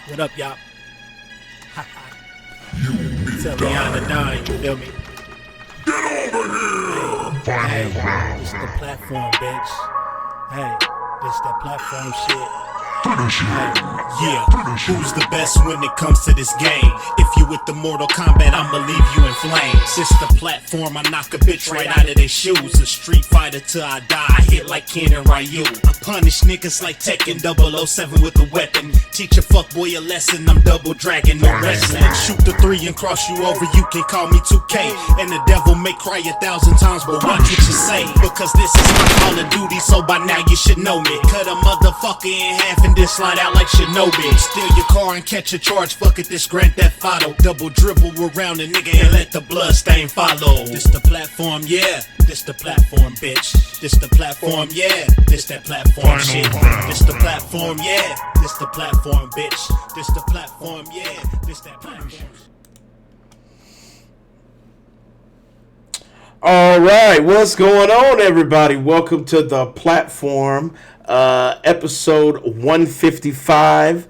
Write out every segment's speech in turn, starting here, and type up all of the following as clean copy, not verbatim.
What up, y'all? Tell Rihanna Don, you feel me? Hey, this the platform, bitch. Hey, this that platform shit. Yeah, who's the best when it comes to this game? If you with the Mortal Kombat, I'ma leave you in flames. This the platform, I knock a bitch right out of their shoes. A street fighter till I die, I hit like Ken and Ryu. I punish niggas like Tekken 007 with a weapon. Teach a fuckboy a lesson, I'm double dragon, no wrestling. Shoot the 3 and cross you over, you can call me 2K. And the devil may cry 1,000 times, but watch what you say. Because this is my Call of Duty, so by now you should know me. Cut a motherfucker in half and then slide out like Shinobi. Steal your car and catch a charge, fuck it, this Grand Theft Auto. Double dribble around a nigga and let the blood stain follow. This the platform, yeah. This the platform, bitch. This the platform, yeah. This that platform shit. This the platform, yeah. This the platform, bitch. This the platform, yeah. This that platform shit. All right, what's going on, everybody? Welcome to the platform, episode 155.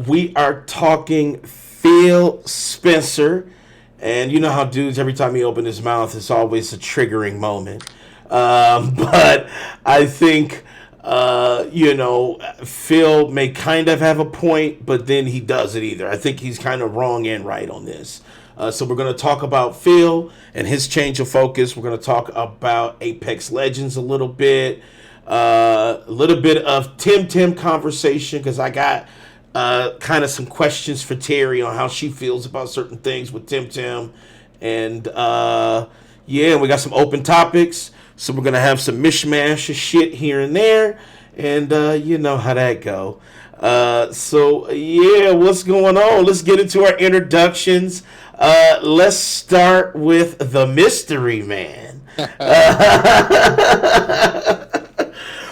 We are talking Phil Spencer, and you know how dudes, every time he opens his mouth, it's always a triggering moment. But I think, Phil may kind of have a point, but then he doesn't either. I think he's kind of wrong and right on this. So we're going to talk about Phil and his change of focus. We're going to talk about Apex Legends a little bit of Tim conversation, because I got kind of some questions for Terry on how she feels about certain things with Tim. And we got some open topics. So we're going to have some mishmash of shit here and there. And you know how that go. What's going on? Let's get into our introductions. Let's start with the mystery man.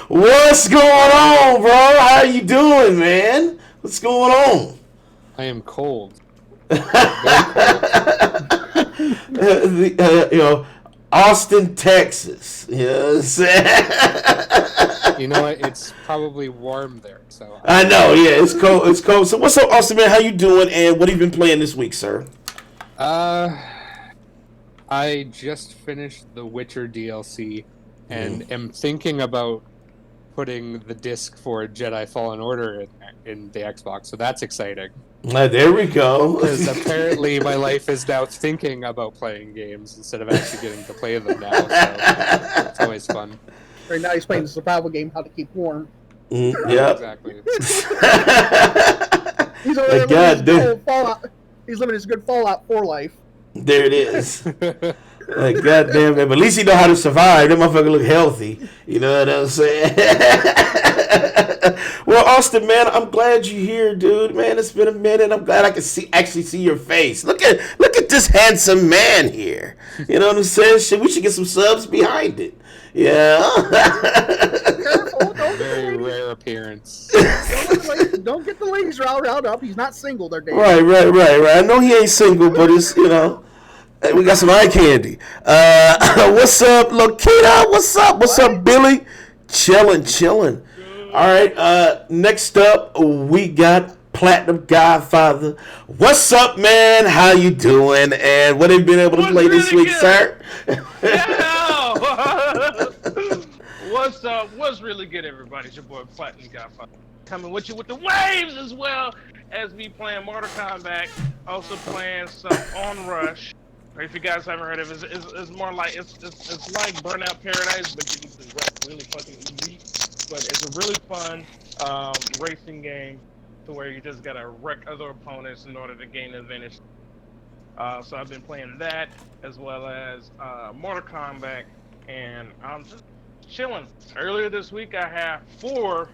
What's going on, bro? How you doing, man? What's going on? I am cold. Austin, Texas. You know what I'm saying? You know what? It's probably warm there. So I know, yeah, it's cold. It's cold. So what's up, Austin, man? How you doing? And what have you been playing this week, sir? I just finished the Witcher DLC and am thinking about putting the disc for Jedi Fallen Order in the Xbox, so that's exciting. There we go. Because apparently my life is now thinking about playing games instead of actually getting to play them now, so it's always fun. Right now he's playing the survival game, How to Keep Warm. Yeah, exactly. He's over there living his Fallout. He's living his good Fallout 4 life. There it is. Like, goddamn, man. But at least he know how to survive. That motherfucker look healthy. You know what I'm saying? Well, Austin, man, I'm glad you're here, dude. Man, it's been a minute. I'm glad I can actually see your face. Look at this handsome man here. You know what I'm saying? Shit, we should get some subs behind it. Yeah. Careful, Very rare appearance. Don't get the ladies riled up. He's not single. They're dating. Right. I know he ain't single, but it's, we got some eye candy. What's up, Lokita? What's up, Billy? Chillin'. All right, next up, we got Platinum Godfather. What's up, man? How you doing? And what have you been able to play this week, sir? Yeah. What's up? What's really good, everybody? It's your boy Platinum Godfather coming with you with the waves, as well as me playing Mortal Kombat. Also playing some On Rush. Or if you guys haven't heard of it, it's more like it's like Burnout Paradise, but you can just rap really fucking easy. But it's a really fun racing game to where you just gotta wreck other opponents in order to gain the advantage. So I've been playing that as well as Mortal Kombat, and I'm just chilling. Earlier this week I had four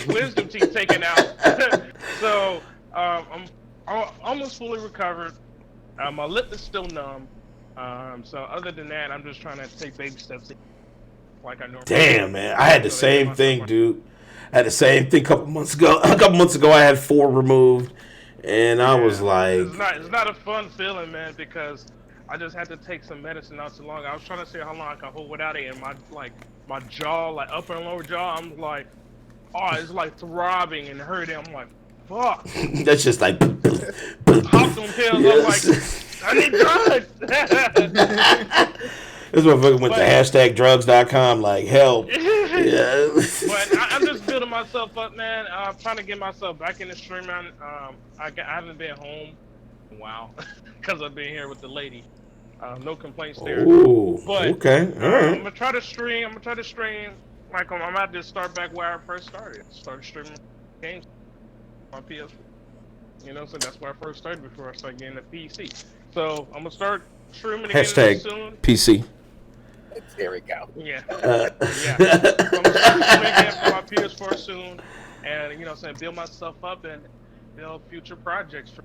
wisdom teeth taken out. So I'm almost fully recovered. My lip is still numb. So other than that, I'm just trying to take baby steps like I normally do. Damn, man. I had the same thing, dude. I had the same thing a couple months ago. I had 4 removed, and I was like... It's not a fun feeling, man, because I just had to take some medicine not too long. I was trying to see how long I could hold without it, and my jaw, like upper and lower jaw, I'm like, oh, it's like throbbing and hurting. I'm like, fuck. That's just like. Popped them pills. I'm like, I need drugs. This motherfucker went to #drugs.com like help. Yeah. But I'm just building myself up, man. I'm trying to get myself back in the streaming. I haven't been home in a while because I've been here with the lady. No complaints there. Ooh, but okay, all right. I'm gonna try to stream. Like I'm about to start back where I first started. Started streaming games on PS4. You know, so that's where I first started before I started getting a PC. So I'm gonna start streaming again soon. PC. There we go. Yeah. Yeah. So I'm gonna start streaming again for my PS4 soon, and you know, saying build myself up and build future projects for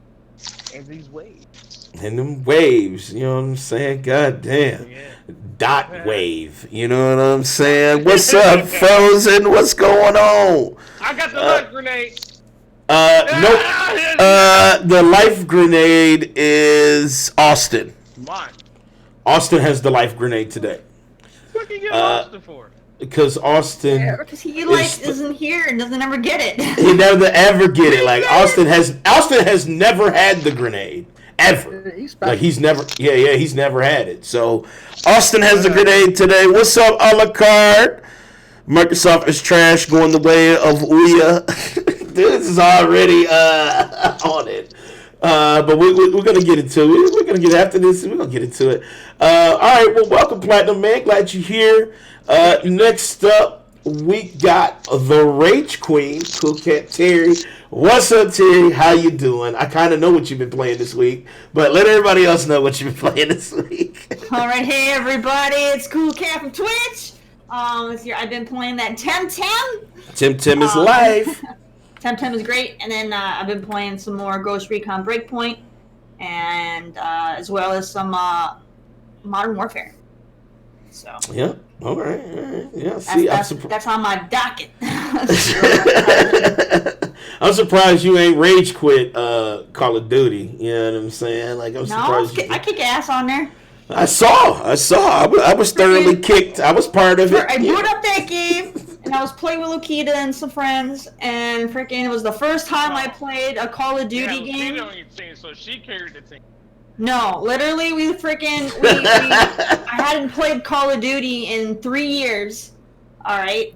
in these waves. And them waves, you know what I'm saying? God damn. Yeah. Dot wave, you know what I'm saying? What's up, Frozen? What's going on? I got the life grenade. Nope. The life grenade is Austin. Mine. Austin has the life grenade today. What can you get Austin for? Because Austin, because he isn't here and doesn't ever get it. he never ever get it. Like Austin has never had the grenade ever. He's never had it. So Austin has the grenade today. What's up, a la carte? Microsoft is trash, going the way of Ouya. This is already on it. But we're gonna get into it. We're gonna get after this. We're gonna get into it. All right. Well, welcome, Platinum Man. Glad you're here. Next up, we got the Rage Queen, Cool Cat Terry. What's up, Terry? How you doing? I kind of know what you've been playing this week, but let everybody else know what you've been playing this week. All right, hey everybody, it's Cool Cat from Twitch. This year I've been playing that Temtem. Temtem is life. Temtem is great, and then I've been playing some more Ghost Recon Breakpoint, and as well as some Modern Warfare. So. Yeah. All right. Yeah. That's on my docket. I'm surprised you ain't rage quit Call of Duty. You know what I'm saying? Like I'm surprised. I kick ass on there. I saw. I was thoroughly kicked. I was part of it. I booted up that game, and I was playing with Lokita and some friends, and freaking it was the first time I played a Call of Duty game. Lokita on your team, so she carried the team. No, literally, we I hadn't played Call of Duty in 3 years, all right?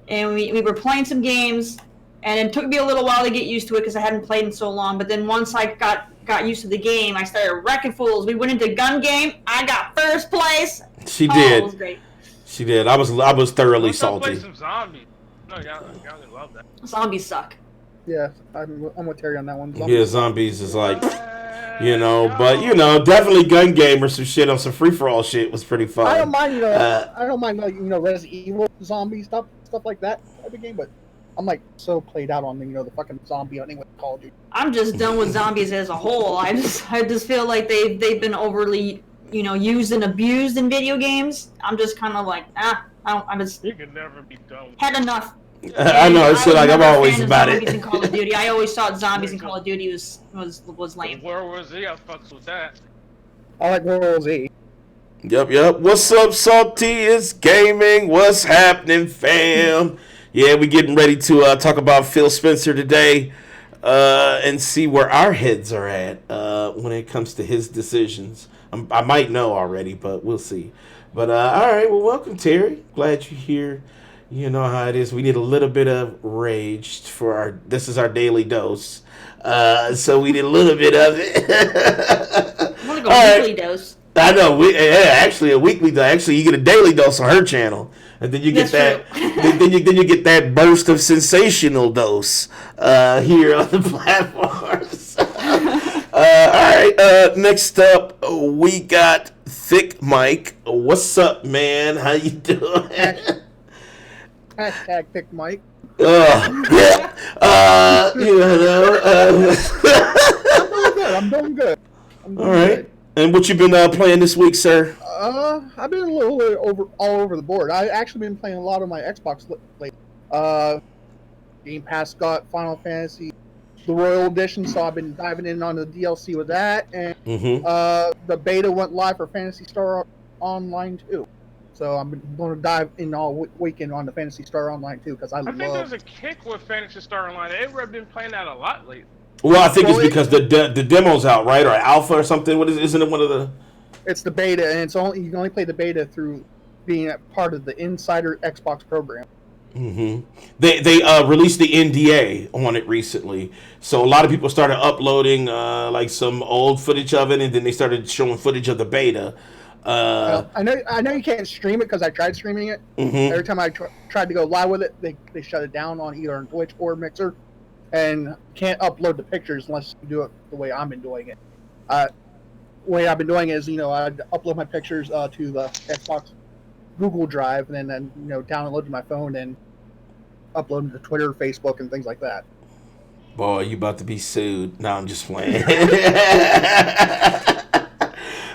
And we were playing some games, and it took me a little while to get used to it because I hadn't played in so long, but then once I got used to the game, I started wrecking fools. We went into gun game, I got first place. She did. It was great. She did. I was thoroughly salty. Play some zombies. No, y'all love that. Zombies suck. Yeah, I'm with Terry on that one. Yeah, zombies is like... You know, but definitely gun game or some shit on some free for all shit was pretty fun. I don't mind, Resident Evil zombie stuff like that type of game, but I'm like so played out on the fucking zombie hunting with Call of Duty. I'm just done with zombies as a whole. I just feel like they've been overly used and abused in video games. I'm just kind of like You can never be done. Had enough. I know. It's like I'm always about it. In Call of Duty, I always thought zombies in Call of Duty was lame. World War Z, I fucks with that. I like World War Z. Yep. What's up, Salty? It's gaming. What's happening, fam? Yeah, we getting ready to talk about Phil Spencer today and see where our heads are at when it comes to his decisions. I might know already, but we'll see. But all right, well, welcome, Terry. Glad you're here. You know how it is. We need a little bit of rage for this is our daily dose. So we need a little bit of it. I want to go weekly dose. I know. Actually a weekly dose. Actually, you get a daily dose on her channel. And then you get then you get that burst of sensational dose here on the platforms. All right. Next up, we got Thick Mike. What's up, man? How you doing? Hashtag Thick Mike. I'm doing good. All right. And what you been playing this week, sir? I've been a little bit all over the board. I've actually been playing a lot on my Xbox lately. Game Pass got Final Fantasy, the Royal Edition, so I've been diving in on the DLC with that. And the beta went live for Phantasy Star Online 2. So I'm going to dive in all weekend on the Phantasy Star Online too, because I think love. there's a kick with Phantasy Star Online. Everybody's been playing that a lot lately. Well, I think it's because the demo's out, right, or alpha or something. What isn't it one of the? It's the beta, and it's only you can only play the beta through being a part of the Insider Xbox program. Mm-hmm. They released the NDA on it recently, so a lot of people started uploading like some old footage of it, and then they started showing footage of the beta. I know you can't stream it because I tried streaming it. Mm-hmm. Every time I tried to go live with it, they shut it down on either on Twitch or Mixer, and can't upload the pictures unless you do it the way I've been doing it. The way I've been doing it is, I'd upload my pictures to the Xbox Google Drive, and then download to my phone and upload them to Twitter, Facebook, and things like that. Boy, you about to be sued. No, I'm just playing.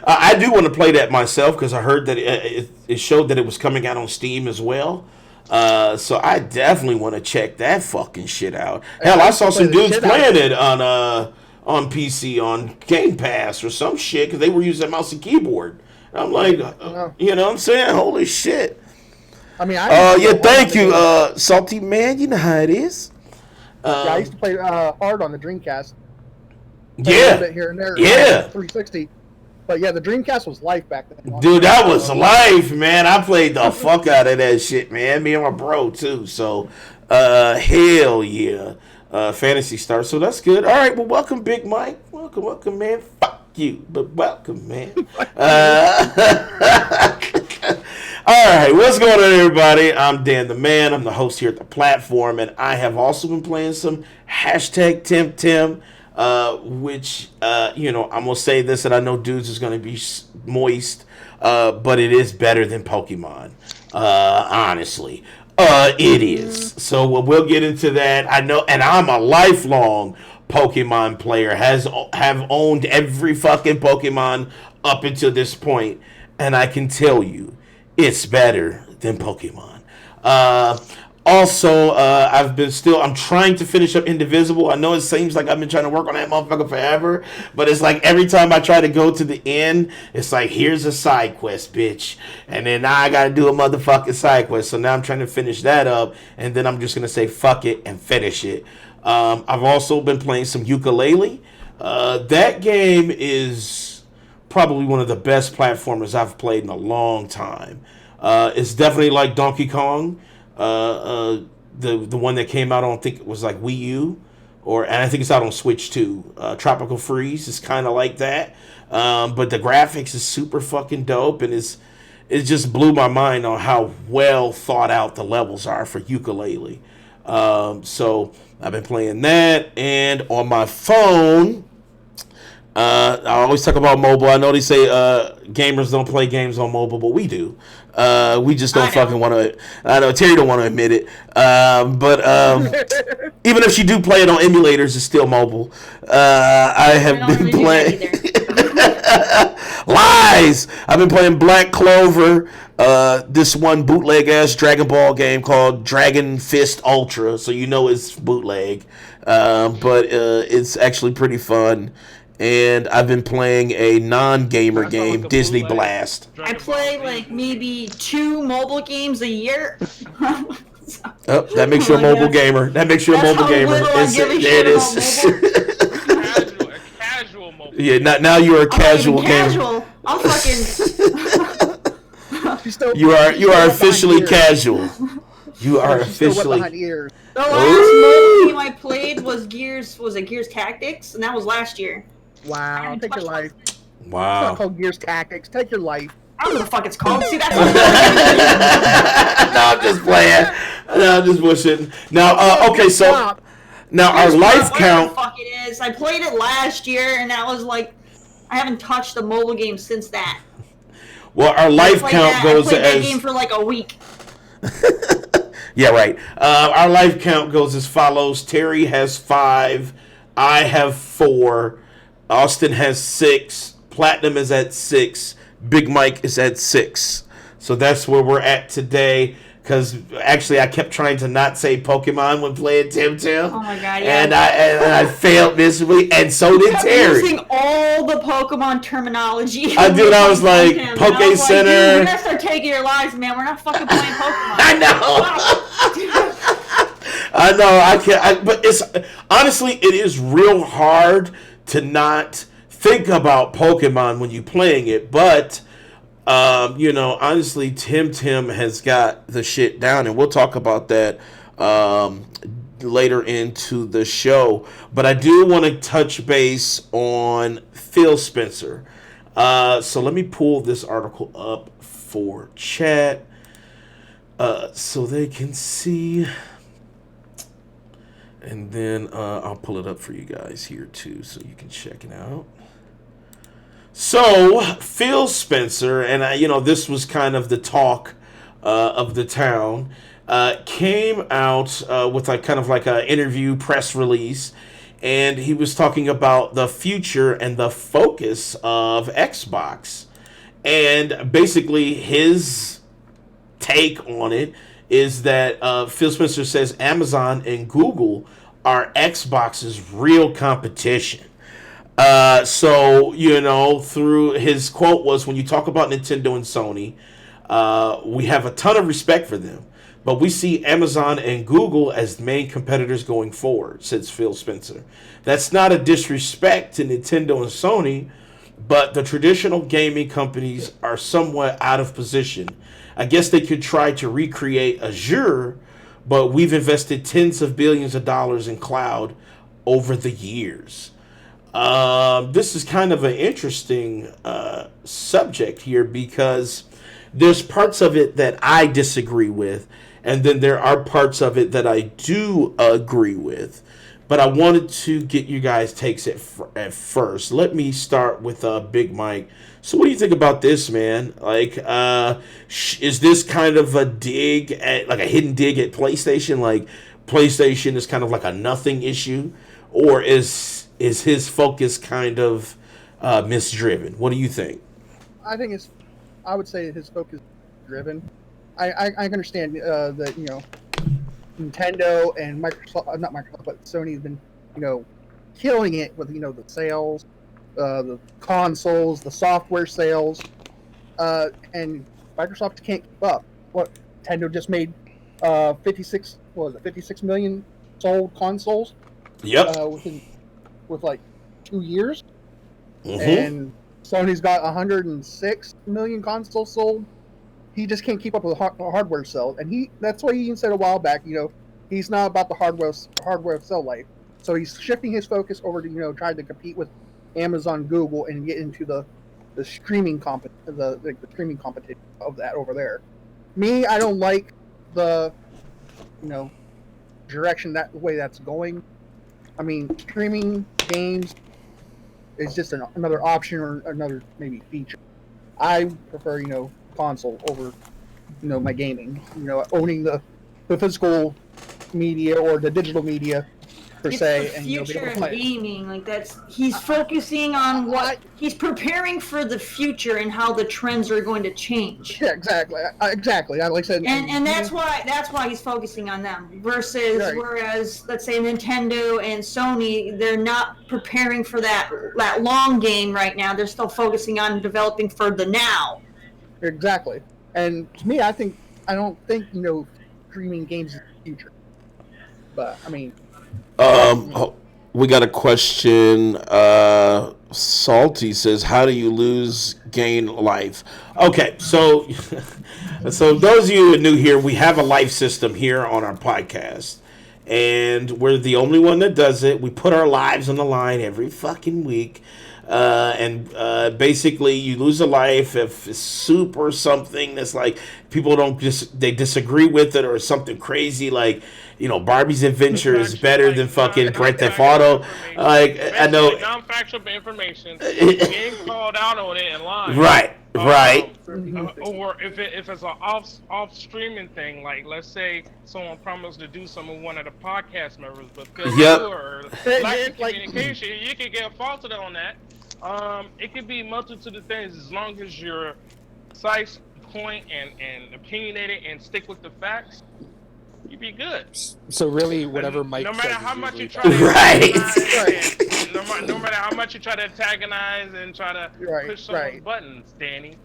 I do want to play that myself because I heard that it showed that it was coming out on Steam as well. So I definitely want to check that fucking shit out. Hell, I saw some dudes playing it on PC on Game Pass or some shit because they were using mouse and keyboard. I'm like, you know what I'm saying? Holy shit. I mean, thank you, Salty Man. You know how it is. I used to play hard on the Dreamcast. Yeah. A bit here and there. Yeah. 360. But yeah, the Dreamcast was life back then. Dude, that was life, man. I played the fuck out of that shit, man. Me and my bro, too. So, hell yeah. Phantasy Star. So that's good. All right, well, welcome, Big Mike. Welcome, man. Fuck you, but welcome, man. All right, what's going on, everybody? I'm Dan the Man. I'm the host here at the platform, and I have also been playing some hashtag Tim, which, I'm going to say this, and I know dudes is going to be moist, but it is better than Pokemon, honestly. It is. So we'll get into that. I know, and I'm a lifelong Pokemon player, have owned every fucking Pokemon up until this point, and I can tell you, it's better than Pokemon. I'm trying to finish up Indivisible. I know it seems like I've been trying to work on that motherfucker forever, but it's like every time I try to go to the end, it's like, here's a side quest, bitch. And then now I gotta do a motherfucking side quest. So now I'm trying to finish that up, and then I'm just gonna say fuck it and finish it. I've also been playing some ukulele. That game is probably one of the best platformers I've played in a long time. It's definitely like Donkey Kong, the one that came out on, I think it was like Wii U, and I think it's out on Switch too. Tropical Freeze is kind of like that, but the graphics is super fucking dope, and it just blew my mind on how well thought out the levels are for ukulele. So I've been playing that, and on my phone. I always talk about mobile. I know they say gamers don't play games on mobile, but we do. We just don't fucking want to. I know Terry don't want to admit it. But even if she do play it on emulators, it's still mobile. I have been playing. Lies! I've been playing Black Clover. This one bootleg ass Dragon Ball game called Dragon Fist Ultra. So you know it's bootleg, but it's actually pretty fun. And I've been playing a non-gamer game, like Disney Blast. I play like maybe 2 mobile games a year. That makes you a mobile gamer. That makes you a mobile gamer. There it is. A casual mobile. Yeah, now you're a casual gamer. I'm fucking. You are officially casual. You are officially. The last mobile game I played was Gears Tactics, and that was last year. Wow, take your life. Wow. It's not called Gears Tactics. Take your life. I don't know what the fuck it's called. See, that's No, I'm just playing. No, I'm just bullshitting. Now, okay, so now our life count. Fuck it is. I played it last year, and that was like, I haven't touched a mobile game since that. Well, our life count goes I played as. that game for like a week. Yeah, right. Our life count goes as follows: Terry has 5, I have 4, Austin has 6, Platinum is at 6, Big Mike is at 6. So that's where we're at today. Because actually, I kept trying to not say Pokemon when playing Tim Tim. Oh my god, yeah. And I failed miserably, and so did kept Terry. using all the Pokemon terminology. I did. I was like, Poke Center. Center. Dude, we're gonna start taking your lives, man. We're not fucking playing Pokemon. I know. I know. I can't. But it's honestly, it is real hard to not think about Pokemon when you're playing it. But honestly, Tim has got the shit down, and we'll talk about that later into the show. But I do want to touch base on Phil Spencer. So let me pull this article up for chat so they can see. And then I'll pull it up for you guys here too so you can check it out. So, Phil Spencer, and this was kind of the talk of the town, came out with kind of like an interview press release, and he was talking about the future and the focus of Xbox. And basically, his take on it is that Phil Spencer says Amazon and Google are Xbox's real competition. Through his quote was, when you talk about Nintendo and Sony, we have a ton of respect for them, but we see Amazon and Google as main competitors going forward, says Phil Spencer. That's not a disrespect to Nintendo and Sony, but the traditional gaming companies are somewhat out of position. I guess they could try to recreate Azure, but we've invested tens of billions of dollars in cloud over the years. This is kind of an interesting subject here because there's parts of it that I disagree with, and then there are parts of it that I do agree with. But I wanted to get you guys' takes at first. Let me start with Big Mike. So what do you think about this, man? Like, is this kind of a dig at, like a hidden dig at PlayStation? Like, PlayStation is kind of like a nothing issue? Or is his focus kind of misdriven? What do you think? I would say his focus is driven. I understand that Nintendo and Microsoft, not Microsoft, but Sony has been killing it with the sales, the consoles, the software sales, and Microsoft can't keep up. What Nintendo just made 56 million sold consoles. Yep. With like 2 years, mm-hmm. And Sony's got 106 million consoles sold. He just can't keep up with the hardware sales, and that's why he said a while back, he's not about the hardware sell life. So he's shifting his focus over to trying to compete with Amazon, Google, and get into the streaming the streaming competition of that over there. Me, I don't like the direction the way that's going. I mean, streaming games is just another option or another maybe feature. I prefer, console over, my gaming. Owning the physical media or the digital media per se. It's the and future of gaming. Like he's focusing on he's preparing for the future and how the trends are going to change. Yeah, exactly. Exactly. Like I said, and that's why he's focusing on them versus right. Whereas let's say Nintendo and Sony, they're not preparing for that long game right now. They're still focusing on developing for the now. Exactly. And to me, I don't think streaming games is the future. But I mean. We got a question. Salty says, "How do you gain life?" Okay, so those of you who are new here, we have a life system here on our podcast, and we're the only one that does it. We put our lives on the line every fucking week. Basically, you lose a life if it's soup or something that's like people they disagree with it, or something crazy like Barbie's Adventure is better than fucking Grand Theft Auto. Like I know non-factual information getting called out on it and lying. Right. Or if it's an off streaming thing, like let's say someone promised to do something with one of the podcast members, but or lack of communication, you can get faulted on that. It could be multitude of things as long as your site's point and opinionated and stick with the facts, you'd be good. So really, whatever And Mike no matter says how is much you usually try to Right. antagonize, and no matter how much you try to antagonize and try to push someone's buttons, Danny.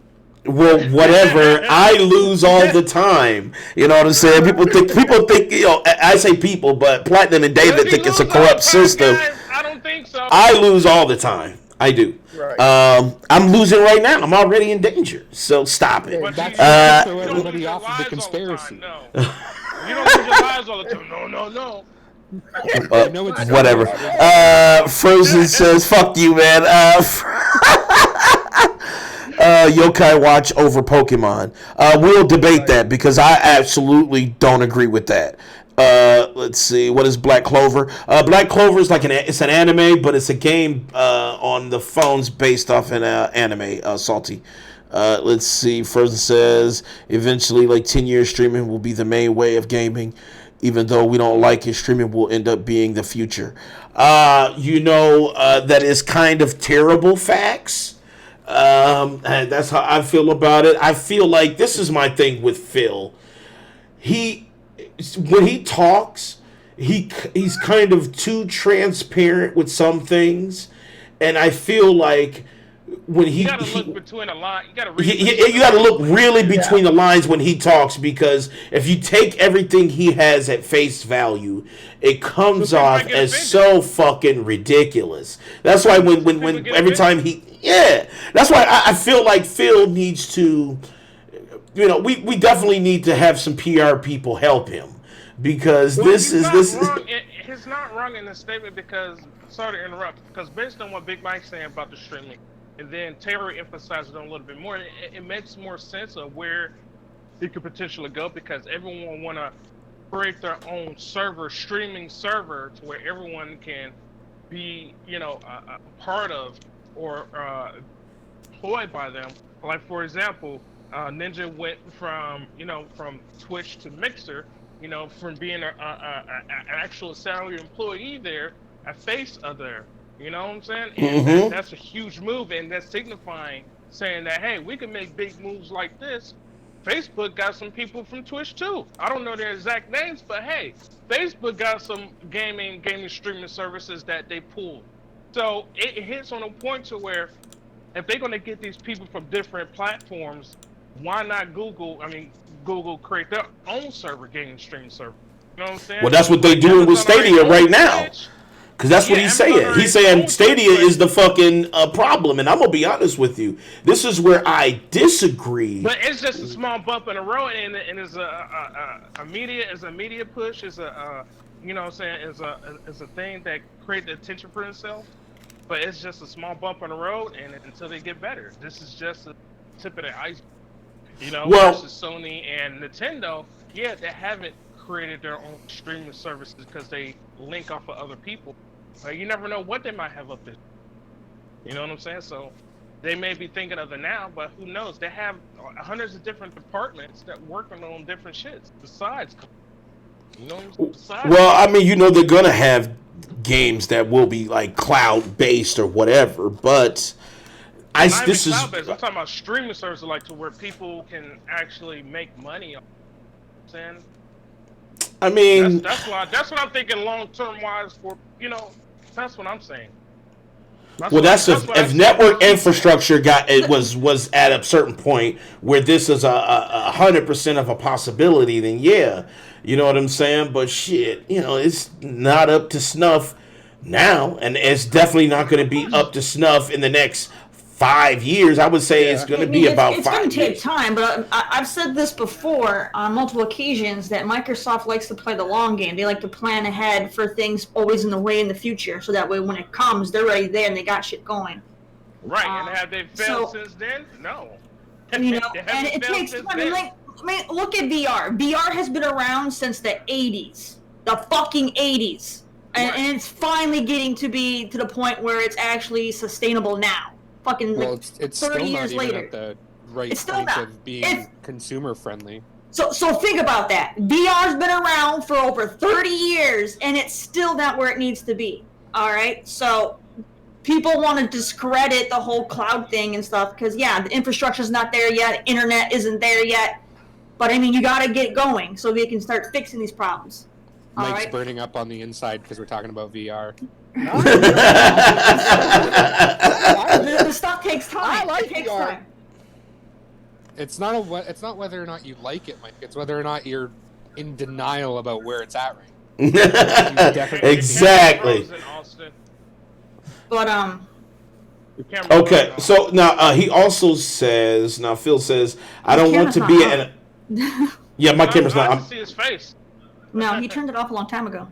Well, whatever. I lose all the time. You know what I'm saying? People think. You know, I say people, but Platinum and David Does he think it's a lose all the corrupt time, system. guys? I don't think so. I lose all the time. I do. Right. I'm losing right now. I'm already in danger. So stop it. But That's you to throw don't everybody lose your off of the lives all conspiracy. time, no. You don't lose your lives all the time. No. know it's Whatever. Frozen says, "Fuck you, man." Yokai Watch over Pokemon. We'll debate that because I absolutely don't agree with that. Let's see. What is Black Clover? Black Clover is like it's an anime, but it's a game on the phones based off an anime. Salty. Let's see. Frozen says eventually, like 10 years, streaming will be the main way of gaming. Even though we don't like it, streaming will end up being the future. That is kind of terrible facts. And that's how I feel about it. I feel like this is my thing with Phil. When he talks, he's kind of too transparent with some things, and I feel like when You gotta look between the lines. You gotta read. you got to look really between the lines when he talks, because if you take everything he has at face value, it comes off as so fucking ridiculous. That's why when every time that's why I feel like Phil needs to, we definitely need to have some PR people help him, because this is. He's not wrong in the statement, because, sorry to interrupt, because based on what Big Mike's saying about the streaming, and then Terry emphasized it a little bit more, it makes more sense of where it could potentially go, because everyone want to create their own streaming server, to where everyone can be, a part of or employed by them. Like, for example, Ninja went from Twitch to Mixer, from being an actual salary employee there, a face of there. You know what I'm saying? And that's a huge move, and that's signifying, saying that, hey, we can make big moves like this. Facebook got some people from Twitch too. I don't know their exact names, but hey, Facebook got some gaming streaming services that they pulled. So it hits on a point to where, if they're going to get these people from different platforms, why not Google create their own server, gaming streaming server? You know what I'm saying? Well, that's what they're doing with Stadia right now. Because that's what he's saying. He's saying Stadia is the fucking problem. And I'm going to be honest with you. This is where I disagree. But it's just a small bump in the road. And it's a media push. It's a, you know what I'm saying? It's a thing that creates attention for itself. But it's just a small bump in the road. And until they get better. This is just a tip of the iceberg. Versus Sony and Nintendo. Yeah, they haven't created their own streaming services because they link off of other people. You never know what they might have up there. You know what I'm saying? So they may be thinking of it now, but who knows? They have hundreds of different departments that work on different shits besides. Well, I mean, they're gonna have games that will be like cloud based or whatever, but I'm talking about streaming services, like to where people can actually make money. Saying. I mean, that's what I'm thinking long term wise for, that's what I'm saying. If network infrastructure was at a certain point where this is a 100% of a possibility, then yeah, you know what I'm saying? But shit, it's not up to snuff now, and it's definitely not going to be up to snuff in the next 5 years. I would say it's going to be about 5 years. It's going to take time, but I've said this before on multiple occasions that Microsoft likes to play the long game. They like to plan ahead for things always in the way in the future, so that way when it comes, they're already there and they got shit going. Right, and have they failed since then? No. And it takes time. I mean, look at VR. VR has been around since the 80s. The fucking 80s. And it's finally getting to be to the point where it's actually sustainable now. Fucking it's 30 still years not later. Even at the right point of being consumer friendly. So think about that. VR's been around for over 30 years, and it's still not where it needs to be. All right, so people want to discredit the whole cloud thing and stuff because, yeah, the infrastructure's not there yet, internet isn't there yet. But, I mean, you got to get going so we can start fixing these problems. Mike's burning up on the inside because we're talking about VR. The stuff takes time. I like it takes VR. time. It's not whether or not you like it, Mike. It's whether or not you're in denial about where it's at right now. Exactly. But Okay, so now he also says. Now Phil says, "I don't want to be an." Yeah, my camera's I not. just see his face. No, he turned it off a long time ago.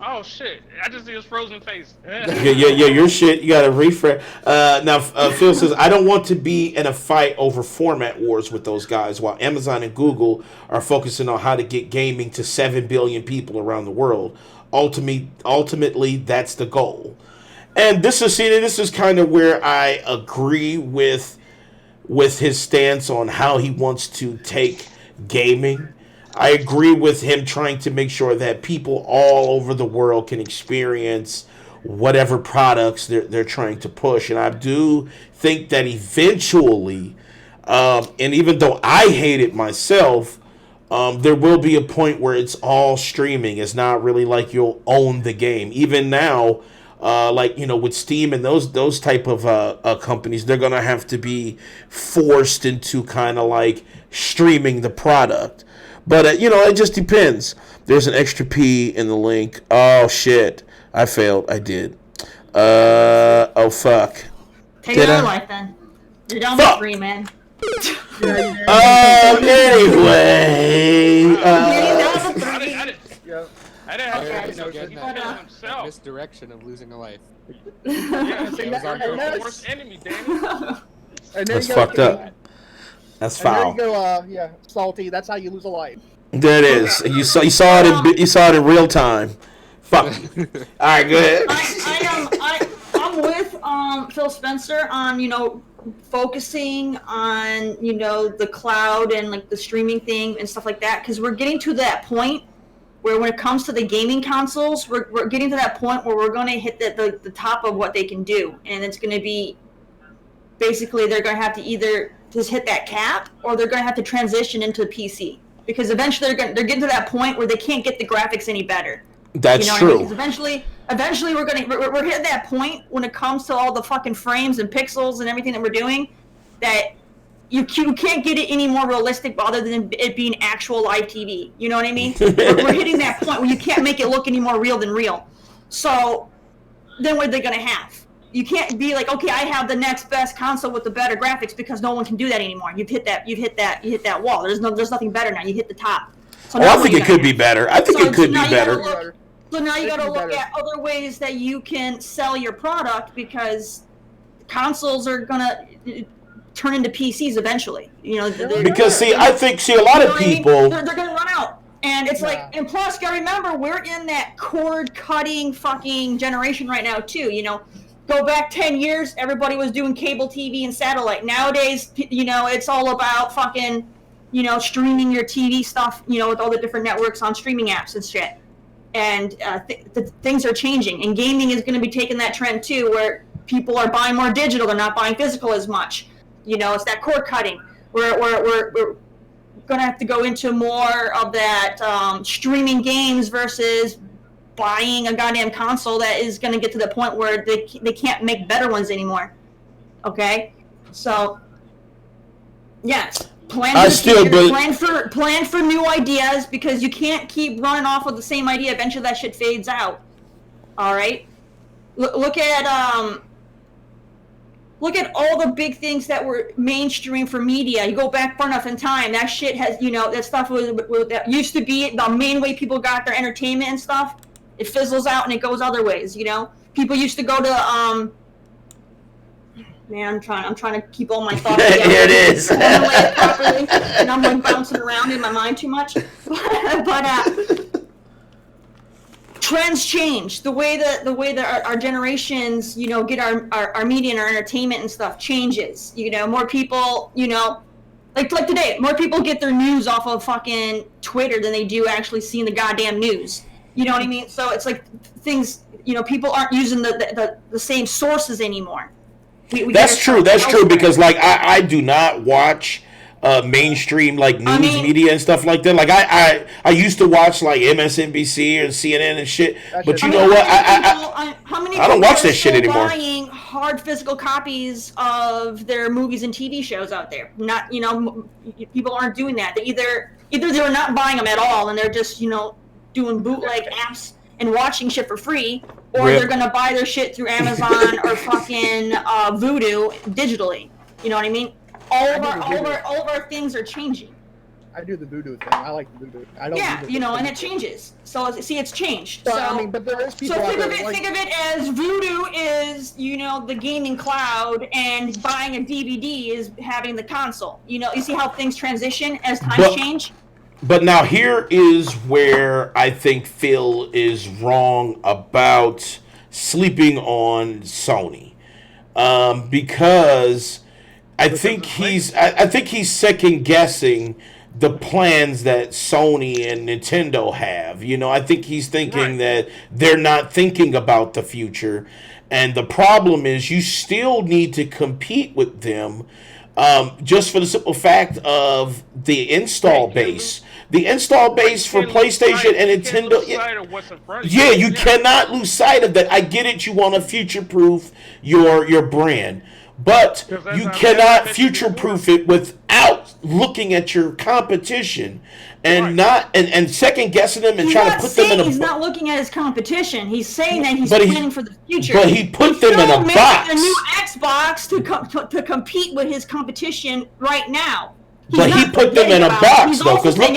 Oh shit! I just see his frozen face. Yeah, your shit. You got to refresh. Now, Phil says, I don't want to be in a fight over format wars with those guys, while Amazon and Google are focusing on how to get gaming to 7 billion people around the world. Ultimately, that's the goal. And this is kind of where I agree with his stance on how he wants to take gaming. I agree with him trying to make sure that people all over the world can experience whatever products they're trying to push. And I do think that eventually, and even though I hate it myself, there will be a point where it's all streaming. It's not really like you'll own the game. Even now, with Steam and those type of companies, they're going to have to be forced into kind of like streaming the product. But, it just depends. There's an extra P in the link. Oh, shit. I failed. I did. Oh, fuck. Take it out of life, then. You're down with 3, man. Anyway. I didn't have to Again, that himself. misdirection of losing a life. Yeah, It was on your purpose. worst enemy, Danny. And there That's you go, fucked up. That's And there foul. you go, salty. That's how you lose a life. There it is. You saw it in real time. Fuck. All right, go ahead. I'm with Phil Spencer on focusing on the cloud and like the streaming thing and stuff like that, because we're getting to that point where when it comes to the gaming consoles, we're getting to that point where we're going to hit the top of what they can do, and it's going to be basically they're going to have to either just hit that cap or they're going to have to transition into PC, because eventually they're getting to that point where they can't get the graphics any better. That's What I true. mean? 'Cause eventually we're hitting that point when it comes to all the fucking frames and pixels and everything that we're doing, that you can't get it any more realistic other than it being actual live TV. You know what I mean? we're hitting that point where you can't make it look any more real than real. So then what are they going to have? You can't be like, okay, I have the next best console with the better graphics, because no one can do that anymore. You hit that wall. There's nothing better now. You hit the top. So I think it could be better. I think it could be better. So now you got to look at other ways that you can sell your product, because consoles are gonna turn into PCs eventually. Because I think a lot of people they're gonna run out, and it's like, and plus, gotta remember, we're in that cord cutting fucking generation right now too. Go back 10 years, everybody was doing cable TV and satellite. Nowadays, it's all about fucking, streaming your TV stuff, with all the different networks on streaming apps and shit. And things are changing, and gaming is going to be taking that trend too, where people are buying more digital, they're not buying physical as much. It's that cord cutting. We're going to have to go into more of that streaming games versus buying a goddamn console that is going to get to the point where they can't make better ones anymore. Okay? So, yes. Plan for new ideas, because you can't keep running off with the same idea. Eventually that shit fades out. All right? Look at all the big things that were mainstream for media. You go back far enough in time, that shit has, that stuff that used to be the main way people got their entertainment and stuff. It fizzles out and it goes other ways, People used to go to, man, I'm trying to keep all my thoughts together. Here it is. Properly, and I'm like bouncing around in my mind too much. But trends change. The way that our generations, get our media and our entertainment and stuff changes. More people, like today, more people get their news off of fucking Twitter than they do actually seeing the goddamn news. You know what I mean? So it's like things, people aren't using the same sources anymore. That's true. That's true because like I do not watch mainstream like news media and stuff like that. Like I used to watch like MSNBC or CNN and shit. But you know what? I don't watch that shit anymore. Buying hard physical copies of their movies and TV shows out there. Not people aren't doing that. They either they're not buying them at all and they're just doing bootleg apps and watching shit for free, or they're gonna buy their shit through Amazon or fucking Voodoo digitally. You know what I mean? All of our things are changing. I do the Voodoo thing. I like the Voodoo. I don't. Yeah, and it changes. So see, it's changed. But there is people. So think of it as Voodoo is the gaming cloud, and buying a DVD is having the console. You see how things transition as times change. But now here is where I think Phil is wrong about sleeping on Sony, because I think he's second guessing the plans that Sony and Nintendo have. I think he's thinking that they're not thinking about the future, and the problem is you still need to compete with them. Just for the simple fact of the install base. The install base for PlayStation and Nintendo. Yeah, you cannot lose sight of that. I get it. You want to future-proof your brand. But you cannot future-proof it without looking at your competition and and second guessing them and trying to put them in a. He's not looking at his competition. He's saying that he's planning for the future. But he put them in a box. A new Xbox to compete with his competition right now. But he put them in a box, though, because listen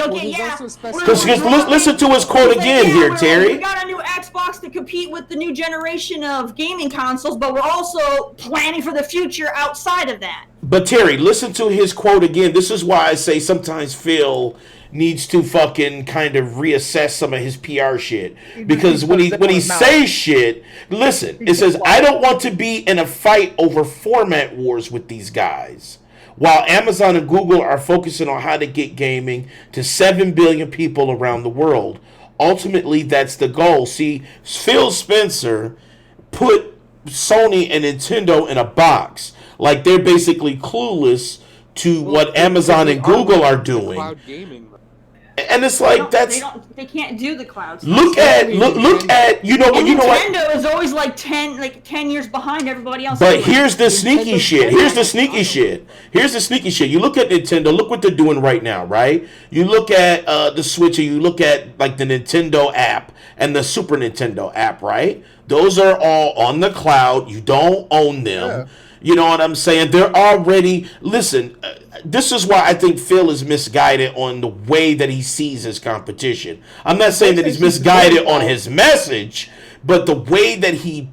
to his quote again here, Terry. We got a new Xbox to compete with the new generation of gaming consoles, but we're also planning for the future outside of that. But Terry, listen to his quote again. This is why I say sometimes Phil needs to fucking kind of reassess some of his PR shit. Because when he says shit, listen, it says, I don't want to be in a fight over format wars with these guys. While Amazon and Google are focusing on how to get gaming to 7 billion people around the world. Ultimately, that's the goal. See, Phil Spencer put Sony and Nintendo in a box. Like they're basically clueless to what Amazon and Google are doing. Cloud gaming. And it's like they can't do the cloud stuff. Look at Nintendo is always like 10 years behind everybody else. But here's the sneaky shit. You look at Nintendo, look what they're doing right now, right? You look at the Switch, or you look at like the Nintendo app and the Super Nintendo app, right? Those are all on the cloud. You don't own them. Yeah. You know what I'm saying? They're already... Listen, this is why I think Phil is misguided on the way that he sees his competition. I'm not saying that he's misguided on his message, but the way that he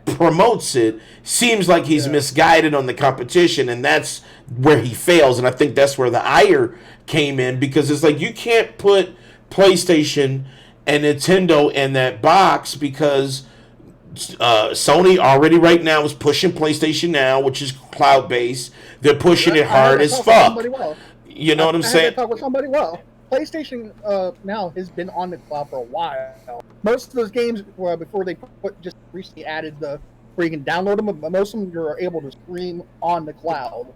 promotes it seems like he's misguided on the competition, and that's where he fails. And I think that's where the ire came in, because it's like you can't put PlayStation and Nintendo in that box because... Sony already right now is pushing PlayStation Now, which is cloud based. They're pushing it hard as fuck. You know what I'm saying? I talk with somebody well. PlayStation Now has been on the cloud for a while. Most of those games, before they just recently added where you can download them, but most of them you're able to stream on the cloud.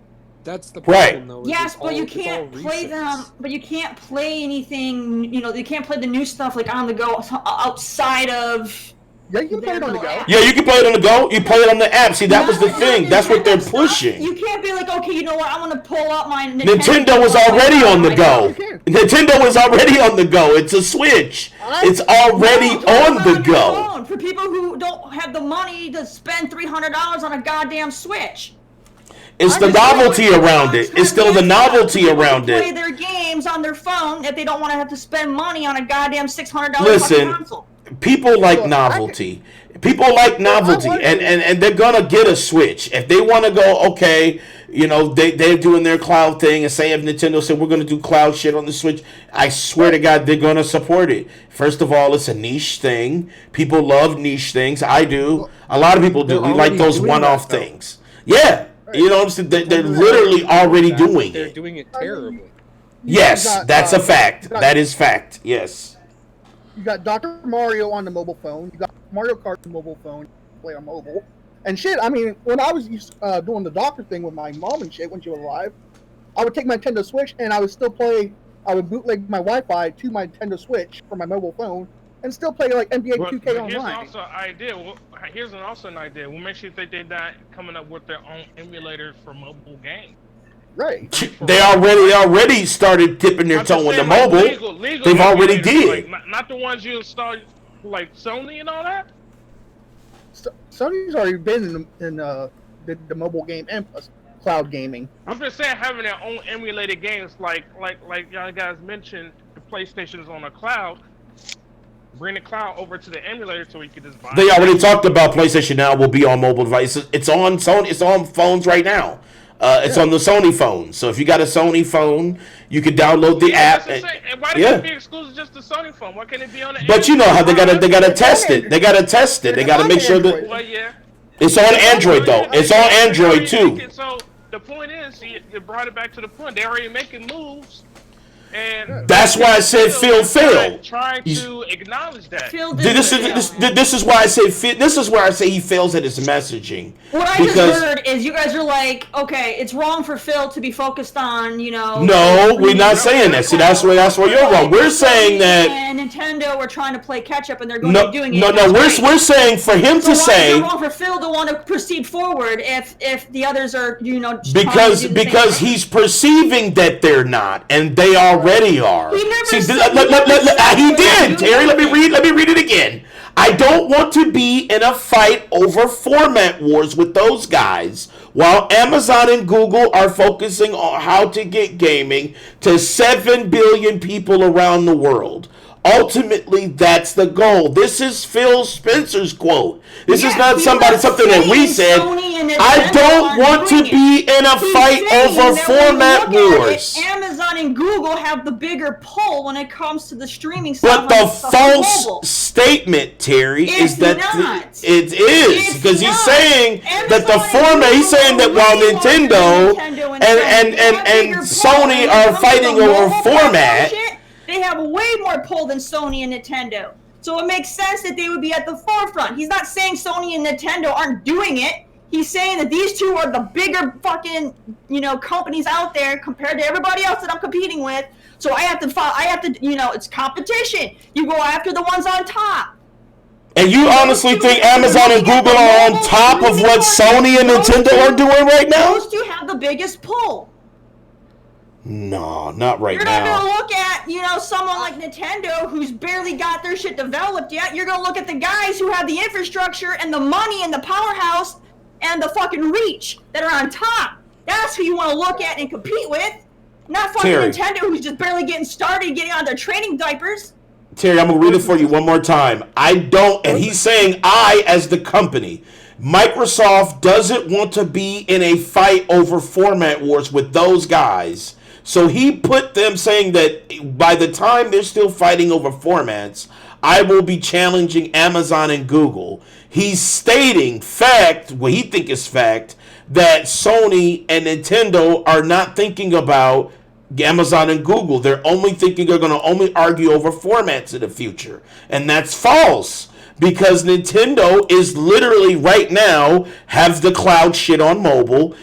That's the problem, though. Yes, but you can't play them. But you can't play anything. You can't play the new stuff like on the go outside of. Yeah, you can play it on the go. Yeah, you can play it on the go. You play it on the app. See, that was the thing. That's what they're pushing. You can't be like, okay, you know what? I'm gonna pull out my Nintendo is already on the go. Nintendo is already on the go. It's a Switch. It's already on the go. For people who don't have the money to spend $300 on a goddamn Switch. It's the novelty around it. It's still the novelty around it. Play their games on their phone if they don't want to have to spend money on a goddamn $600 console. People like novelty. People like novelty, and they're gonna get a Switch if they want to go. Okay, they're doing their cloud thing, and say if Nintendo said we're gonna do cloud shit on the Switch, I swear to God they're gonna support it. First of all, it's a niche thing. People love niche things. I do. A lot of people do. We like those one-off things. Yeah, you know what I'm saying. They're literally already doing it. They're doing it terribly. Yes, that's a fact. That is fact. Yes. You got Dr. Mario on the mobile phone. You got Mario Kart on the mobile phone. Play on mobile. And shit, I mean, when I was doing the doctor thing with my mom and shit when she was alive, I would take my Nintendo Switch and I would still play. I would bootleg my Wi-Fi to my Nintendo Switch for my mobile phone and still play like NBA 2K online. Here's also an idea. Also an idea. We'll make sure that they're not coming up with their own emulators for mobile games. Right. They already started dipping their toe in the mobile. Legal They've already did. Like, not the ones you install, like Sony and all that. Sony's already been in the mobile game and plus cloud gaming. I'm just saying, having their own emulated games, like y'all guys mentioned, the PlayStation is on a cloud. Bring the cloud over to the emulator so we can just buy. They already talked about PlayStation Now will be on mobile devices. It's on Sony. It's on phones right now. It's on the Sony phone. So if you got a Sony phone, you can download the app. And why can't it be exclusive just to Sony phone? Why can't it be on the? But you know how they gotta test it. They gotta test it. They gotta make sure that. Well, yeah. It's on Android though. It's on Android too. So the point is, you brought it back to the point. They're already making moves. And that's why I said Phil failed. Trying to acknowledge that. This is why I say this is where I say he fails at his messaging. What I just heard is you guys are like, okay, it's wrong for Phil to be focused on, No, we're not saying that. See, that's where you're wrong. We're saying that. And Nintendo were trying to play catch up, and they're going to be doing it. No, we're saying for him to say. Why is it wrong for Phil to want to proceed forward if the others are, Because he's perceiving that they're not, and they already are. He never See, said he did. Terry, let me read it again. I don't want to be in a fight over format wars with those guys, while Amazon and Google are focusing on how to get gaming to 7 billion people around the world. Ultimately, that's the goal. This is Phil Spencer's quote. This is not something that we said. I don't want to be in a fight over format wars. Amazon and Google have the bigger pull when it comes to the streaming side. But the false statement, Terry, is that it is because he's saying that the format. He's saying that while Nintendo and Sony are fighting over format. They have way more pull than Sony and Nintendo. So it makes sense that they would be at the forefront. He's not saying Sony and Nintendo aren't doing it. He's saying that these two are the bigger fucking, companies out there compared to everybody else that I'm competing with. So I have to, it's competition. You go after the ones on top. And you honestly think Amazon and Google are on top of what Sony and Nintendo are doing right now? Those two have the biggest pull. No, not right now. You're not going to look at, someone like Nintendo who's barely got their shit developed yet. You're going to look at the guys who have the infrastructure and the money and the powerhouse and the fucking reach that are on top. That's who you want to look at and compete with. Not fucking Terry. Nintendo who's just barely getting started, getting on their training diapers. Terry, I'm going to read it for you one more time. And he's saying as the company, Microsoft doesn't want to be in a fight over format wars with those guys. So he put them saying that by the time they're still fighting over formats, I will be challenging Amazon and Google. He's stating what he think is fact, that Sony and Nintendo are not thinking about Amazon and Google. They're only thinking they're going to only argue over formats in the future. And that's false. Because Nintendo is literally right now have the cloud shit on mobile.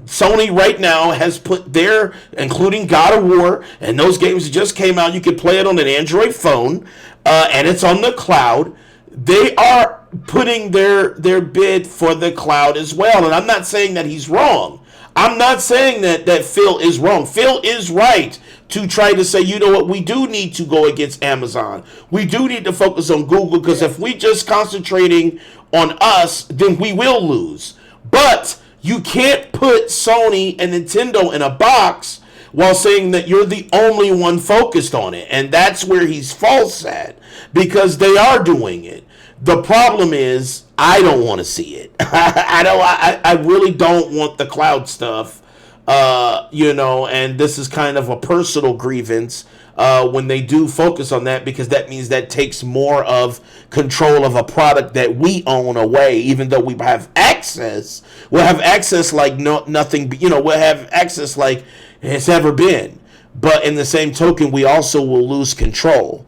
Sony right now has put their, including God of War, and those games just came out. You can play it on an Android phone, and it's on the cloud. They are putting their bid for the cloud as well. And I'm not saying that he's wrong. I'm not saying that Phil is wrong. Phil is right to try to say, you know what, we do need to go against Amazon. We do need to focus on Google, because if we just concentrating on us, then we will lose. But you can't put Sony and Nintendo in a box while saying that you're the only one focused on it. And that's where he's false at, because they are doing it. The problem is, I don't want to see it. I really don't want the cloud stuff, and this is kind of a personal grievance when they do focus on that, because that means that takes more of control of a product that we own away, even though we have access. We'll have access like nothing, we'll have access like it's ever been. But in the same token, we also will lose control.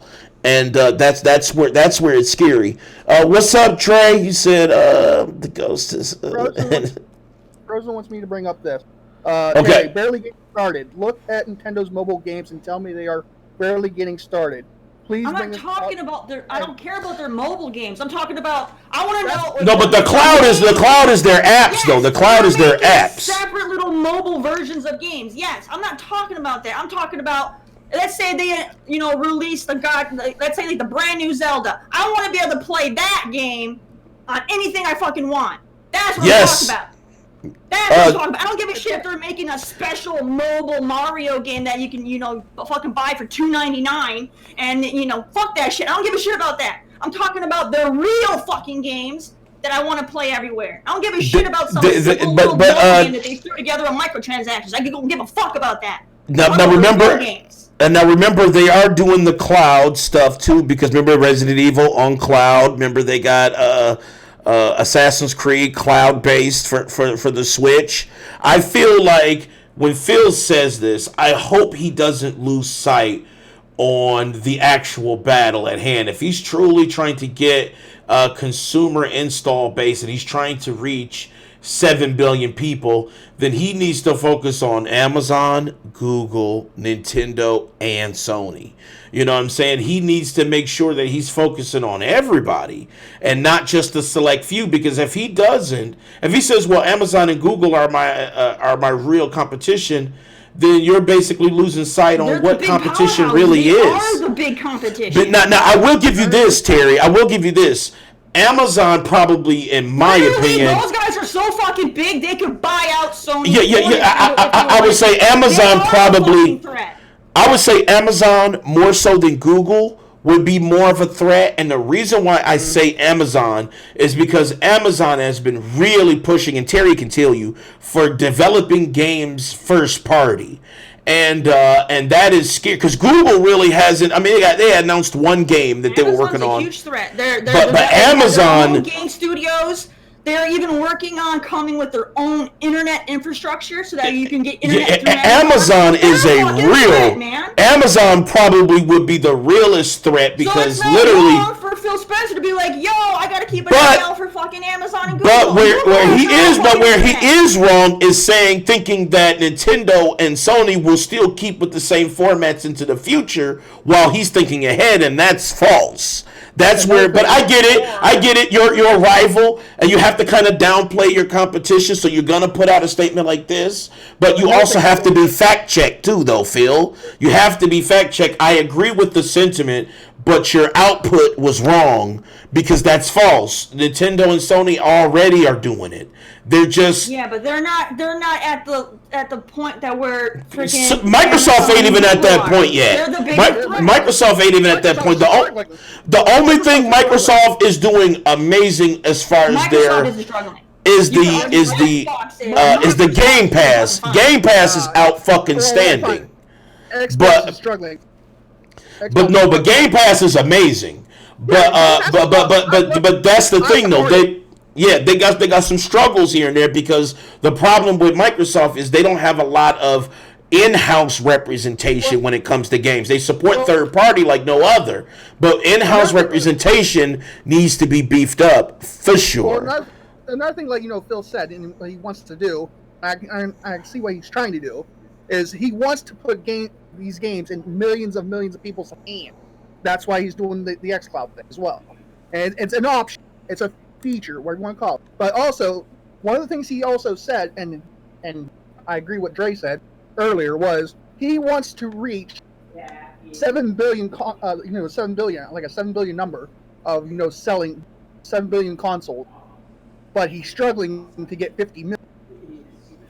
And that's where it's scary. What's up, Trey? You said the ghost is. Frozen wants me to bring up this. Okay. Terry, barely getting started. Look at Nintendo's mobile games and tell me they are barely getting started. Please. I'm not talking about their. I don't care about their mobile games. I'm talking about. I want to know. No, but the cloud is their apps, yes, though. The cloud is their apps. Separate little mobile versions of games. Yes, I'm not talking about that. I'm talking about. Let's say they, release let's say like the brand new Zelda. I want to be able to play that game on anything I fucking want. That's what I'm talking about. That's what I'm talking about. I don't give a shit if they're making a special mobile Mario game that you can, fucking buy for $2.99 and, fuck that shit. I don't give a shit about that. I'm talking about the real fucking games that I want to play everywhere. I don't give a shit about some simple little game that they threw together on microtransactions. I don't give a fuck about that. Now remember, they are doing the cloud stuff too, because remember Resident Evil on cloud. Remember they got Assassin's Creed cloud-based for the Switch. I feel like when Phil says this, I hope he doesn't lose sight on the actual battle at hand. If he's truly trying to get a consumer install base and he's trying to reach 7 billion people, then he needs to focus on Amazon, Google, Nintendo, and Sony. You know what I'm saying? He needs to make sure that he's focusing on everybody and not just a select few, because if he doesn't, if he says, well, Amazon and Google are my real competition, then you're basically losing sight on what competition really is. They are the big competition. But now I will give you this, Terry. I will give you this. Amazon probably, in my opinion, those guys are so fucking big they could buy out Sony. I would say Amazon probably. I would say Amazon more so than Google would be more of a threat, and the reason why I say Amazon is because Amazon has been really pushing, and Terry can tell you, for developing games first party. And that is scary because Google really hasn't. I mean, they announced one game that they were working on. Huge threat. They're Amazon their own game studios. They're even working on coming with their own internet infrastructure so that you can get internet. Yeah, Amazon is a real. Threat, Amazon probably would be the realest threat because so it's not literally. wrong for Phil Spencer to be like, "Yo, I gotta keep an eye out for fucking Amazon and Google." But where he is wrong is thinking that Nintendo and Sony will still keep with the same formats into the future while he's thinking ahead, and that's false. That's where, but I get it. You're a rival, and you have to kind of downplay your competition. So you're gonna put out a statement like this, but you also have to be fact checked too, though, Phil. You have to be fact checked. I agree with the sentiment, but your output was wrong because that's false. Nintendo and Sony already are doing it. They're just but they're not at the point that we're freaking. Microsoft ain't even at that point yet. Microsoft ain't even at that point. The only thing Microsoft is doing amazing as far as is the Game Pass. Game Pass is out fucking standing. But is struggling. But Game Pass is amazing. But that's the thing though. They got some struggles here and there because the problem with Microsoft is they don't have a lot of in-house representation when it comes to games. They support third party like no other, but in-house representation needs to be beefed up for sure. Well, another thing, like Phil said, and what he wants to do, I see what he's trying to do, is he wants to put these games in millions of people's hands. That's why he's doing the xCloud thing as well, and it's an option. It's a feature, what you want to call it. But also, one of the things he also said, and I agree with Dre said earlier, was he wants to reach 7 billion, 7 billion, like a 7 billion number of, selling 7 billion consoles, but he's struggling to get 50 million.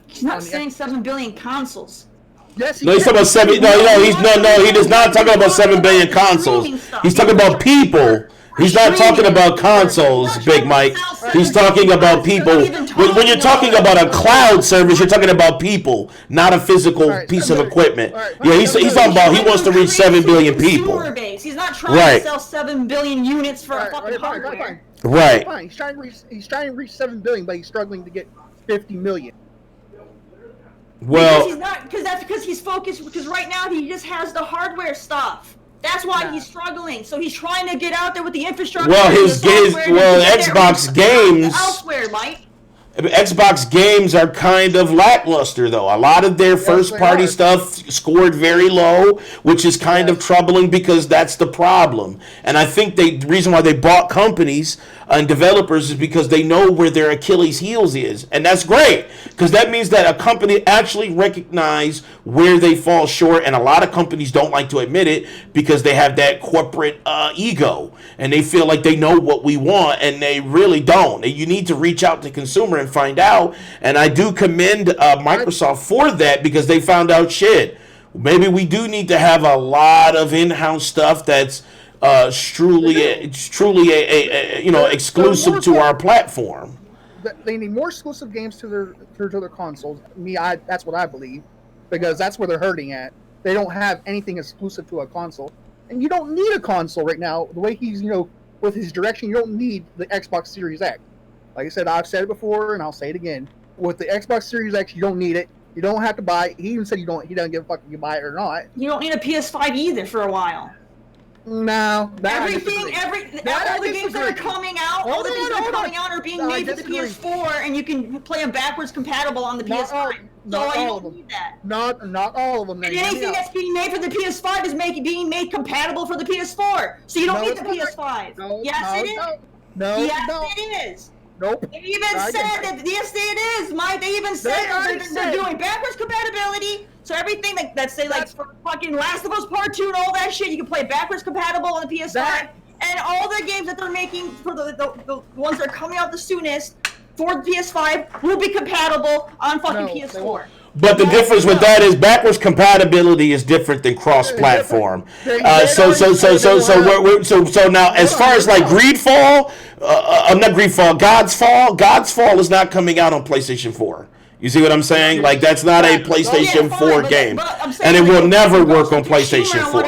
He's not saying 7 billion consoles. Yes, he's talking about 7. He does not talking about 7 billion consoles. He's talking about people. He's not talking about consoles, Big Mike. He's talking about people. When you're talking about a cloud service, you're talking about people, not a physical piece of equipment. Yeah, he's talking about he wants to reach 7 billion people. He's not trying to sell 7 billion units for a fucking hardware. Right. He's trying to reach 7 billion, but he's struggling to get 50 million. Well, because he's focused. Because right now he just has the hardware stuff. That's why he's struggling. So he's trying to get out there with the infrastructure. Well, the Xbox games elsewhere, Mike. Xbox games are kind of lackluster, though. A lot of their first-party stuff scored very low, which is kind of troubling because that's the problem. And I think the reason why they bought companies and developers is because they know where their Achilles heels is. And that's great, because that means that a company actually recognize where they fall short, and a lot of companies don't like to admit it because they have that corporate ego, and they feel like they know what we want, and they really don't. And you need to reach out to consumer and find out, and I do commend Microsoft for that, because they found out, shit, maybe we do need to have a lot of in-house stuff that's truly exclusive to our platform. They need more exclusive games to their consoles. That's what I believe, because that's where they're hurting at. They don't have anything exclusive to a console, and you don't need a console right now. The way he's, with his direction, you don't need the Xbox Series X. Like I said, I've said it before, and I'll say it again. With the Xbox Series X, you don't need it. You don't have to buy it. He even said he doesn't give a fuck if you buy it or not. You don't need a PS5 either for a while. No, all the games that are coming out, are being made for the PS4, and you can play them backwards compatible on the PS5. So you don't need that. Not all of them. And anything that's being made for the PS5 is being made compatible for the PS4. So you don't need the PS5. Yes, it is. No, it is. Nope. They even said that. Yes, it is, Mike. They even said they're doing backwards compatibility. So everything that say like for fucking Last of Us Part 2 and all that shit, you can play backwards compatible on the PS5. And all the games that they're making for the ones that are coming out the soonest for the PS5 will be compatible on fucking PS4. But the difference with that is backwards compatibility is different than cross-platform. So now, as far as like God's Fall is not coming out on PlayStation 4. You see what I'm saying? Like, that's not a PlayStation 4 game, and it will never work on PlayStation 4.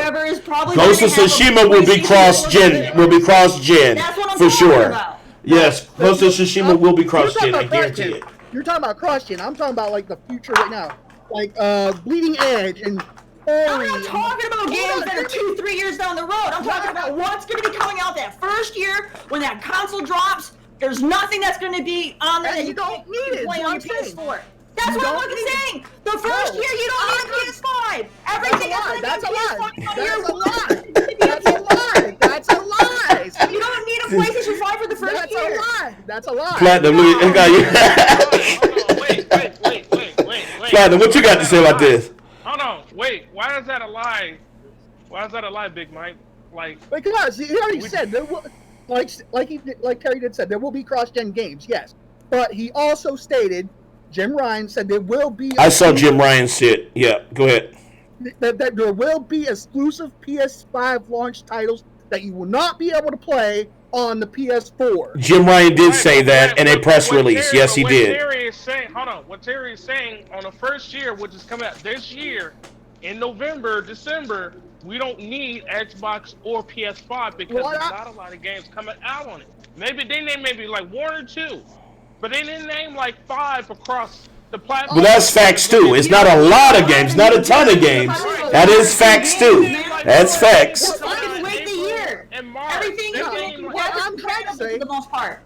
Ghost of Tsushima will be cross-gen, for sure. Yes, Ghost of Tsushima will be cross-gen. I guarantee it. You're talking about cross-gen. I'm talking about like the future right now, like Bleeding Edge and. I'm not talking about games that are 2-3 years down the road. I'm talking about what's going to be coming out that first year when that console drops. There's nothing that's going to be on there that you don't need to play on your PS4. That's what I'm fucking saying. The first year you don't need a PS5. Everything that's a lie. That's a lie. You don't need a PlayStation 5 for the first year. That's a lie. Platinum, Wait. Platinum, what you got to say about this? Hold on, wait. Why is that a lie? Why is that a lie, Big Mike? Because he already said there will, like Terry did said, there will be cross-gen games, yes. But he also stated, Jim Ryan said there will be. I saw Jim Ryan sit. Yeah, go ahead. That there will be exclusive PS5 launch titles that you will not be able to play on the PS4. Jim Ryan did say that in a press release. Yes, he did. What Terry is saying on the first year, which is coming out this year, in November, December, we don't need Xbox or PS5 because there's not a lot of games coming out on it. Maybe they name like 1 or 2, but they didn't name like 5 across the platform. Well, that's facts too. It's not a lot of games, not a ton of games. That is facts too. That's facts. Wait the year. Everything I'm trying to say for the most part.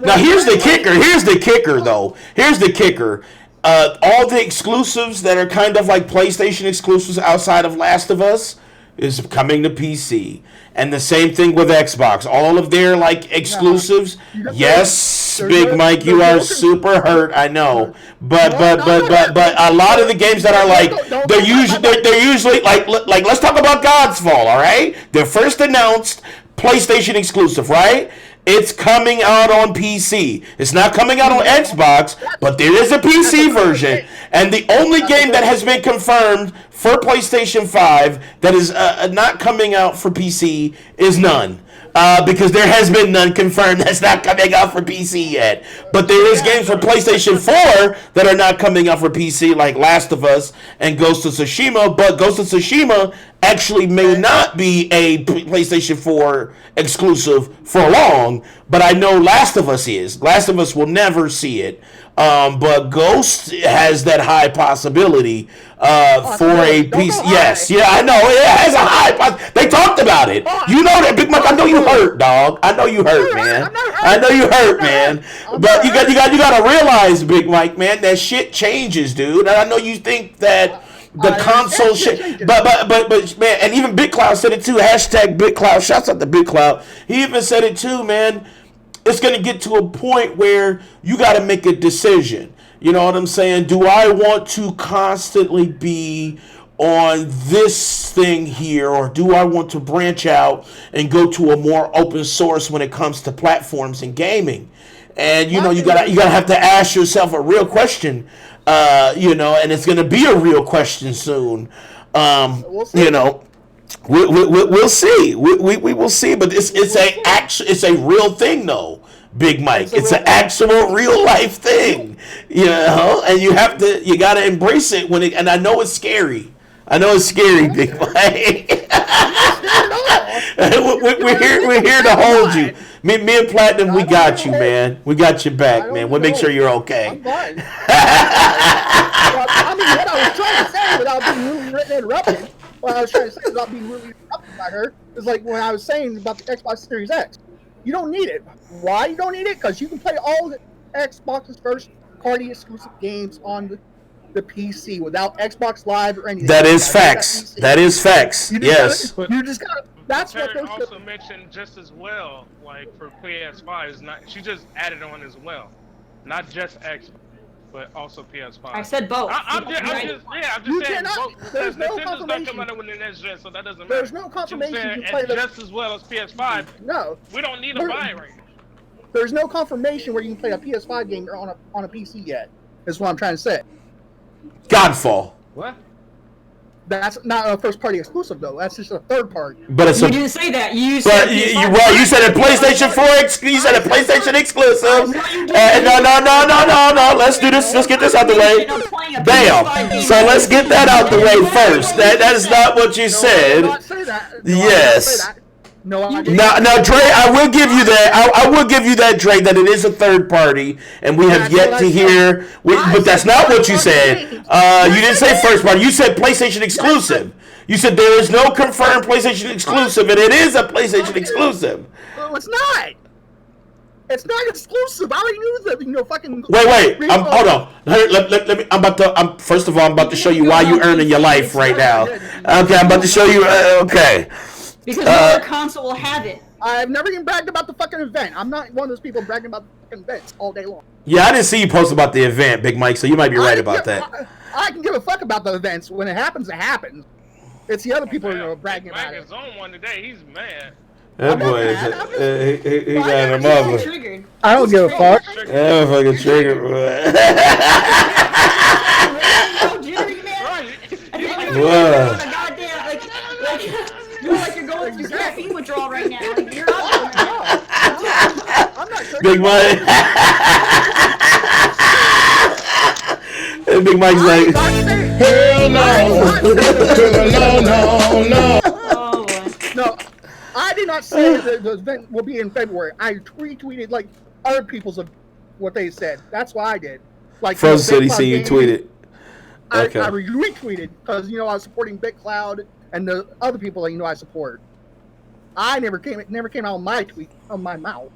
Now here's the kicker, though. Here's the kicker. All the exclusives that are kind of like PlayStation exclusives outside of Last of Us is coming to PC. And the same thing with Xbox. All of their like exclusives. Yes, Big Mike, you are super hurt. I know, but a lot of the games that are like they're usually like let's talk about God's Fall. All right, they're first announced PlayStation exclusive, right? It's coming out on PC. It's not coming out on Xbox, but there is a PC version. And the only game that has been confirmed for PlayStation 5 that is not coming out for PC is none. Because there has been none confirmed that's not coming out for PC yet. But there is games for PlayStation 4 that are not coming out for PC, like Last of Us and Ghost of Tsushima. But Ghost of Tsushima actually may not be a PlayStation 4 exclusive for long. But I know Last of Us is. Last of Us will never see it. But Ghost has that high possibility for a piece. Yes, yeah, I know. It has a high possibility. They talked about it. You know that, Big Mike. I know you hurt, dog. I know you hurt, man. I know you hurt, man. But you got to realize, Big Mike, man, that shit changes, dude. And I know you think that the console shit, but man, and even Big Cloud said it too. Hashtag Big Cloud. Shouts out to Big Cloud. He even said it too, man. It's going to get to a point where you got to make a decision. You know what I'm saying? Do I want to constantly be on this thing here, or do I want to branch out and go to a more open source when it comes to platforms and gaming? And you know, you gotta have to ask yourself a real question. You know, and it's going to be a real question soon. You know. We'll see. We will see, but it's a real thing though, Big Mike. It's an actual real life thing, you know, and you gotta embrace it and I know it's scary. Big Mike. we're here to hold you. Me and Platinum, we got you, man. We got your back, man. We'll make sure you're okay. I'm fine. I mean, what I was trying to say without being really interrupted. What I was trying to say without being really interrupted by her is like when I was saying about the Xbox Series X. You don't need it. Why you don't need it? Because you can play all the Xbox's first-party exclusive games on the PC without Xbox Live or anything. That is facts. That is facts. Yes. You just gotta. That's what Karen those. also mentioned just as well, like for PS5 is not. She just added on as well, not just Xbox, but also PS5. I said both. I'm just saying both. There's no Nintendo's not confirmation. coming out with the next gen, so that doesn't matter. There's no confirmation Saying, you play and just as well as PS5. No. We don't need to buy it right now. There's no confirmation where you can play a PS5 game on a PC yet. Is what I'm trying to say. Godfall. What? That's not a first-party exclusive though. That's just a third party. But it's You didn't say that. You said But you said a PlayStation 4 you said a PlayStation exclusive. No. Let's do this. Let's get this out the way. Bam. So let's get that out the way first. That is not what you said. I did not say that. Yes. No, I didn't. Now, Dre, I will give you that. I will give you that, Dre, that it is a third party, and we have yet to hear. But that's not what you said. You didn't say first party. You said PlayStation exclusive. You said there is no confirmed PlayStation exclusive, and it is a PlayStation exclusive. No, it's not. It's not exclusive. I already knew that. Fucking. Wait. Hold on. Let me. First of all, I'm about to show you why you earning your life right now. Okay, I'm about to show you. Okay. Because no other console will have it. I've never even bragged about the fucking event. I'm not one of those people bragging about the fucking events all day long. Yeah, I didn't see you post about the event, Big Mike, so you might be right about that. I can give a fuck about the events. When it happens, it happens. It's the other people who are bragging about it. Mike is on one today. He's mad. That boy he got a mother. Triggered. I don't give a fuck. That fucking trigger, Whoa. You feel like you're going through caffeine withdrawal right now. Like, you're not. I'm not sure. Big Mike. And Big Mike's like, hell no. No, I did not say that the event will be in February. I retweeted like other people's of what they said. That's what I did. Like Frozen said he seen you tweeted. Okay. I retweeted because I was supporting Big Cloud and the other people that I support. It never came out of my tweet, of my mouth.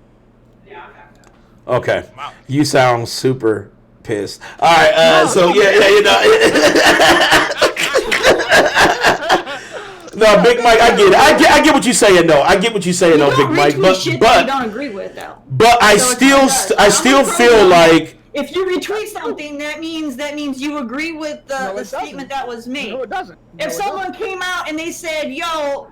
Okay. You sound super pissed. All right. No, Big Mike, I get it. I get what you're saying, though. I get what you're saying, though, Big Mike. But you don't agree with, though. But I still feel like. If you retweet something, that means you agree with the statement that was made. No, it doesn't. If someone came out and they said, "Yo,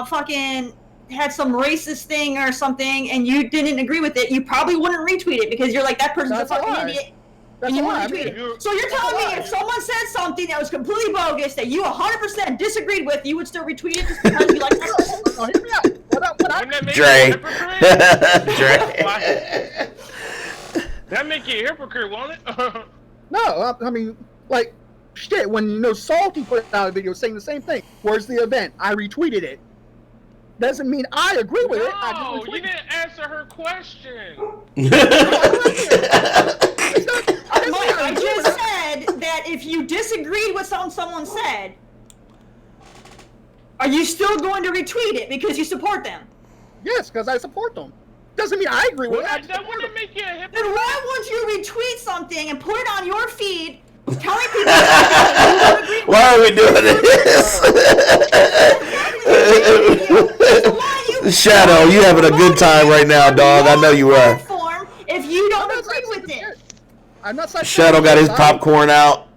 fucking had some racist thing or something," and you didn't agree with it, you probably wouldn't retweet it because you're like, "That person's a fucking idiot," and you wouldn't retweet it. So you're telling me if someone said something that was completely bogus that you 100% disagreed with, you would still retweet it just because you like that person? No, hear me out. Dre. That make you a hypocrite, won't it? No, I mean, like, shit, when, Salty put out a video saying the same thing. Where's the event? I retweeted it. Doesn't mean I agree with it. I just you didn't answer her question. It's not you disagreed with something someone said, are you still going to retweet it because you support them? Yes, because I support them. Doesn't mean I agree with it. That wouldn't make you a hypocrite. Then why would you retweet something and put it on your feed, telling people that you don't agree with Why are we doing this? Shadow, you having a good time right now, dog. I know you are. If you don't agree with it. I'm not such Shadow got his popcorn out.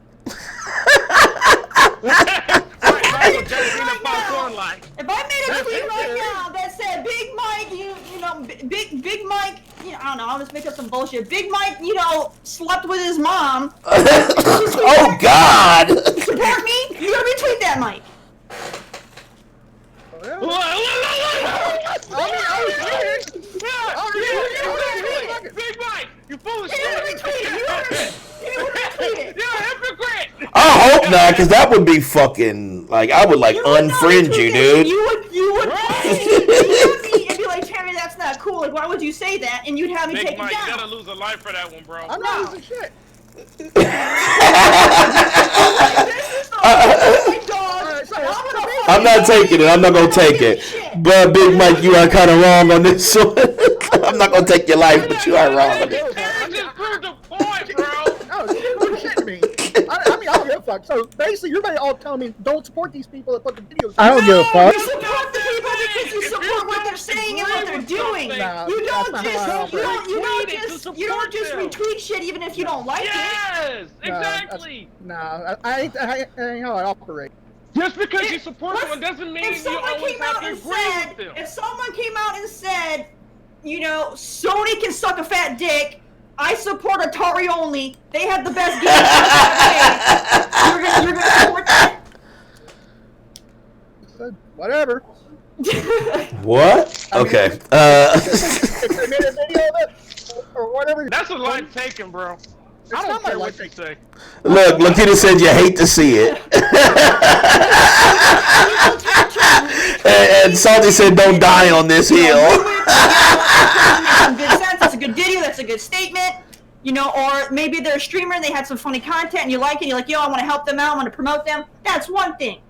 If I made a tweet right now that said Big Mike, Big Mike, I don't know, I'll just make up some bullshit. Big Mike, slept with his mom. Oh God! Support me? You gotta retweet that, Mike. Big Mike, you full of shit. You gotta retweet it. You gotta retweet it. You're a hypocrite. I hope not, because that would be fucking like I would like unfriend you, dude. You would and be like, Terry, that's not cool. Like, why would you say that? And you'd have me Big take Mike, it you down. gotta lose a life for that one, bro. I'm not losing shit. I'm not taking it. I'm not gonna take it. But Big Mike, you are kind of wrong on this one. I'm not gonna take your life, but you are wrong on it. Terry just proved the point, bro. No, you didn't shit to me. I mean, I don't give a fuck. So basically, you're all telling me don't support these people that put the videos. I don't give a fuck. You support the people because you support what they're saying and what they're doing. Nah, You don't that's not just retweet shit even if you don't like it. Yes, exactly. Nah, I ain't how I operate. Just because you support someone doesn't mean If you someone always came have out to and agree said, with them. if someone came out and said, Sony can suck a fat dick, I support Atari only, they have the best games, you're gonna support that? Whatever. What? Okay. If they made a video of it or whatever. That's a life taken, bro. I not don't my care life what you say. Look, Lokita said you hate to see it. and Salty said don't die on this hill. Some good sense. That's a good video. That's a good statement. Or maybe they're a streamer and they had some funny content and you like it. You're like, yo, I want to help them out. I want to promote them. That's one thing.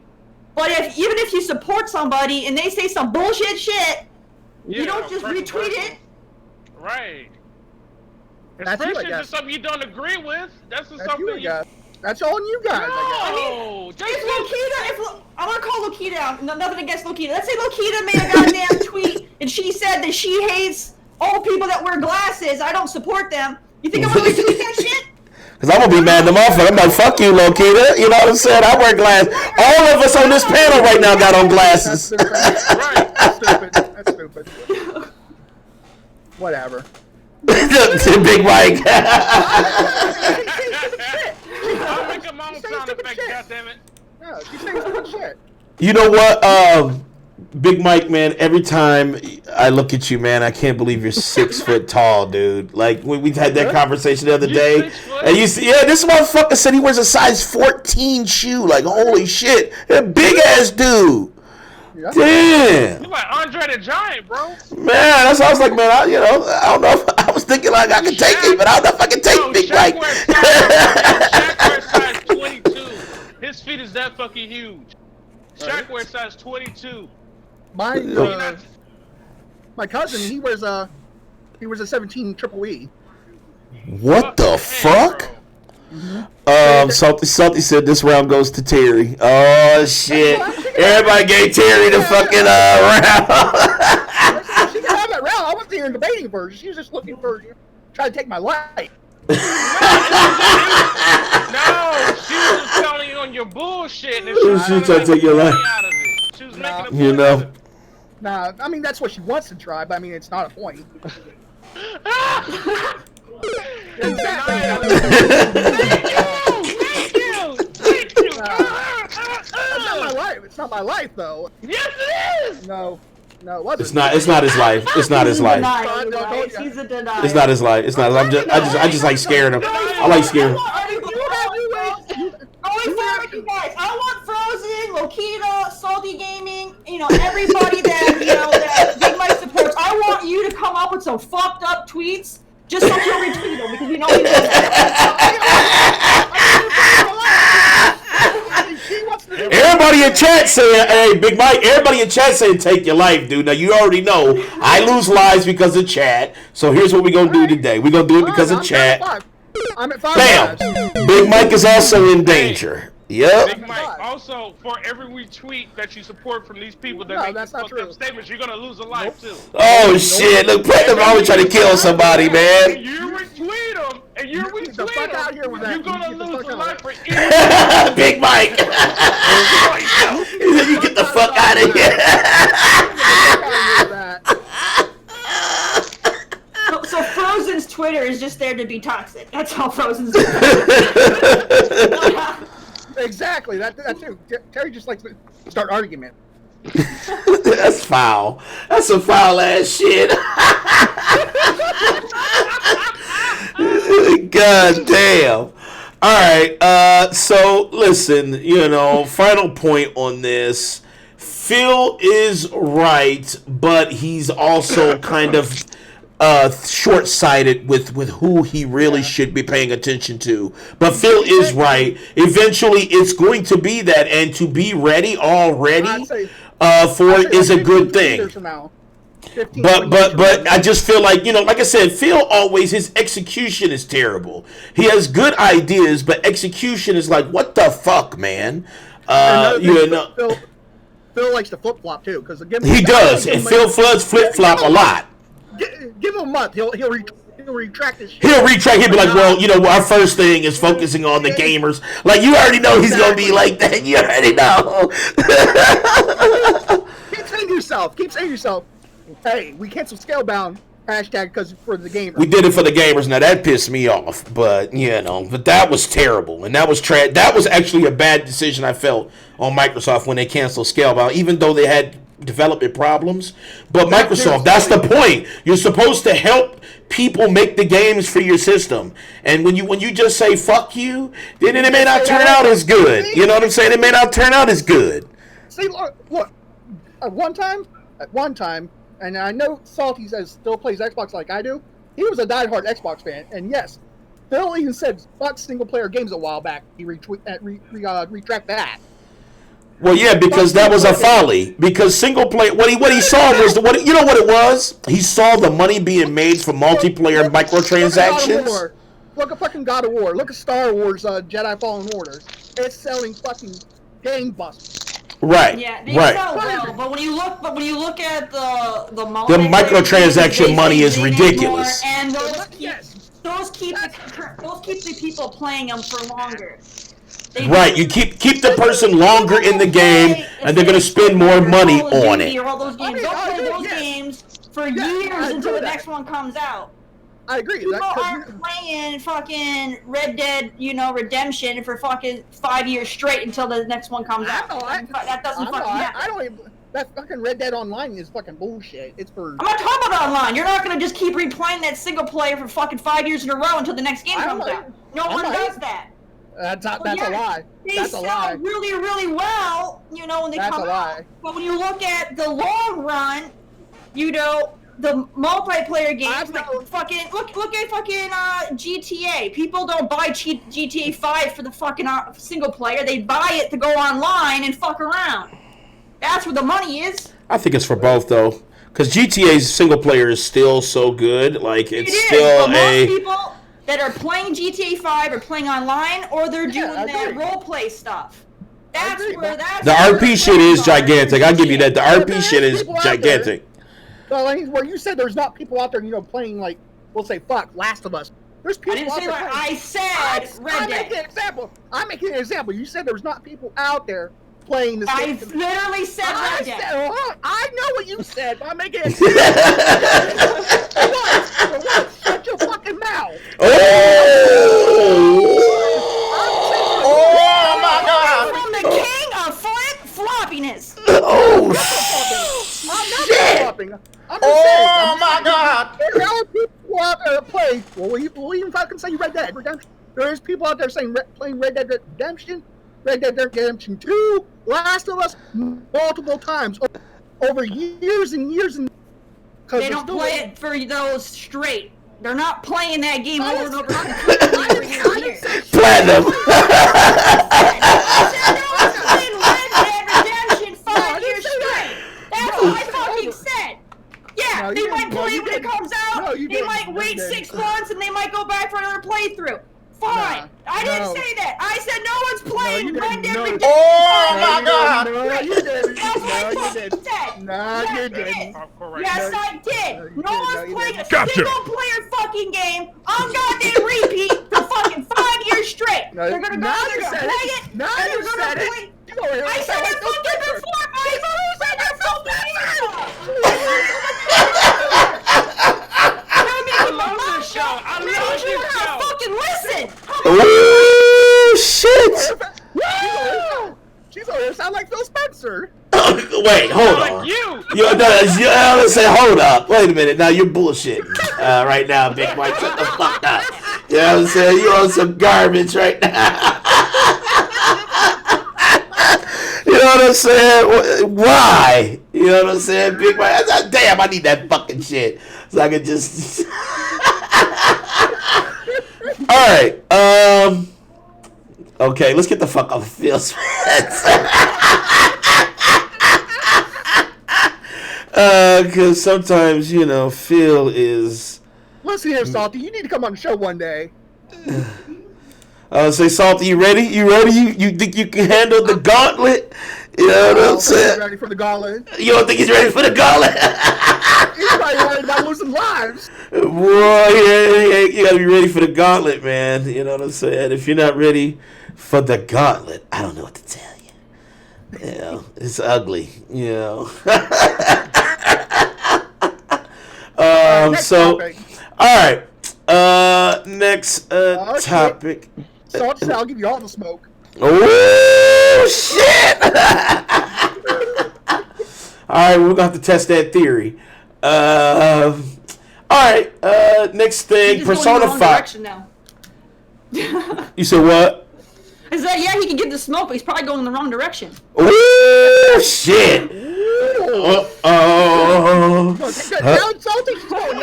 But even if you support somebody and they say some bullshit shit, you don't just retweet it. Right. That's you, I Especially if guess. it's something you don't agree with. That's That's something you, I guess. That's on you guys, I No, If Lokita, I want to call Lokita out. Nothing against Lokita. Let's say Lokita made a goddamn tweet and she said that she hates all people that wear glasses. I don't support them. You think I'm gonna retweet that shit? Because I'm going to be mad at the motherfucker. I'm like, fuck you, Lokita. You know what I'm saying? I wear glasses. All of us on this panel right now got on glasses. guess. That's stupid. Whatever. Big Mike. I'll make a mom sound effect, goddammit. Yeah, she's saying stupid shit. You know what? Big Mike, man, every time I look at you, man, I can't believe you're 6 foot tall, dude. Like, we've had that conversation the other day. And you see, yeah, this motherfucker said he wears a size 14 shoe. Like, holy shit. A big ass dude. Yeah. Damn. You're like Andre the Giant, bro. Man, that's what I was like, man, I don't know if I was thinking like I could take it, but I don't know if I can take Big Mike. Shaq wears size 22. His feet is that fucking huge. Shaq wears size 22. My cousin, he wears a 17 triple E. What the fuck? Salty said this round goes to Terry. Oh shit! Everybody gave Terry the fucking round. She can have that round. I wasn't even debating for her. She was just looking for trying to take my life. No, she was just telling you on your bullshit. And She was trying to take your life. Out of it. She was making a point You know. of it. Nah, I mean that's what she wants to try, but I mean it's not a point. Thank you. It's not my life. It's not my life though. Yes, it is. No, it wasn't. It's not his life. It's not his life. He's a denier. It's not his life. It's not. I just like scaring him. I like scaring him. I want Frozen, Lokita, Salty Gaming, everybody that that Big Mike supports. I want you to come up with some fucked up tweets just so you'll retweet them because you know he does that. chat saying, hey, Big Mike, everybody in chat saying take your life, dude. Now, you already know I lose lives because of chat. So here's what we're going to do today. We're going to do it because of chat. I'm at 5 Bam! lives. Big Mike is also in danger. Yep. Big Mike, also, for every retweet that you support from these people that make that's these not fucked up true. statements, you're gonna lose a life too. Oh, shit. Look, Platinum always trying to kill somebody, And man. you retweet them, and you Get the retweet fuck out here them, with that. you're gonna Get the lose fuck a out. life for any. Big Mike. He said, you get the fuck out of here. So Frozen's Twitter is just there to be toxic. That's all Frozen's. Exactly. That too. Terry just likes to start argument. That's foul. That's some foul ass shit. God damn. All right. So listen, final point on this. Phil is right, but he's also kind of short-sighted with who he really should be paying attention to. But Phil is right. Eventually, it's going to be that, and to be ready already for it is a good thing. But I just feel like, like I said, Phil always, his execution is terrible. He has good ideas, but execution is like, what the fuck, man? Phil likes to flip-flop too, because he does, and Phil Floods flip-flop a lot. Give him a month. He'll retract his shit. He'll retract. He'll be like, well, our first thing is focusing on the gamers. Like, you already know he's going to be like that. You already know. Keep saying yourself. Hey, we canceled Scalebound hashtag because for the gamers. We did it for the gamers. Now, that pissed me off. But, but that was terrible. And that was that was actually a bad decision, I felt, on Microsoft when they canceled Scalebound, even though they had development problems. But Microsoft, that's the point. You're supposed to help people make the games for your system. And when you just say fuck you, then it may not turn out as good. You know what I'm saying? It may not turn out as good. See, look, at one time, and I know Salty says still plays Xbox like I do. He was a diehard Xbox fan, and yes, Phil even said fuck single player games a while back. He retract that. Well, yeah, because that was a folly. Because single player, what he saw was what it was. He saw the money being made from multiplayer microtransactions. Look at fucking God of War. Look at Star Wars Jedi Fallen Order. It's selling fucking gangbusters. Right. Yeah, they right. sell well, but when you look at the microtransaction money is ridiculous. And those keep the people playing them for longer. Right, you keep the person longer in the game, and they're going to spend more money on it. All those games. Don't play those games for years until the next one comes out. I agree. People aren't playing fucking Red Dead, Redemption for fucking 5 years straight until the next one comes out. That doesn't fucking happen. I don't even. That fucking Red Dead Online is fucking bullshit. It's for. I'm not talking about online. You're not gonna just keep replaying that single player for fucking 5 years in a row until the next game comes out. No one does that. That's a lie. They sell really, really well, when they come out. But when you look at the long run, the multiplayer games, like fucking look at fucking GTA. People don't buy GTA 5 for the fucking single player. They buy it to go online and fuck around. That's where the money is. I think it's for both though, because GTA's single player is still so good. Like most people that are playing GTA 5 are playing online, or they're doing that role play stuff. That's where the RP shit is gigantic. I'll give you that. The RP shit is gigantic. Well, where you said there's not people out there, playing like, we'll say, Last of Us. There's people I didn't say that. I said Red Dead. I'm making an example. You said there's not people out there playing this game. I literally said Red Dead. I know what you said, but I'm making an example. Shut your fucking mouth. Oh my God. From the king of flip-floppiness. I'm not flopping. I'm just saying. My God. There are people out there that play. Well, we even fucking say Red Dead Redemption. There is people out there playing Red Dead Redemption, Red Dead Redemption 2, Last of Us, multiple times over years and years and. They don't play it for those straight. They're not playing that game over and over. Platinum. No, they you might didn't. No, play you when it didn't. comes out. No, you they didn't. might No, wait you didn't. 6 months and they might go back for another playthrough. Fine. I didn't no. say that. I said no one's playing you Red didn't. Dead No. Redemption. Oh, No, my you God. didn't. No, you didn't. That's what No, I you fucking didn't. said. No, Yes, you I didn't. did. Correct. Yes, No, I did. no, you No didn't. No, one's you playing a didn't. Gotcha. single-player fucking game on goddamn repeat for fucking 5 years straight. No, They're gonna go, now they're you gonna said play it. it, Now and you they're gonna said it. play. You over here I said sound it like Phil fucking Spencer. before, I said it I love this show. I love you this wanna show. fucking listen. Oh, shit. She's over here sound like Phil Spencer. Wait, hold Like on. you. Let's say, hold up. Wait a minute. Now you're bullshitting right now, Big Mike. Shut the fuck up. You know what I'm saying? You on some garbage right now. You know what I'm saying? Why? You know what I'm saying, Big Mike? Damn, I need that fucking shit so I can just. All right. Okay, let's get the fuck off Phil Spencer. Because sometimes, you know, Phil is. Listen here, Salty. You need to come on the show one day. Say, Salty, you ready? You ready? You think you can handle the gauntlet? You know what I'm He's saying? ready for the gauntlet. You don't think he's ready for the gauntlet? He's probably worried about losing lives. Boy, yeah, you gotta be ready for the gauntlet, man. You know what I'm saying? If you're not ready for the gauntlet, I don't know what to tell you. You know, it's ugly. You know. Next So, topic. all right. Next Oh, shit. topic. Salty, I'll give you all the smoke. Oh shit! All right, we're gonna have to test that theory. All right. Next thing, He's just going Persona the wrong 5. direction now. You said what? I said, yeah, he can get the smoke, but he's probably going in the wrong direction. Oh shit! Oh. Now Salty's going.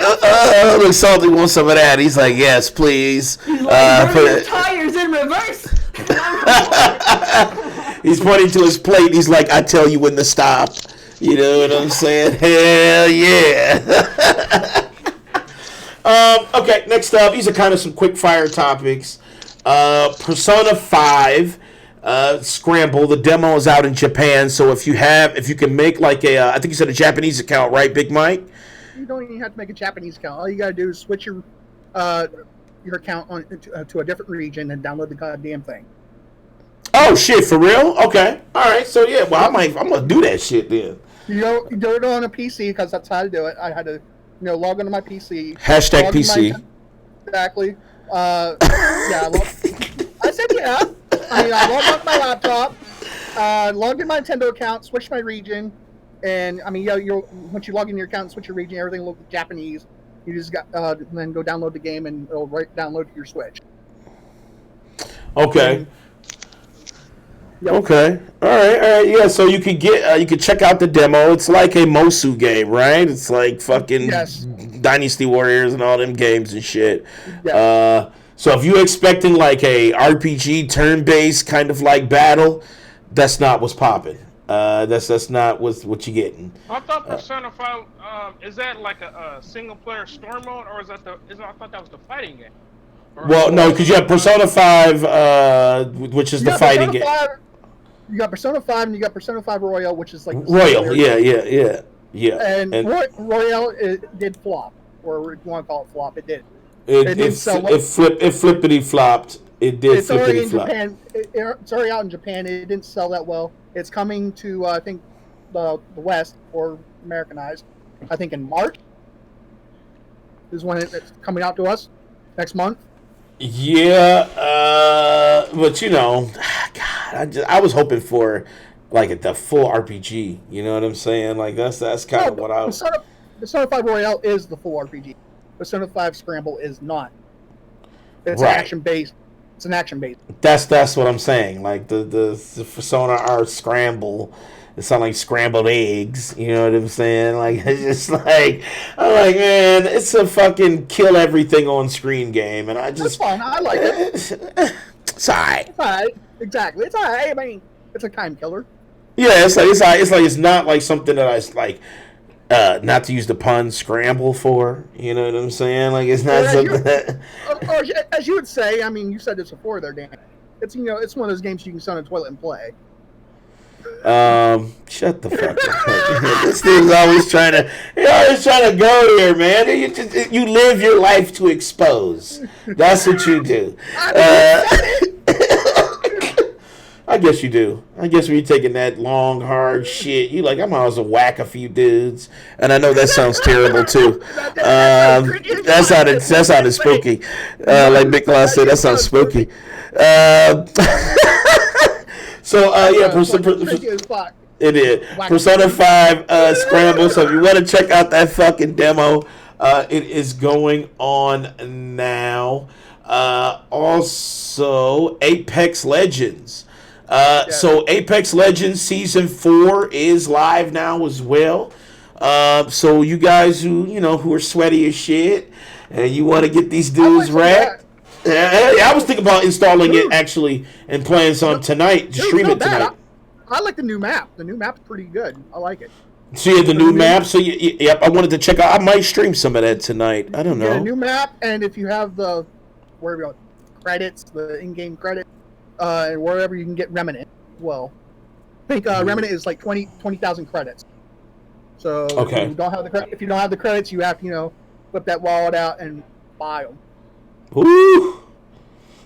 Look, Salty wants some of that. He's like, yes, please. He's like Put running the it- tires in reverse. He's pointing to his plate. He's like, I tell you when to stop. You know what I'm saying? Hell yeah. Okay, next up. These are kind of some quick fire topics. Persona 5 Scramble. The demo is out in Japan. So if you can make like I think you said a Japanese account, right, Big Mike? You don't even have to make a Japanese account. All you gotta do is switch your account on to a different region and download the goddamn thing. Oh shit, for real? Okay, all right. So yeah, well I'm gonna do that shit then. You do it on a PC because that's how to do it. I had to, log into my PC. Hashtag log into PC. Exactly. Yeah. I said yeah. I logged on my laptop, logged in my Nintendo account, switched my region, and once you log in your account and switch your region, everything looks Japanese. You just got then go download the game and it'll download to your Switch. Okay. Yep. Okay. All right. Yeah. So you could you could check out the demo. It's like a Mosu game, right? It's like fucking Yes. Dynasty Warriors and all them games and shit. Yeah. So if you're expecting like a RPG turn-based kind of like battle, that's not what's popping. That's not what you're getting. I thought Persona 5 is that like a single player story mode, or I thought that was the fighting game. Well, no, because you have Persona 5, which is the fighting game. You got Persona 5 and you got Persona 5 Royal, which is like the Royal, yeah. And Royal it did flop, or if you want to call it flop, it did. It flippity flopped. It did It's already flippity in flop. Japan. It's already out in Japan. It didn't sell that well. It's coming to I think the West or Americanized. I think in March is when it's coming out to us next month. Yeah, but God, I was hoping for like the full RPG. You know what I'm saying? Like that's kind of what I was. Persona 5 Royale is the full RPG. Persona 5 Scramble is not. It's Right. action based. It's an action based. That's what I'm saying. Like the Persona R Scramble. It sounds like scrambled eggs. You know what I'm saying? Like it's just like I'm like, man, it's a fucking kill everything on screen game, and I It's just fun. I like it. it's alright. It's alright. Exactly. It's alright. I mean, it's a time killer. Yeah, it's like it's not like something that I like. not to use the pun, scramble for. You know what I'm saying? Like it's not Or something that. or as you would say, I mean, you said this before there, Dan. It's it's one of those games you can sit on a toilet and play. Shut the fuck up. This dude's always trying to go here, man. You live your life to expose. That's what you do. I guess you do. I guess when you're taking that long, hard shit, you like, I might as well whack a few dudes. And I know that sounds terrible too. That sounded spooky. Like Big Claus said, that sounds spooky. So it is Persona 5 Scramble. So if you want to check out that fucking demo, it is going on now. Also, Apex Legends. So Apex Legends Season 4 is live now as well. So you guys who are sweaty as shit and you want to get these dudes wrecked. Yeah, I was thinking about installing it actually and playing some tonight. Stream it tonight. I like the new map. The new map's pretty good. I like it. So you have the new map. So yep, I wanted to check out. I might stream some of that tonight. I don't know. Yeah, new map, and if you have the credits, the in-game credit, and wherever you can get Remnant. Well, I think Remnant is like 20,000 credits. So okay. If you don't have the credits, you have to whip that wallet out and buy them. Ooh.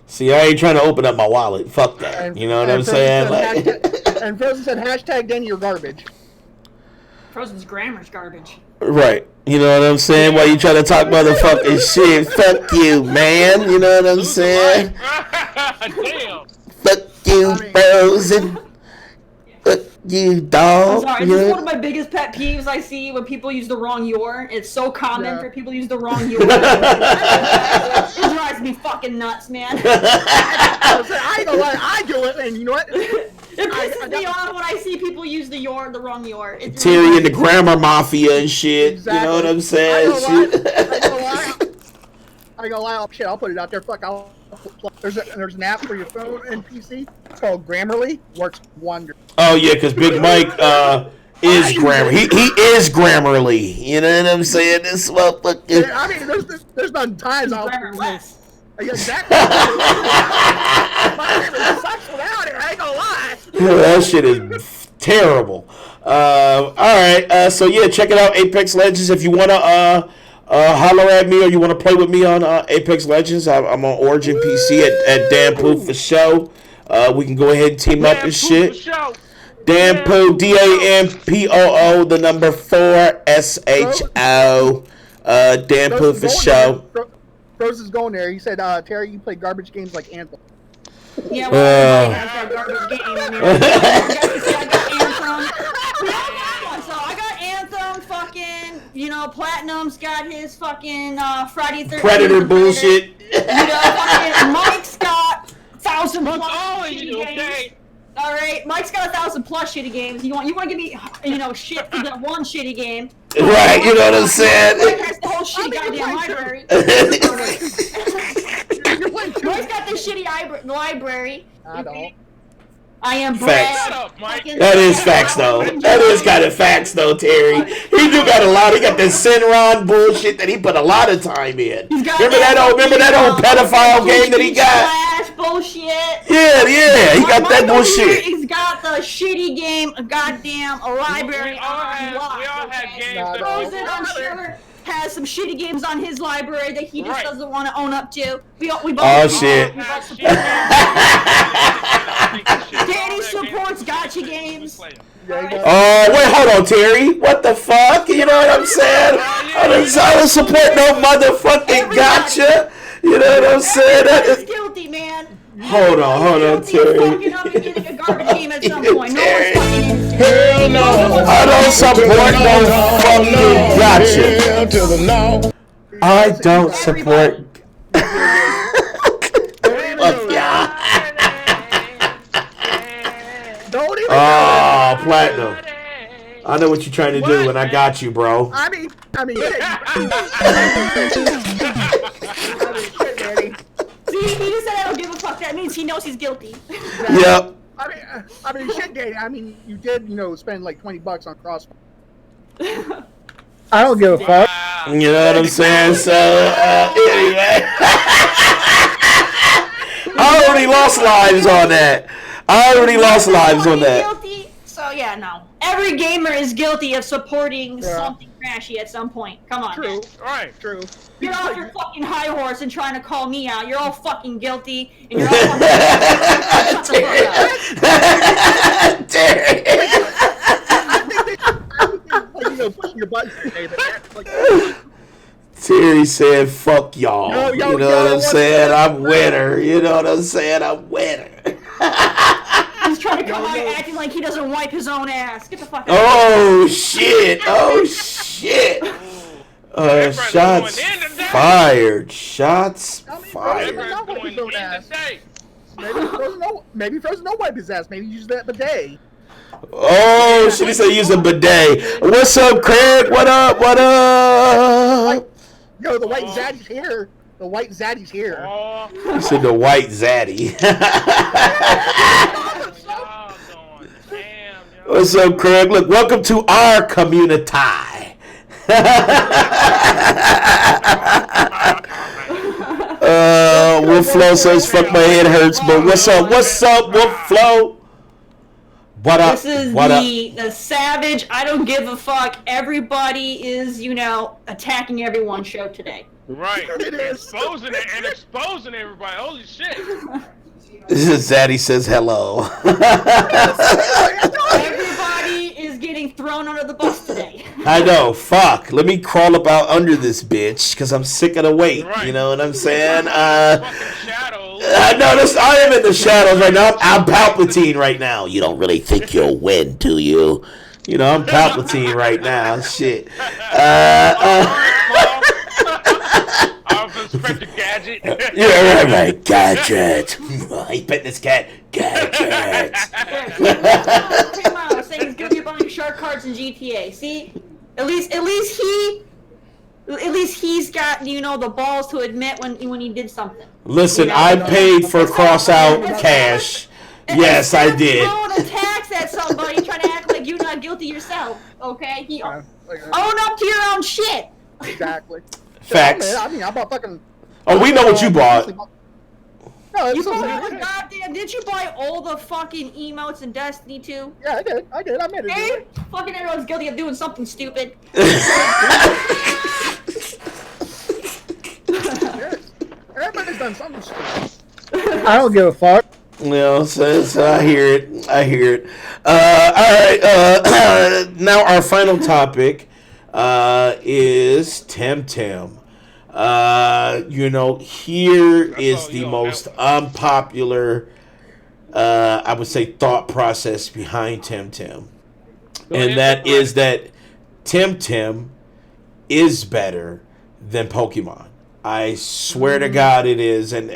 See, I ain't trying to open up my wallet. Fuck that. You know what I'm saying? And Frozen said, hashtag Danny, you're garbage. Frozen's grammar's garbage. Right. You know what I'm saying? While you try to talk motherfucking shit. Fuck you, man. You know what I'm saying? Damn. Fuck you, Frozen. Fuck you, dog. I'm sorry, this is one of my biggest pet peeves I see when people use the wrong your. It's so common for people to use the wrong your. It drives me fucking nuts, man. I ain't gonna lie, I do it, and you know what? It pisses me off when I see people use the wrong your. Terry and the grammar mafia and shit. Exactly. You know what I'm saying? I ain't gonna lie. Shit, I'll put it out there. Fuck, there's an app for your phone and PC. It's called Grammarly. Works wonders. Oh yeah, because Big Mike is grammar. He is Grammarly. You know what I'm saying? This motherfucker. Yeah, I mean, there's been times I'll. Yeah, exactly. My grammar sucks without it. I ain't gonna lie. That shit is terrible. All right. So yeah, check it out. Apex Legends. If you wanna holler at me or you wanna play with me on Apex Legends, I'm on Origin PC at Dan Poof for show. We can go ahead and team up and shit. Dan Poof, DAMPOO, the number 4 SHO. Dan Poof for show. Rose is going there. He said, Terry, you play garbage games like Anthem. Yeah, well, that garbage game. I got Anthem. So I got Anthem, fucking, Platinum's got his fucking Friday 13th. Predator bullshit. Fucking Mike's got 1,000 plus shitty games. Okay. All right, Mike's got 1,000 plus shitty games. You want to give me, shit for that one shitty game? Right, you know what I'm saying? Mike has the whole shitty goddamn library. Mike's got this shitty library. I don't. I am facts. Shut up, Mike. That is facts, though. That is kind of facts, though, Terry. He do got a lot. He got this Sinron bullshit that he put a lot of time in. Remember that old pedophile game that he got? Bullshit. Yeah, he got that bullshit. He's got the shitty game, a goddamn library. We all had games. Frozen, I'm sure, has some shitty games on his library that he just doesn't want to own up to. We both shit. Danny supports gotcha games. Oh, wait, hold on, Terry. What the fuck? You know what I'm saying? I don't support no motherfucking gotcha. You know what I'm saying? Everybody's guilty, man. Hold on, Terry. Fucking up and getting a garbage game at some point. No one's fucking innocent. Hell no. I don't support no fucking gotcha. I don't support. Fuck yeah. Oh, Platinum. I know what you're trying to do, and I got you, bro. I mean, shit, Danny. See, he just said I don't give a fuck. That means he knows he's guilty. Yep. I mean, shit, Danny. I mean, you did, spend like $20 on Crossfire. I don't give a fuck. Wow. You know what I'm saying? So, anyway. I already lost lives on that. Guilty. So yeah, no. Every gamer is guilty of supporting something trashy at some point. Come on. True. Right. True. You're off your fucking high horse and trying to call me out. You're all fucking guilty, and you're all fucking shut the fuck up. Terry. Pushing your buttons today, but that's like, Terry said, fuck y'all. Yo, You know what I'm saying? I'm winner. You know what I'm saying? I'm winner. He's trying to come out acting like he doesn't wipe his own ass. Get the fuck out. Oh, shit. Shots fired. Shots fired. not wipe his own Going in ass. today. Maybe Frozen don't wipe his ass. Maybe he uses that bidet. Oh, should he say use a bidet? What's up, Craig? What up? Yo, the white zaddy's here. The white zaddy's here. Oh, You said the white zaddy. damn, yo. What's up, Craig? Look, welcome to our community. Wolf Flow says, fuck, my head hurts, but what's up, Wolf Flow? What up? This is What up? the savage, I don't give a fuck, everybody is, attacking everyone show today. Right. It is. Exposing everybody. Holy shit. Zaddy says hello. Everybody is getting thrown under the bus today. I know, fuck. Let me crawl up out under this bitch, because I'm sick of the weight. Right. You know what I'm saying? Fucking shadows. I noticed I am in the shadows right now. I'm Palpatine right now. You don't really think you'll win, do you? You know, I'm Palpatine right now. Shit. Inspector Gadget. Yeah, right. Gadget. He pet this cat. Gadget. Come on, saying he's gonna be buying shark cards in GTA. See, at least he's got the balls to admit when he did something. Listen, I paid for cross out cash. Yes, I did. Throwing a tax at somebody trying to act like you're not guilty yourself. Okay, own up to your own shit. Exactly. Facts. I mean, I bought fucking. Oh, we know what you bought. No, You it's bought something. the goddamn. Did you buy all the fucking emotes in Destiny 2? Yeah, I did. I made it. Hey, fucking everyone's guilty of doing something stupid. Everybody's done something stupid. I don't give a fuck. You know, so I hear it. All right. Now our final topic is Temtem. Here is the most unpopular, I would say, thought process behind Temtem. And that is that Temtem is better than Pokemon. I swear to God it is. And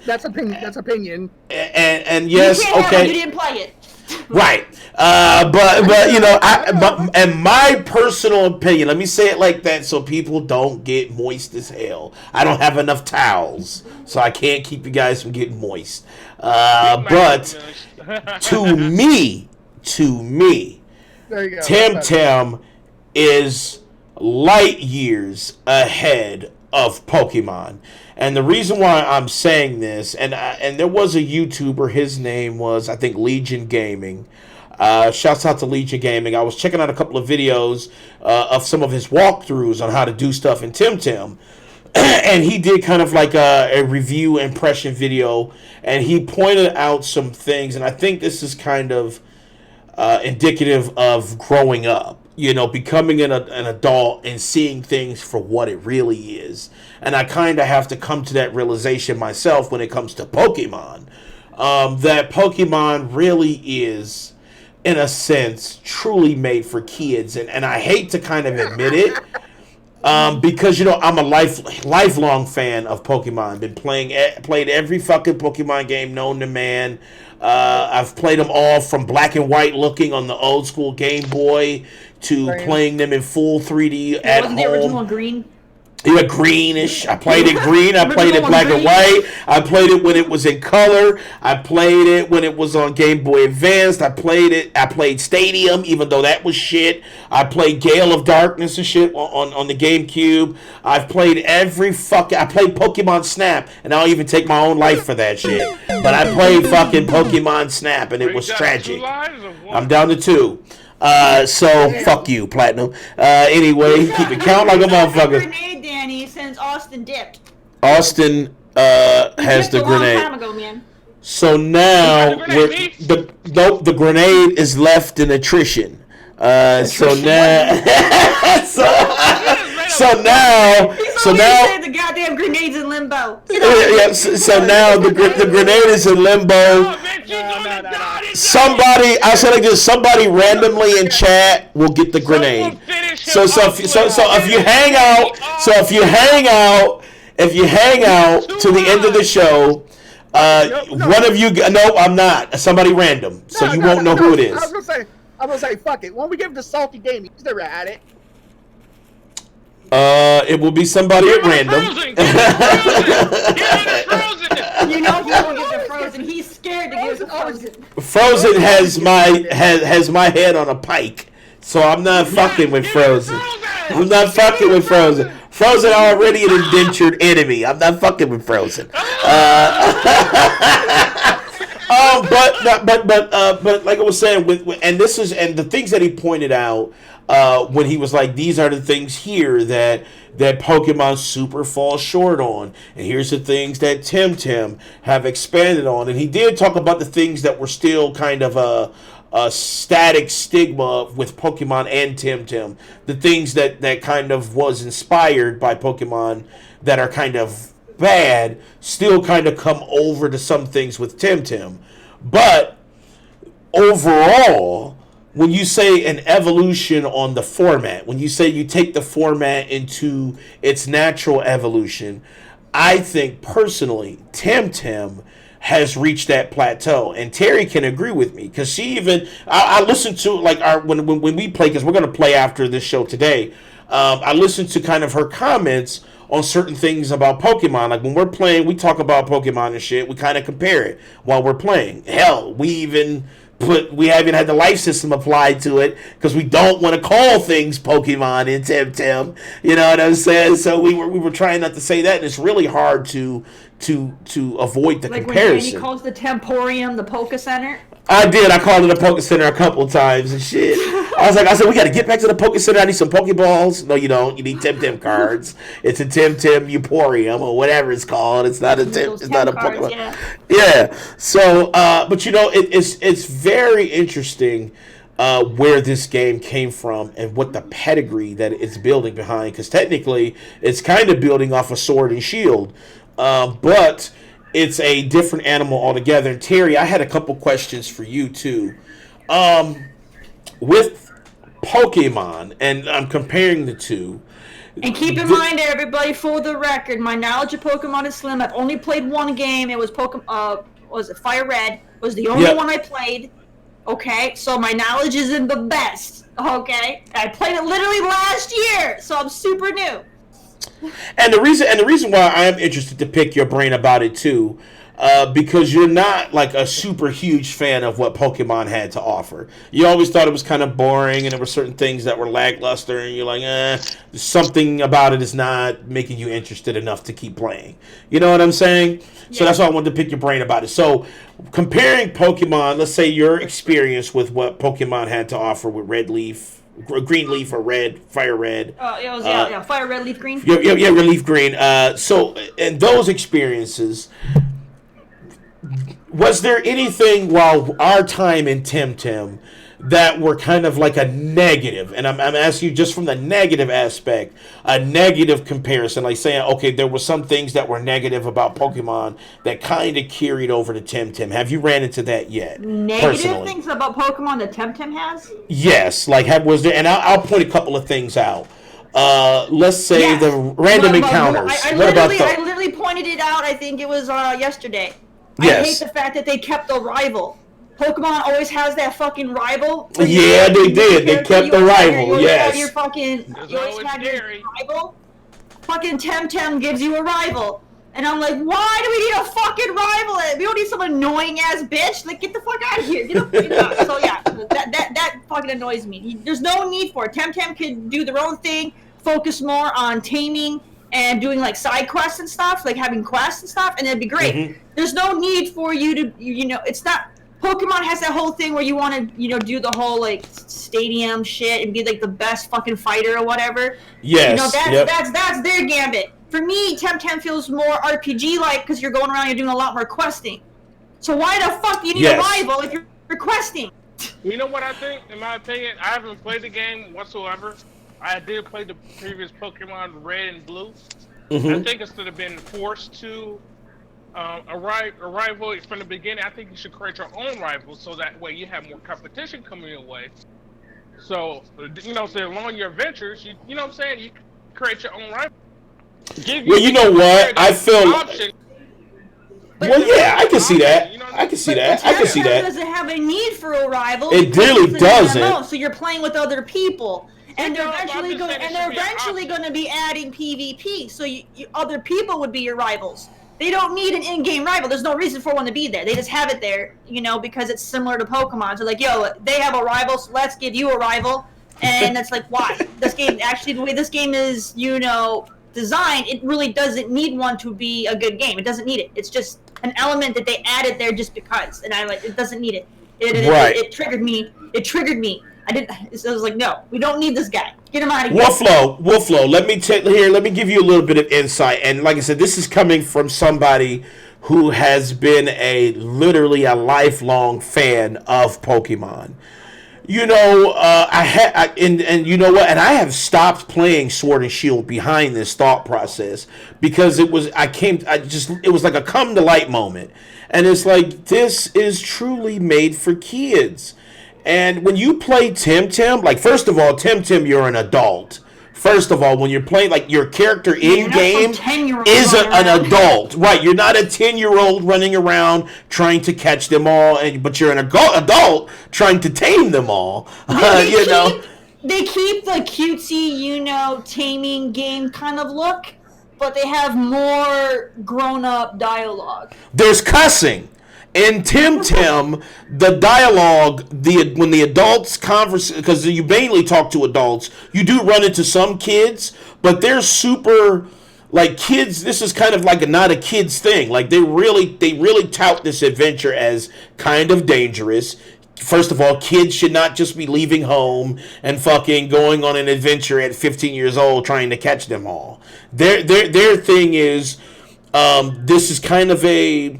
That's opinion. That's opinion. and yes, You can't have it, okay. you didn't play it. Right. But my personal opinion, let me say it like that so people don't get moist as hell. I don't have enough towels, so I can't keep you guys from getting moist. But to me, There you go. Temtem is light years ahead of Pokemon. And the reason why I'm saying this, and there was a YouTuber, his name was, I think, Legion Gaming. Shouts out to Legion Gaming. I was checking out a couple of videos of some of his walkthroughs on how to do stuff in Temtem. And he did kind of like a review impression video. And he pointed out some things. And I think this is kind of indicative of growing up. Becoming an adult and seeing things for what it really is. And I kind of have to come to that realization myself when it comes to Pokemon. That Pokemon really is, in a sense, truly made for kids. And I hate to kind of admit it. Because, I'm a lifelong fan of Pokemon. Been played every fucking Pokemon game known to man. I've played them all from black and white looking on the old school Game Boy to playing them in full 3D at Wasn't home. the original green? Yeah, greenish. I played it green. I played it black and white. I played it when it was in color. I played it when it was on Game Boy Advanced. I played Stadium, even though that was shit. I played Gale of Darkness and shit on the GameCube. I've played I played Pokemon Snap, and I'll even take my own life for that shit. But I played fucking Pokemon Snap, and it was tragic. I'm down to 2. So fuck you, Platinum. Anyway, keep it count like a motherfucker. Grenade, Danny, since Austin dipped. Austin has the grenade. Long time ago, man. So now the grenade is left in attrition. So now the goddamn grenade's in limbo. Yeah, so now the grenade is in limbo. Somebody randomly in chat will get the grenade. So if you hang out to the end of the show, one of you. No, I'm not. Somebody random, so you won't know who it is. I was gonna say, fuck it. When we give it to Salty Gaming, he's never had it. It will be somebody at random. You know he won't get the Frozen. He's scared to give the Frozen. Frozen has my head on a pike, so I'm not fucking with Frozen. I'm not fucking with Frozen. Frozen already an indentured enemy. I'm not fucking with Frozen. But like I was saying, and the things that he pointed out when he was like, these are the things here that Pokemon Super falls short on, and here's the things that Temtem have expanded on, and he did talk about the things that were still kind of a static stigma with Pokemon and Temtem, the things that kind of was inspired by Pokemon that are kind of bad, still kind of come over to some things with Temtem. But overall, when you say an evolution on the format, when you say you take the format into its natural evolution, I think personally Temtem has reached that plateau, and Terry can agree with me, because she even I listened to like when we play, because we're going to play after this show today. I listened to kind of her comments on certain things about Pokemon. Like when we're playing, we talk about Pokemon and shit. We kind of compare it while we're playing. Hell, we haven't had the life system applied to it because we don't want to call things Pokemon in Temtem. You know what I'm saying? So we were trying not to say that, and it's really hard to avoid the like comparison. When Danny calls the Temporium the Poke Center. I did. I called it a Poke Center a couple times and shit. I said, we got to get back to the Poke Center. I need some Pokeballs. No, you don't. You need Temtem cards. It's a Temtem Emporium or whatever it's called. It's not a It's not a cards, Pokemon. Yeah. So, but you know, it's very interesting where this game came from and what the pedigree that it's building behind. Because technically, it's kind of building off a Sword and Shield, but it's a different animal altogether. And Terry, I had a couple questions for you too. With Pokemon, and I'm comparing the two. And keep in mind, everybody, for the record, my knowledge of Pokemon is slim. I've only played one game. It was was it Fire Red? Was the only one I played. Okay, so my knowledge isn't the best. Okay, I played it literally last year, so I'm super new. And the reason why I am interested to pick your brain about it too, because you're not like a super huge fan of what Pokemon had to offer. You always thought it was kind of boring, and there were certain things that were lackluster, and you're like, something about it is not making you interested enough to keep playing. You know what I'm saying? Yeah. So that's why I wanted to pick your brain about it. So comparing Pokemon, let's say your experience with what Pokemon had to offer with Green Leaf or Fire Red. It was Fire Red, Leaf Green. Yeah, Leaf Green. So in those experiences, was there anything while our time in Temtem that were kind of like a negative? And I'm asking you just from the negative aspect, a negative comparison, like saying, okay, there were some things that were negative about Pokemon that kind of carried over to Temtem. Have you ran into that yet? Negative things about Pokemon that Temtem has? Yes, was there? And I'll point a couple of things out. Let's say the random encounters. I literally pointed it out. I think it was yesterday. Yes. I hate the fact that they kept the rival. Pokemon always has that fucking rival. Yeah, they did. They kept the rival. Yes. You always have your rival. fucking Temtem gives you a rival. And I'm like, why do we need a fucking rival? We don't need some annoying ass bitch. Like, get the fuck out of here. So yeah, that fucking annoys me. There's no need for it. Temtem could do their own thing, focus more on taming and doing like side quests and stuff, like having quests and stuff, and it'd be great. Mm-hmm. There's no need for you to, it's not. Pokemon has that whole thing where you want to, do the whole like stadium shit and be like the best fucking fighter or whatever. Yes, that's their gambit. For me, Temtem feels more RPG like because you're going around, you're doing a lot more questing. So why the fuck do you need a rival if you're questing? You know what I think? In my opinion, I haven't played the game whatsoever. I did play the previous Pokemon Red and Blue. Mm-hmm. I think instead of being forced to a rival from the beginning, I think you should create your own rival so that way you have more competition coming your way. So, so along your adventures, you know what I'm saying? You create your own rival. Well, you know what? I feel. Well, yeah, I can see that. I can see that. I can see that. It doesn't have a need for a rival. It really doesn't. So you're playing with other people. And they're eventually going to be adding PvP, so other people would be your rivals. They don't need an in-game rival. There's no reason for one to be there. They just have it there, because it's similar to Pokemon. So like, yo, they have a rival, so let's give you a rival. And it's like, why? This game, actually, the way this game is, designed, it really doesn't need one to be a good game. It doesn't need it. It's just an element that they added there just because. And it doesn't need it. It triggered me. I was like, no, we don't need this guy. Get him out of here. Wolflow, let me give you a little bit of insight. And like I said, this is coming from somebody who has been literally a lifelong fan of Pokemon. You know what? And I have stopped playing Sword and Shield behind this thought process because it was like a come to light moment. And it's like, this is truly made for kids. And when you play Temtem, like, first of all, Temtem, you're an adult. First of all, when you're playing, like, your character in-game is an adult. Right, you're not a 10-year-old running around trying to catch them all, but you're an adult trying to tame them all. They keep the cutesy, taming game kind of look, but they have more grown-up dialogue. There's cussing. In Temtem, the dialogue, when the adults converse, because you mainly talk to adults, you do run into some kids, but they're super, like, kids. This is kind of like not a kids thing. Like, they really tout this adventure as kind of dangerous. First of all, kids should not just be leaving home and fucking going on an adventure at 15 years old trying to catch them all. Their thing is, this is kind of a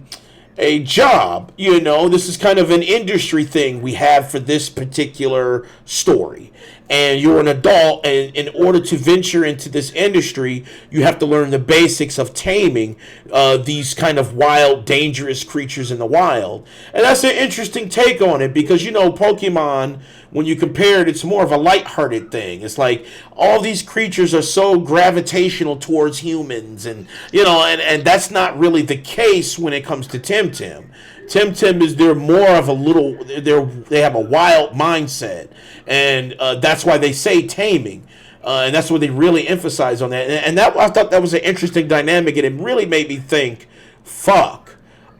job, this is kind of an industry thing we have for this particular story. And you're an adult, and in order to venture into this industry, you have to learn the basics of taming these kind of wild, dangerous creatures in the wild. And that's an interesting take on it because, Pokemon, when you compare it, it's more of a lighthearted thing. It's like all these creatures are so gravitational towards humans, and and that's not really the case when it comes to Temtem. Temtem is they have a wild mindset, and that's why they say taming, and that's where they really emphasize on that. And that, I thought that was an interesting dynamic, and it really made me think, fuck,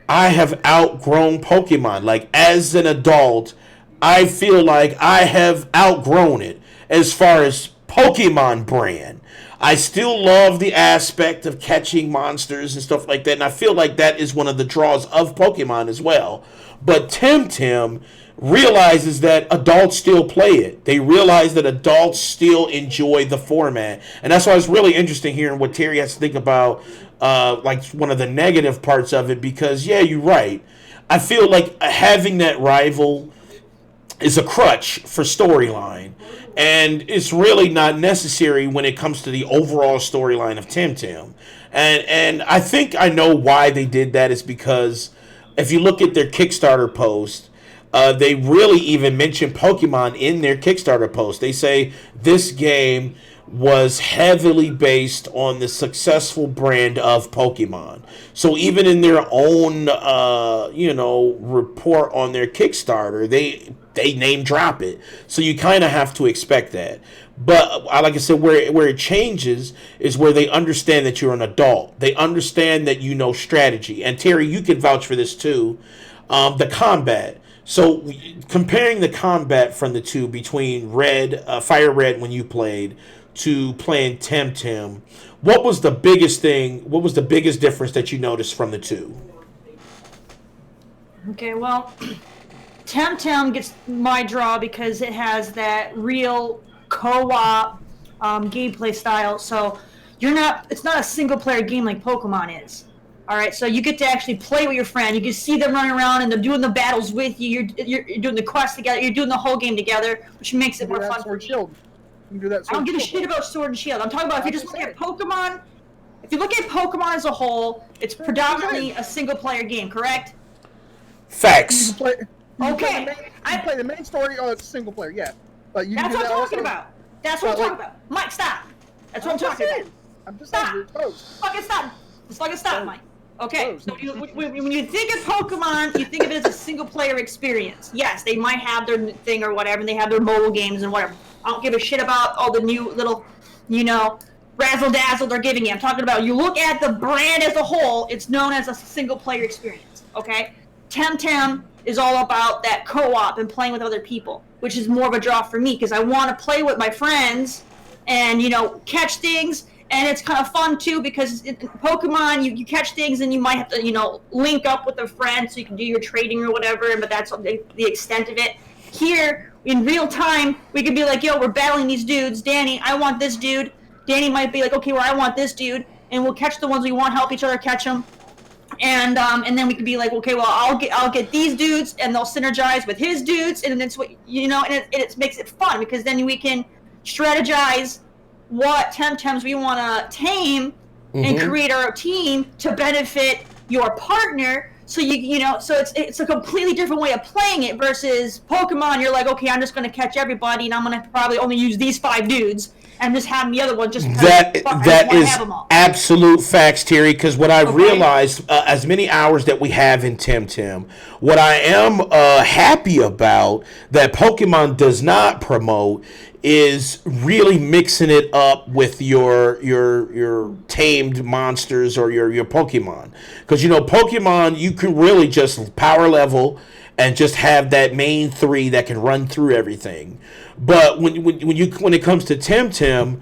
I have outgrown Pokemon. Like, as an adult, I feel like I have outgrown it as far as Pokemon brand. I still love the aspect of catching monsters and stuff like that, and I feel like that is one of the draws of Pokemon as well. But Temtem realizes that adults still play it. They realize that adults still enjoy the format. And that's why it's really interesting hearing what Terry has to think about, like, one of the negative parts of it, because, yeah, you're right. I feel like having that rival is a crutch for storyline, and it's really not necessary when it comes to the overall storyline of Temtem. And I think I know why they did that is because if you look at their Kickstarter post, they really even mention Pokemon in their Kickstarter post. They say this game was heavily based on the successful brand of Pokemon. So even in their own, report on their Kickstarter, they name drop it. So you kind of have to expect that. But like I said, where it changes is where they understand that you're an adult. They understand that you know strategy. And Terry, you can vouch for this too. The combat. So comparing the combat from the two between Fire Red when you played to playing Temtem, what was the biggest difference that you noticed from the two? Okay, well, Temtem gets my draw because it has that real co-op gameplay style. So it's not a single player game like Pokemon is. All right, so you get to actually play with your friend. You can see them running around and they're doing the battles with you. You're doing the quest together. You're doing the whole game together, which makes it more fun. Sword Shield. You can do that. I don't give a shit about Sword and Shield. I'm talking about if you just look at Pokemon. If you look at Pokemon as a whole, it's predominantly a single player game, correct? Facts. You Okay. play the main story or it's single player, yeah. But you That's can do what that I'm talking also. about. That's what I'm talking about. Mike, stop. That's what I'm talking about. I'm just Stop. saying, you're close. Fucking stop. Just fucking stop, Mike. Okay, Close. so when you think of Pokemon, you think of it as a single-player experience. Yes, they might have their thing or whatever, and they have their mobile games and whatever. I don't give a shit about all the new little, razzle-dazzle they're giving you. I'm talking about you look at the brand as a whole, it's known as a single-player experience, okay? Temtem is all about that co-op and playing with other people, which is more of a draw for me because I want to play with my friends and, catch things. And it's kind of fun, too, because in Pokemon, you catch things and you might have to, link up with a friend so you can do your trading or whatever, but that's the extent of it. Here, in real time, we could be like, yo, we're battling these dudes. Danny, I want this dude. Danny might be like, okay, well, I want this dude. And we'll catch the ones we want, help each other catch them. And then we could be like, okay, well, I'll get these dudes, and they'll synergize with his dudes, and it's what, and it makes it fun, because then we can strategize what Temtems we want to tame and create our team to benefit your partner. So so it's a completely different way of playing it versus Pokemon. You're like, okay, I'm just going to catch everybody, and I'm going to probably only use these 5 dudes and just have the other one just that is absolute facts, Terry. Because what I've realized, as many hours that we have in Temtem, what I am happy about that Pokemon does not promote is really mixing it up with your tamed monsters or your Pokemon. Because Pokemon, you can really just power level and just have that main 3 that can run through everything. But when it comes to Temtem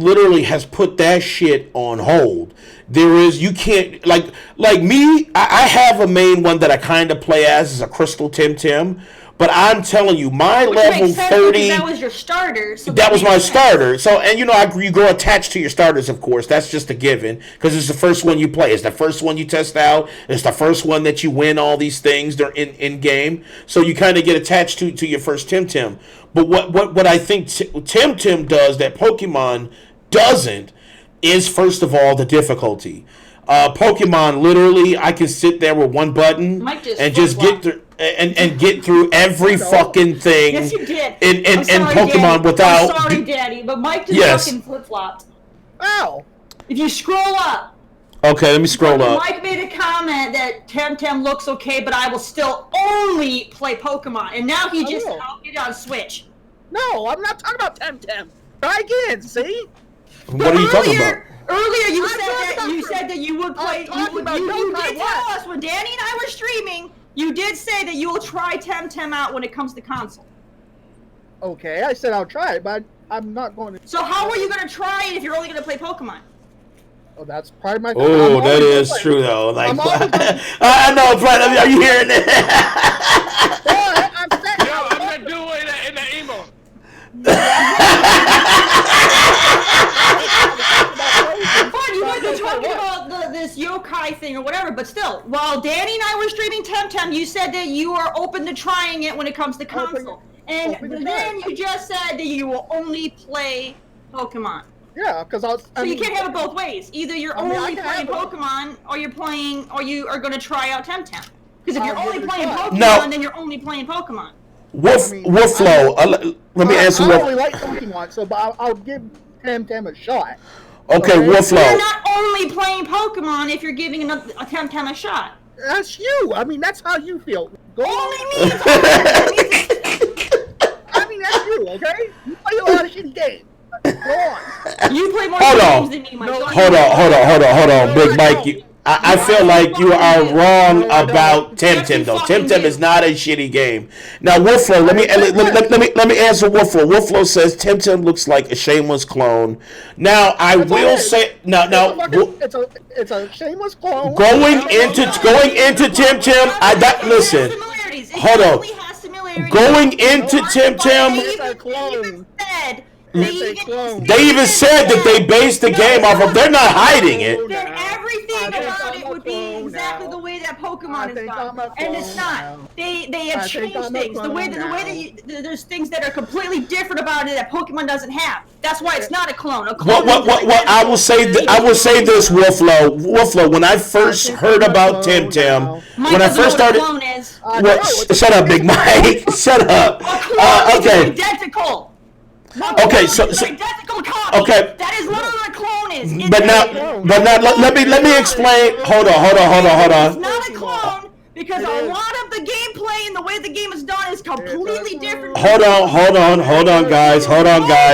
literally has put that shit on hold. You can't like me. I have a main one that I kind of play as a Crystal Temtem. But I'm telling you, my level 30. That was your starter. So that was my starter. So, and you grow attached to your starters, of course. That's just a given because it's the first one you play. It's the first one you test out. It's the first one that you win all these things. They're in game. So you kind of get attached to your first Temtem. But what I think Temtem does that Pokemon doesn't is, first of all, the difficulty. Pokemon, literally, I can sit there with one button and just get through. And get through every fucking thing. Yes, you did. In Pokemon Daddy. without. I'm sorry, Daddy, but Mike just fucking flip flopped. Ow! If you scroll up. Okay, let me scroll up. Mike made a comment that Temtem looks okay, but I will still only play Pokemon, and now he just out it on Switch. No, I'm not talking about Temtem. Try again. See? What are you talking about? Earlier, you said that you would play. You did tell us when Danny and I were streaming. You did say that you will try Temtem out when it comes to console. Okay, I said I'll try it, but I'm not going to. So how are you going to try it if you're only going to play Pokemon? Oh, that's probably my. Oh, that is true though. Like, I know, Brad. Are you hearing that? I'm not doing it in the emo. Fine, you might be talking about this yokai thing or whatever, but still, while Danny and I were streaming Temtem, you said that you are open to trying it when it comes to console. And then you just said that you will only play Pokemon. Yeah, because So you can't have it both ways. Either you're only playing Pokemon, or you are going to try out Temtem. Because if you're only playing Pokemon, then you're only playing Pokemon. Wolfflo, let me answer. I only like Pokemon, so but I'll give Temtem a shot. Okay, You're Wolfflo. not only playing Pokemon if you're giving a Temtem a shot. That's you. I mean, that's how you feel. Go Only on. me. I mean, that's you. Okay, you play a lot of shitty games. Go on. You play more Hold on. games than me, Mike. Hold on, Big Mike. I feel like you are wrong about Temtem though. Temtem is not a shitty game. Now Wolfflo, let me answer Wolfflo. Wolfflo says Temtem looks like a shameless clone. Now I will say it's a shameless clone. Going into Temtem, listen. Hold on. Going into Temtem. They even said that they based the game off of. They're not hiding it. Then everything about it would be exactly the way that Pokemon is done, and it's not. They have changed things. The way that there's things that are completely different about it that Pokemon doesn't have. That's why it's not a clone. A clone What I will say this, Wolfflo. When I first heard about Temtem, when I first started, shut up, Big Mike. Shut up. Okay. Identical. Okay, so identical copy. Okay. That is literally what a clone is. But now, let me explain. Hold on. It's not a clone because a lot of the gameplay and the way the game is done is completely different. Hold on, guys. Similarities,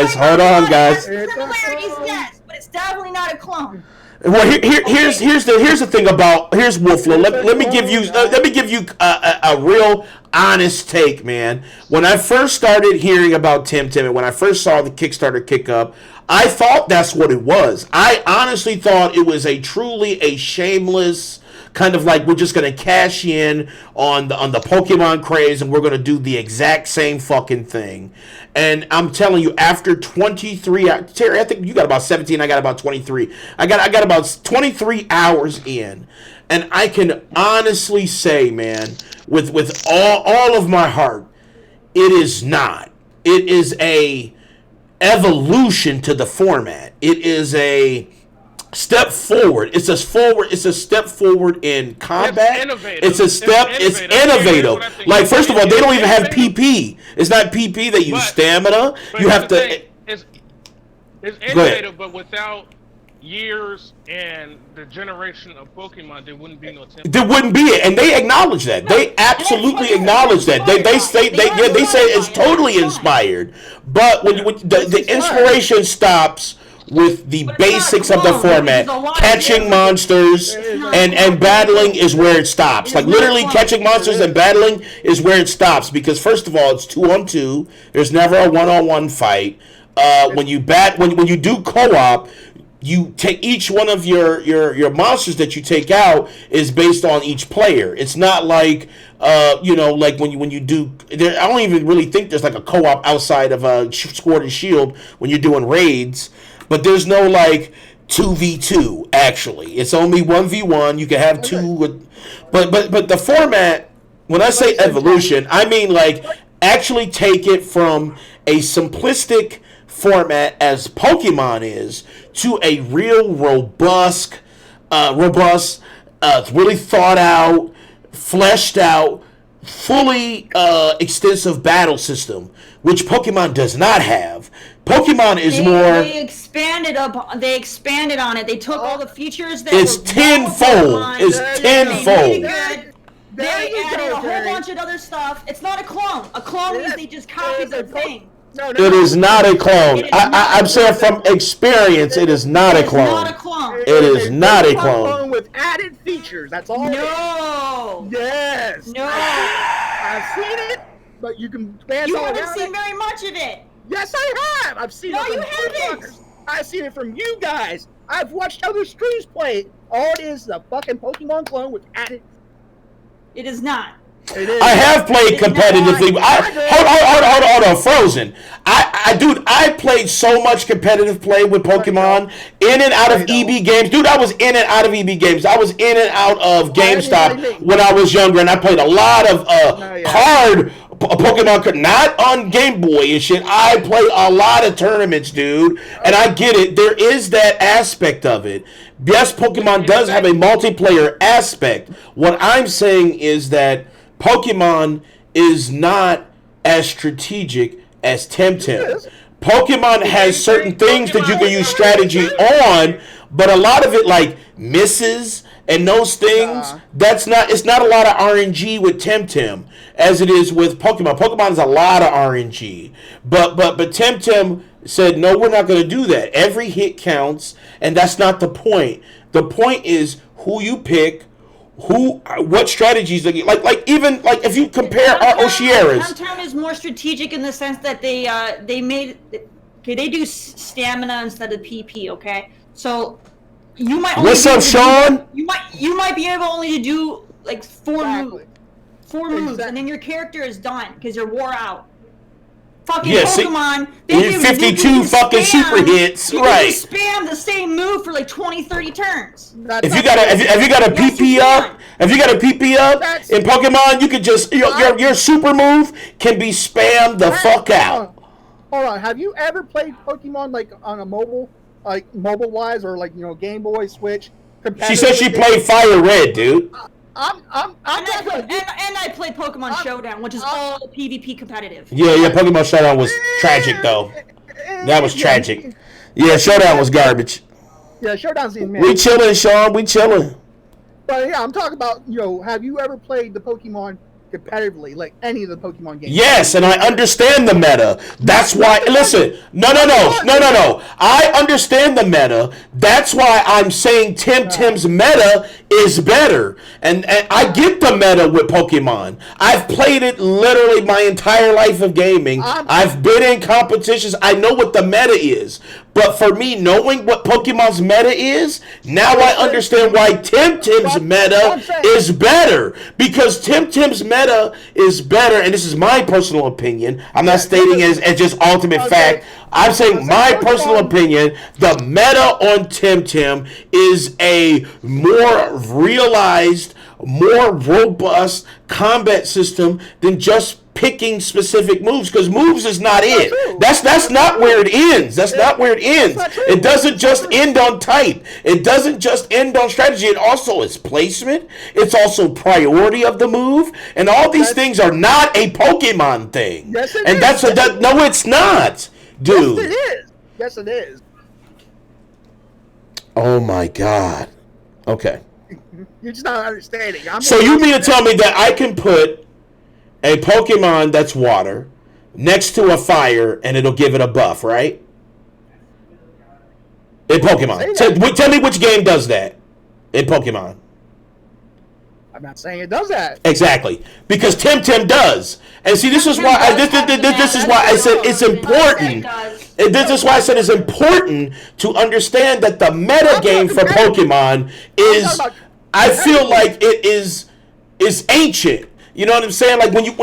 yes, but it's definitely not a clone. Well, here's the thing about Wolfflo. Let me give you a real honest take, man. When I first started hearing about Temtem and when I first saw the Kickstarter kick up, I thought that's what it was. I honestly thought it was truly a shameless kind of like we're just gonna cash in on the Pokemon craze and we're gonna do the exact same fucking thing. And I'm telling you, after 23, Terry, I think you got about 17. I got about 23. I got about 23 hours in, and I can honestly say, man, with all of my heart, it is not. It is a evolution to the format. It is a step forward. It's a step forward in combat. It's innovative. Like, first of all, they don't even have PP. It's not PP. They use stamina. You have to. It's innovative, but without years and the generation of Pokemon, there wouldn't be no Temtem. There wouldn't be it, and they acknowledge that. They absolutely acknowledge that. They say it's totally inspired, but when the inspiration stops with the basics of the format, catching monsters and battling is where it stops. Like literally, catching monsters and battling is where it stops because first of all, it's 2-on-2. There's never a 1-on-1 fight. When you do co-op, you take each one of your monsters that you take out is based on each player. It's not like like when you do. I don't even really think there's like a co-op outside of a Sword and Shield when you're doing raids. But there's no like 2v2 actually. It's only 1v1. You can have two, but the format. When I say evolution, I mean like actually take it from a simplistic format as Pokemon is to a real robust, really thought out, fleshed out, fully extensive battle system, which Pokemon does not have. Pokemon is more. They expanded on it. They took all the features that it's were tenfold. It's tenfold. They added a whole bunch of other stuff. It's not a clone. A clone means they just copied the thing. It is not a clone. I'm saying from experience, it is not a clone. It's not a clone. It is not a clone. With added features. That's all. No. Yes. No. I've seen it, but you can. You haven't seen very much of it. Yes, I have. I've seen it. No, from you haven't. I've seen it from you guys. I've watched other streams play it. All it is a fucking Pokemon clone with added. It is not. It is. I have played competitively. Hold on, Frozen. I played so much competitive play with Pokemon in and out of EB games. Dude, I was in and out of EB games. I was in and out of GameStop when I was younger, and I played a lot of card Pokemon, not on Game Boy and shit. I play a lot of tournaments, dude, and I get it. There is that aspect of it. Yes, Pokemon does have a multiplayer aspect. What I'm saying is that Pokemon is not as strategic as Temtem. Pokemon has certain things that you can use strategy on, but a lot of it like misses and those things. It's not a lot of RNG with Temtem as it is with Pokemon. Pokemon is a lot of RNG, but Temtem said no, we're not going to do that. Every hit counts, and that's not the point. The point is who you pick. What strategies like even like if you compare our Oshieras. Temtem is more strategic in the sense that they do stamina instead of PP. Okay, so you might. What's up, Sean? You might be able only to do like four moves, and then your character is done because you're wore out. Fucking Pokemon, they 52 fucking super hits, right? You spam the same move for like 20, 30 turns. If you got a PP up in Pokemon, you could just your super move can be spammed the fuck out. Hold on, have you ever played Pokemon like on a mobile, like mobile wise, or like Game Boy, Switch? She said she played Fire Red, dude. I played Pokemon Showdown, which is all PvP competitive. Yeah, Pokemon Showdown was tragic though. That was tragic. Yeah, Showdown was garbage. Yeah, Showdown's in. We chilling, Sean. We chilling. But yeah, I'm talking about have you ever played the Pokemon competitively, like any of the Pokemon games? Yes, and I understand the meta. That's why. Listen, no. I understand the meta. That's why I'm saying Temtem's meta is better, and I get the meta with Pokemon. I've played it literally my entire life of gaming. I've been in competitions. I know what the meta is. But for me, knowing what Pokemon's meta is, now I understand why Temtem's meta is better. Because Temtem's meta is better, and this is my personal opinion. I'm not stating it as just ultimate fact. I'm saying my personal opinion, the meta on Temtem is a more realized, more robust combat system than just picking specific moves, because moves is not it. That's not where it ends. That's not where it ends. It doesn't just end on type. It doesn't just end on strategy. It also is placement. It's also priority of the move, and all these things are not a Pokemon thing. Yes, it and is. No, it's not, dude. Yes, it is. Yes, it is. Oh my God. Okay. You're just not understanding. So you mean to tell me that I can put a Pokemon that's water next to a fire and it'll give it a buff, right? In Pokemon. Tell me which game does that in Pokemon. I'm not saying it does that. Exactly. Because Temtem does. And see, this is why this is why I said it's important. This is why I said it's important to understand that the meta game for Pokemon is, I feel like it is ancient. You know what I'm saying? Like when you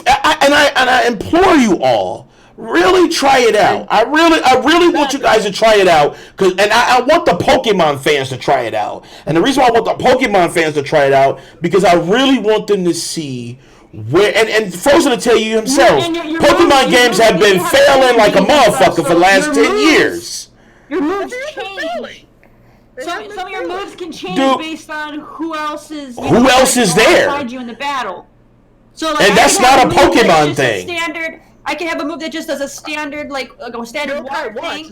I implore you all, really try it out. I really want you guys to try it out, and I want the Pokemon fans to try it out. And the reason why I want the Pokemon fans to try it out, because I really want them to see where, and Frozen to tell you himself, Pokemon games have been failing like a motherfucker for the last 10 years. Your moves change. Some of your moves can change based on who else is there beside you in the battle. So, like, and that's not a Pokemon thing. I can have a move that just does a standard standard water thing.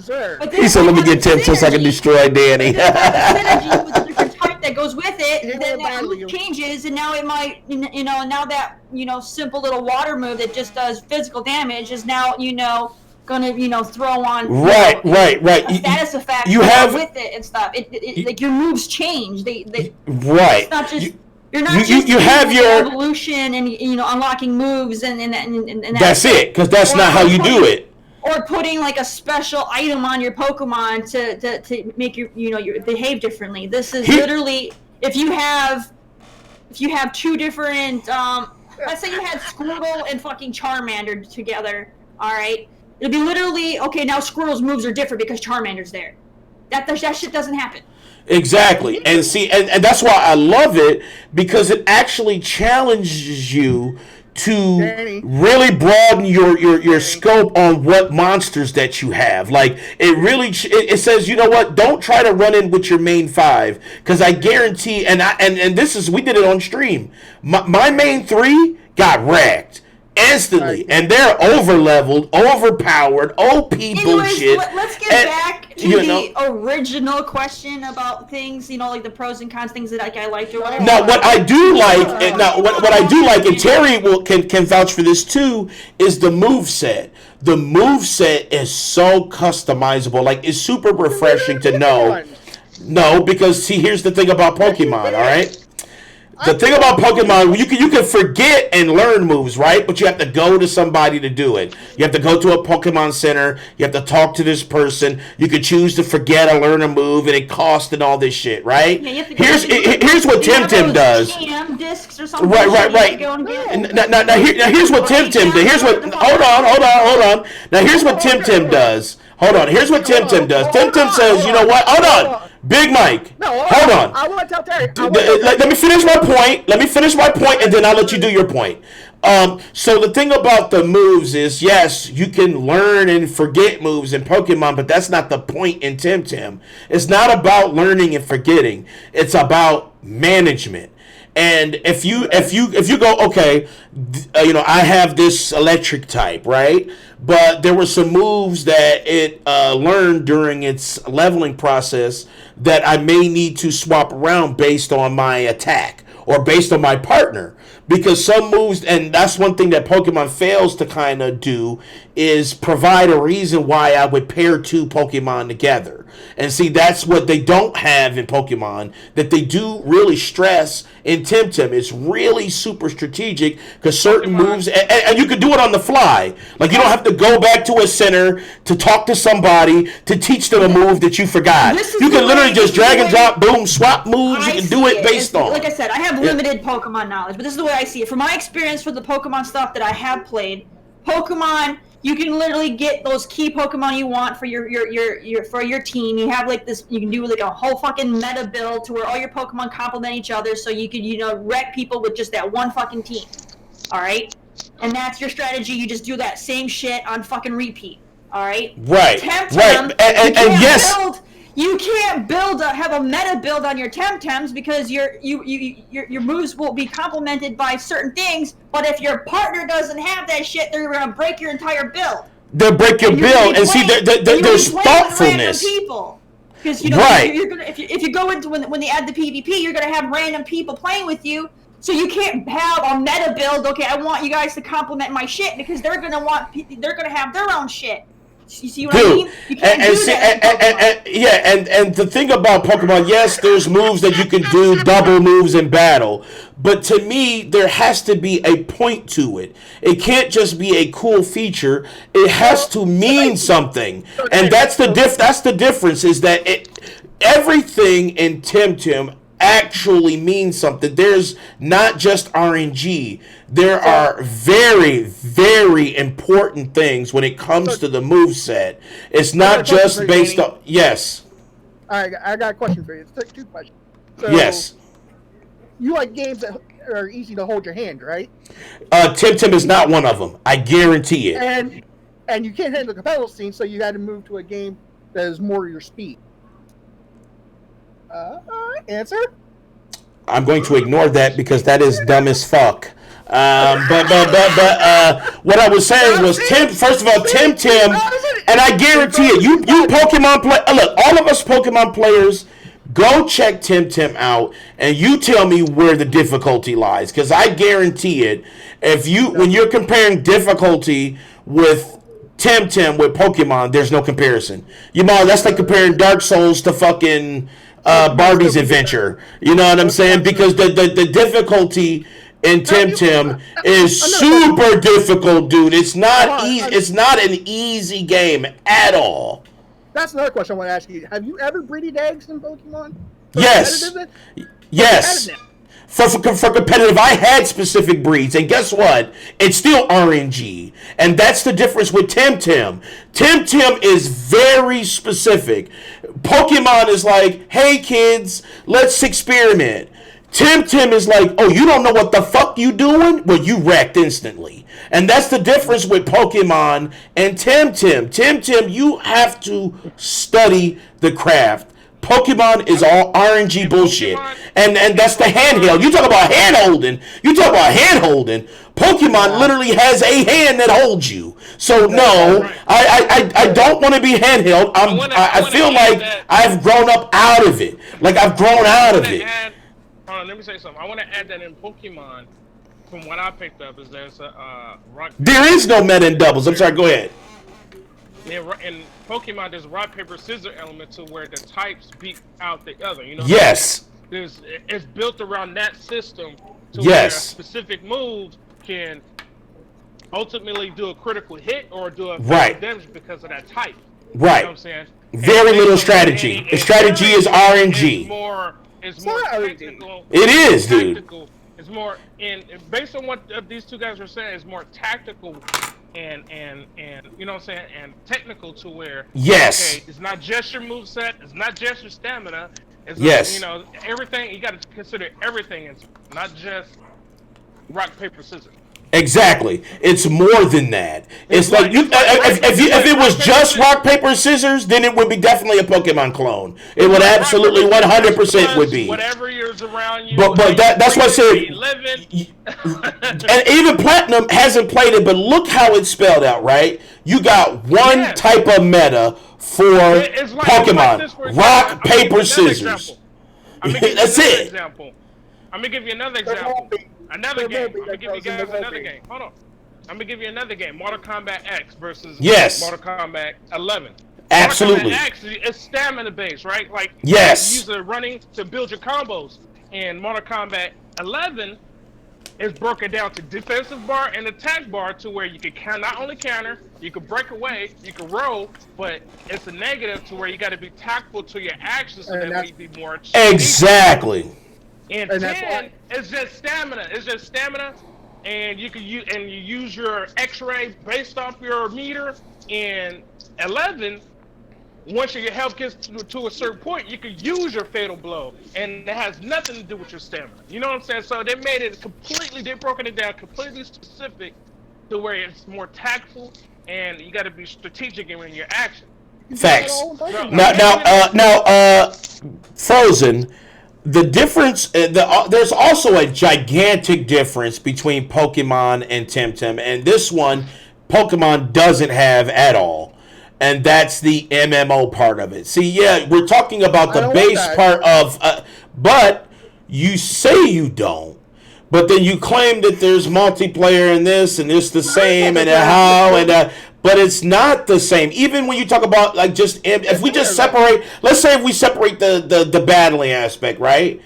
He said, "Let me get Temtem so I can destroy Danny." Synergy with a different type that goes with it. Then that move changes, and now it might, now that simple little water move that just does physical damage is now gonna throw on right a status effect you have with it and stuff. Like your moves change. They right. It's not just you're not just you have your evolution and unlocking moves and that's it, because that's not how you do it. Or putting like a special item on your Pokemon to make your behave differently. This is literally if you have two different let's say you had Squirtle and fucking Charmander together, all right. It'll be literally, okay, now Squirtle's moves are different because Charmander's there. That shit doesn't happen. Exactly. And see, and that's why I love it, because it actually challenges you to really broaden your scope on what monsters that you have. Like, it really, it says, you know what, don't try to run in with your main five, because I guarantee, and this is, we did it on stream, my main three got wrecked. instantly, and they're over leveled, overpowered, OP bullshit. Let's get back to the original question about things, like the pros and cons, things that I liked or whatever. Now, what I do like, and Terry can vouch for this too, is the move set. The move set is so customizable. Like, it's super refreshing to know. No, because see, here's the thing about Pokemon. All right. The thing about Pokemon, you can forget and learn moves, right? But you have to go to somebody to do it. You have to go to a Pokemon Center. You have to talk to this person. You can choose to forget or learn a move, and it costs and all this shit, right? Yeah, here's what Tim does. Discs or something. Right. Now here's what Tim does. Hold on. Now here's what Tim does. Hold on. Here's what Tim does. Tim says, you know what? Hold on. Big Mike. Hold on. I want to tell Terry. Let me finish my point, and then I'll let you do your point. So the thing about the moves is, yes, you can learn and forget moves in Pokemon, but that's not the point in Tim. It's not about learning and forgetting. It's about management. And if you go, okay, I have this electric type, right? But there were some moves that it learned during its leveling process that I may need to swap around based on my attack or based on my partner. Because some moves, and that's one thing that Pokemon fails to kind of do, is provide a reason why I would pair two Pokemon together. And see, that's what they don't have in Pokemon, that they do really stress in Tim. It's really super strategic, because certain moves, and you can do it on the fly. Like, you don't have to go back to a center to talk to somebody to teach them a move that you forgot. You can literally just drag and drop, boom, swap moves. You can do it based on. Like I said, I have limited Pokemon knowledge, but this is the way I see it. From my experience with the Pokemon stuff that I have played, Pokemon, you can literally get those key Pokemon you want for your team. You have like this, you can do like a whole fucking meta build to where all your Pokemon complement each other, so you could wreck people with just that one fucking team. All right, and that's your strategy. You just do that same shit on fucking repeat. All right. Right. And yes. You can't have a meta build on your Temtems because your moves will be complemented by certain things. But if your partner doesn't have that shit, they're gonna break your entire build. They'll break your build, and see, there's thoughtfulness. Because you're gonna if you go into when they add the PvP, you're gonna have random people playing with you. So you can't have a meta build. Okay, I want you guys to complement my shit because they're gonna have their own shit. You see what I mean? You can't do that. And the thing about Pokemon, yes, there's moves that you can do, double moves in battle. But to me, there has to be a point to it. It can't just be a cool feature. It has to mean something. And that's the difference, is that everything in Tim actually means something. There's not just RNG. There are very, very important things when it comes to the moveset. It's not just based on... Yes. All right, I got a question for you. It's two questions. So, yes. You like games that are easy to hold your hand, right? Tim is not one of them. I guarantee it. And you can't handle the competitive scene, so you got to move to a game that is more your speed. Answer? I'm going to ignore that because that is dumb as fuck. But what I was saying was Tim. First of all, Tim, and I guarantee it. You Pokemon play. Look, all of us Pokemon players, go check Tim out, and you tell me where the difficulty lies, because I guarantee it. When you're comparing difficulty with Tim with Pokemon, there's no comparison. That's like comparing Dark Souls to fucking Barbie's Adventure. You know what I'm saying? Because the difficulty in Tim is super difficult, dude. It's not easy. It's not an easy game at all. That's another question I want to ask you. Have you ever breeded eggs in Pokemon? Yes. Yes. For competitive, I had specific breeds, and guess what? It's still RNG, and that's the difference with Tim. Tim is very specific. Pokemon is like, hey kids, let's experiment. Tim is like, oh, you don't know what the fuck you doing? Well, you wrecked instantly. And that's the difference with Pokemon and Tim. You have to study the craft. Pokemon is all RNG bullshit. And that's the handheld. You talk about hand-holding. Pokemon literally has a hand that holds you. So no, I don't want to be handheld. I feel like I've grown up out of it. Like I've grown out of it. Hold on, let me say something. I want to add that in Pokemon, from what I picked up, is there's a rock. There is no meta in doubles. I'm sorry. Go ahead. In Pokemon, there's a rock paper scissors element to where the types beat out the other. You know. Yes. It's built around that system to Yes. where specific moves can ultimately do a critical hit or do a Right. damage because of that type. Right. You know what I'm saying? Very little strategy. The strategy is RNG. It's more RNG. tactical. It is, dude. Tactical. It's more based on what these two guys are saying. It's more tactical and you know what I'm saying, and technical to where Yes. okay, it's not just your moveset, it's not just your stamina. It's Yes. not, you know, everything. You got to consider everything. It's not just rock paper scissors. Exactly. It's more than that. It's like you. If it was just rock paper scissors, then it would be definitely a Pokemon clone. It would absolutely 100% would be. Whatever is around you. But that's what I said. And even Platinum hasn't played it, but look how it's spelled out, right? You got one type of meta for Pokemon: rock, paper, scissors. That's it. I'm gonna give you another example. Another game. I'm gonna give you guys another game. Hold on. I'm gonna give you another game. Mortal Kombat X versus Mortal Kombat 11. Absolutely. Mortal Kombat X is stamina based, right? Like yes. You use the running to build your combos. And Mortal Kombat 11 is broken down to defensive bar and attack bar to where you can not only counter, you can break away, you can roll, but it's a negative to where you got to be tactful to your actions so that way you be more exactly. And 10 is just stamina. It's just stamina, and you use your X-ray based off your meter. And 11, once your health gets to a certain point, you can use your fatal blow, and it has nothing to do with your stamina. You know what I'm saying? So they made it completely. They broken it down completely specific to where it's more tactful, and you got to be strategic in your action. Facts. Now, Frozen. The difference, there's also a gigantic difference between Pokemon and Temtem, and this one, Pokemon doesn't have at all, and that's the MMO part of it. See, yeah, we're talking about the base part of, but you say you don't, but then you claim that there's multiplayer in this, and it's the same, and how, and but it's not the same. Even when you talk about like just if we just separate, let's say if we separate the battling aspect, right?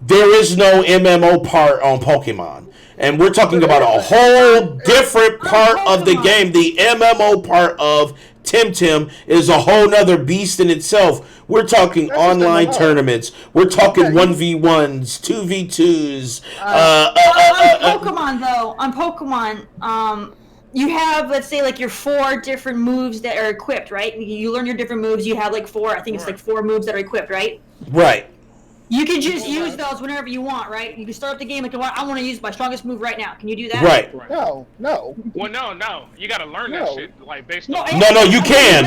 There is no MMO part on Pokemon, and we're talking about a whole different part of the game. The MMO part of Temtem is a whole nother beast in itself. We're talking online tournaments. We're talking 1v1s, 2v2s. On Pokemon though, on Pokemon, you have, let's say, like your 4 different moves that are equipped, right? You learn your different moves. You have like 4, I think it's like 4 moves that are equipped, right? Right. You can just use those whenever you want, right? You can start up the game like, I want to use my strongest move right now. Can you do that? Right. No. Well, no. You got to learn that shit, like based on. No, you can.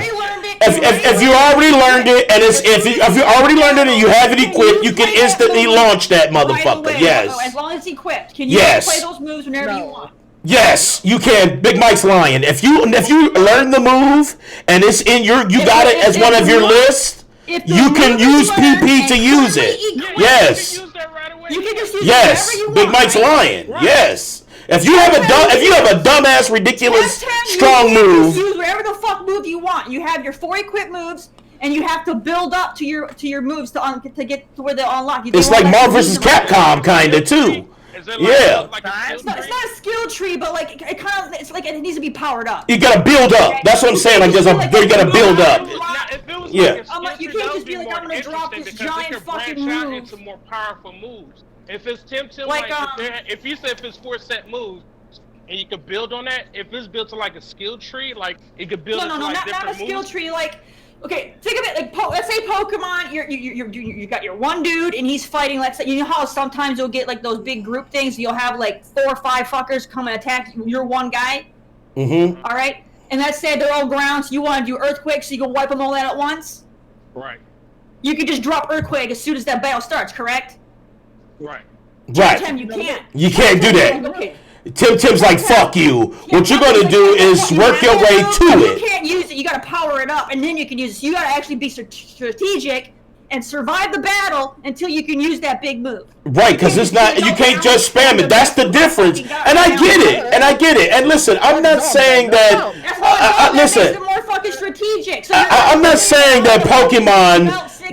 If you already learned it, and if you already learned it and you have it equipped, you can instantly launch that motherfucker. Yes. As long as it's equipped. Can you play those moves whenever you want? Yes, you can. Big Mike's lying. If you learn the move and it's in you got it as one of your lists, you can use PP to use it. Yes. You can just use yes. it Big Mike's lying. Yes. If you have a dumbass, ridiculous, strong move, use whatever the fuck move you want. You have your 4 equipped moves, and you have to build up to your moves to get to where they unlock. It's like Marvel vs. Capcom, kinda too. Yeah. It's not a skill tree, but like it needs to be powered up. You gotta build up. That's what I'm saying. Like you gotta build up. Yeah. You can't just be like, I'm gonna drop this giant fucking move. Into more powerful moves. If it's Temtem, if you say if it's 4 set moves, and you could build on that. If it's built to like a skill tree, like it could build. Not a skill tree. Like, okay, think of it like let's say Pokemon. You got your one dude and he's fighting. Let's say, you know how sometimes you'll get like those big group things. You'll have like 4 or 5 fuckers come and attack your one guy. Mm-hmm. All right, and let's say they're all ground. So you want to do earthquakes, so you can wipe them all out at once. Right. you can just drop Earthquake as soon as that battle starts, correct? Right. Right. Tim, you can't. You can't do that. Okay. Tim's like, fuck you. What you're going to do is work your way to You it. can't use it. You got to power it up, and then you can use it. So you got to actually be strategic and survive the battle until you can use that big move. Right, because it's not, you can't just spam it. That's the difference. And I get it. And listen, I'm not saying that. That's why Listen, makes it more fucking strategic. So I'm not saying that Pokemon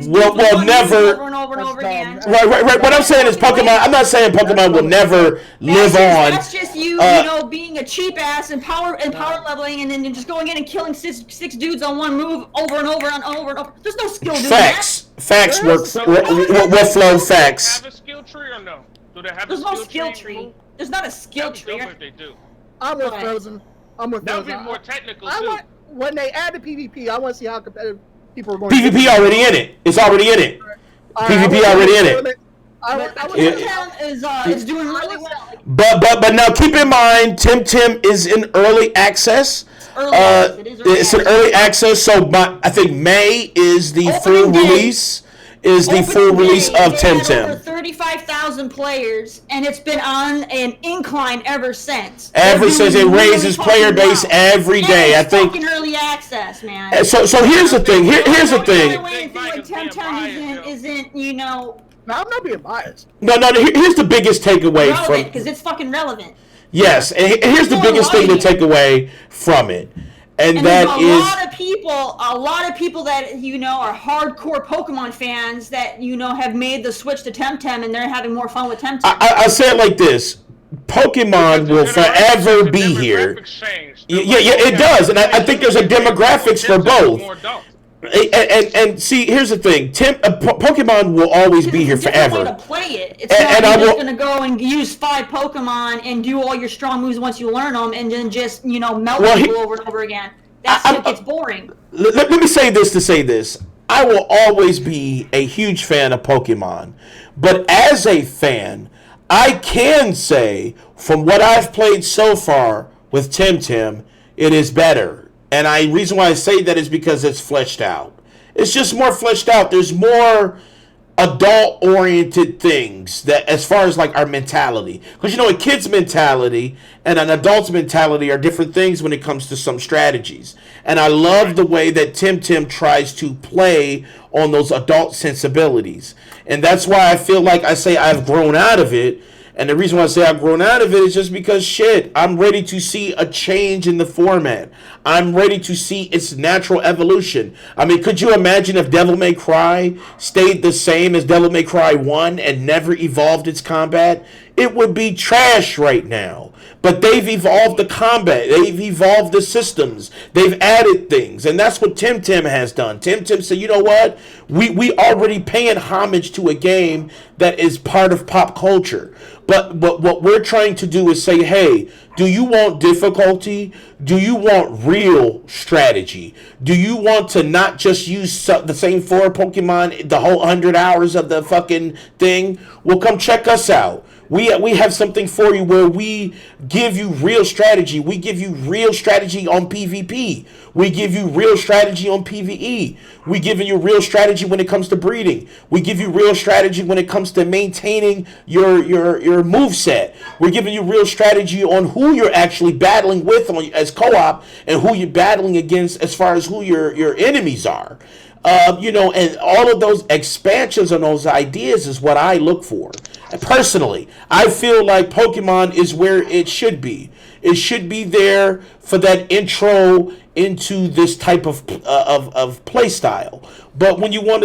will never. Over and over and over again. Right. What I'm saying is Pokemon. I'm not saying Pokemon will never live on. That's just you know, being a cheap ass and power leveling, and then just going in and killing six dudes on one move over and over and over and over. There's no skill doing that. Facts work. What flow facts? Have a skill tree or no? Do they have There's a no skill skill tree? tree. There's not a skill That'd be tree. dope if they do. I'm with Frozen. That would be more technical too. When they add the PvP, I want to see how competitive people are going. PvP already in it. It's already in it. PvP already in it. Is doing really well. But now keep in mind, Tim is in early access. It's an early access, so I think May is the full release. Of Tim. Over 35,000 players, and it's been on an incline ever since. Ever since it raises player base every day, I think. Fucking early access, man. So here's the thing. Here's the thing. The only way anything like Tim isn't, you know. No, I'm not being biased. No. Here's the biggest takeaway from. Because it's fucking relevant. Yes, and here's the biggest thing to take away from it. And that is a lot of people that you know are hardcore Pokemon fans that you know have made the switch to Temtem, and they're having more fun with Temtem. I say it like this: Pokemon will forever be here. Yeah, it does, and I think there's a demographics for both. And see, here's the thing: Pokemon will always be here forever. To play it, it's not just gonna go and use 5 Pokemon and do all your strong moves once you learn them, and then just melt people over and over again. That shit gets boring. Let me say this to say this: I will always be a huge fan of Pokemon, but as a fan, I can say from what I've played so far with Temtem, it is better. And the reason why I say that is because it's fleshed out. It's just more fleshed out. There's more adult-oriented things that, as far as like our mentality, because a kid's mentality and an adult's mentality are different things when it comes to some strategies. And I love the way that Temtem tries to play on those adult sensibilities, and that's why I feel like I say I've grown out of it. And the reason why I say I've grown out of it is just because, I'm ready to see a change in the format. I'm ready to see its natural evolution. I mean, could you imagine if Devil May Cry stayed the same as Devil May Cry 1 and never evolved its combat? It would be trash right now. But they've evolved the combat. They've evolved the systems. They've added things. And that's what Temtem has done. Temtem said, you know what? We already paying homage to a game that is part of pop culture. But what we're trying to do is say, hey, do you want difficulty? Do you want real strategy? Do you want to not just use the same 4 Pokemon the whole 100 hours of the fucking thing? Well, come check us out. We have something for you where we give you real strategy. We give you real strategy on PvP. We give you real strategy on PvE. We give you real strategy when it comes to breeding. We give you real strategy when it comes to maintaining your moveset. We're giving you real strategy on who you're actually battling with as co-op and who you're battling against as far as who your enemies are. And all of those expansions and those ideas is what I look for. And personally, I feel like Pokemon is where it should be. It should be there for that intro into this type of play style. But when you want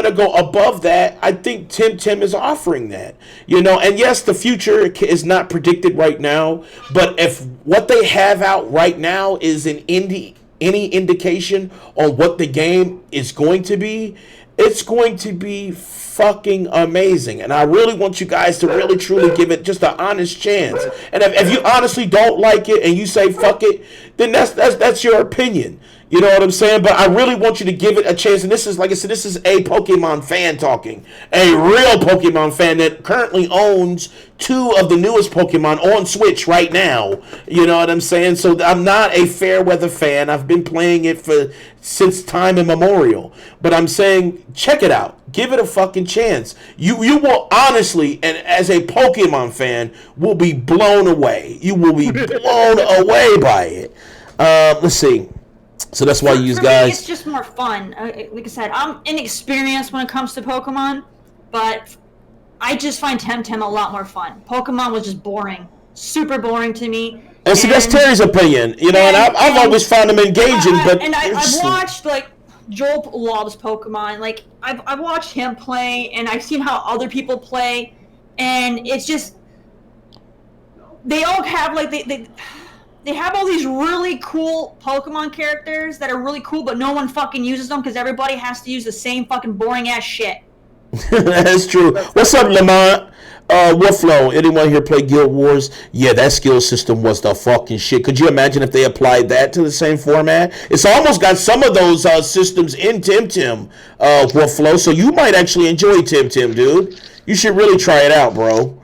to go above that, I think Temtem is offering that. And yes, the future is not predicted right now. But if what they have out right now is any indication on what the game is going to be, it's going to be fucking amazing. And I really want you guys to really truly give it just an honest chance. And if you honestly don't like it and you say fuck it, then that's your opinion. You know what I'm saying? But I really want you to give it a chance. And this is, like I said, this is a Pokemon fan talking. A real Pokemon fan that currently owns 2 of the newest Pokemon on Switch right now. You know what I'm saying? So I'm not a fair weather fan. I've been playing it since time immemorial. But I'm saying, check it out. Give it a fucking chance. You will honestly, and as a Pokemon fan, will be blown away. You will be blown away by it. Let's see. So that's why you For guys. me, it's just more fun. Like I said, I'm inexperienced when it comes to Pokemon, but I just find Temtem a lot more fun. Pokemon was just boring, super boring to me. And see, that's Terry's opinion, you know, and I've always found him engaging. I've watched, like, Joel loves Pokemon. Like, I've watched him play, and I've seen how other people play, and it's just, they all have, like, they have all these really cool Pokemon characters that are really cool, but no one fucking uses them because everybody has to use the same fucking boring ass shit. That's true. What's up, Lamont? Wolflow, anyone here play Guild Wars? Yeah, that skill system was the fucking shit. Could you imagine if they applied that to the same format? It's almost got some of those systems in Temtem, Wolflow, so you might actually enjoy Temtem, dude. You should really try it out, bro.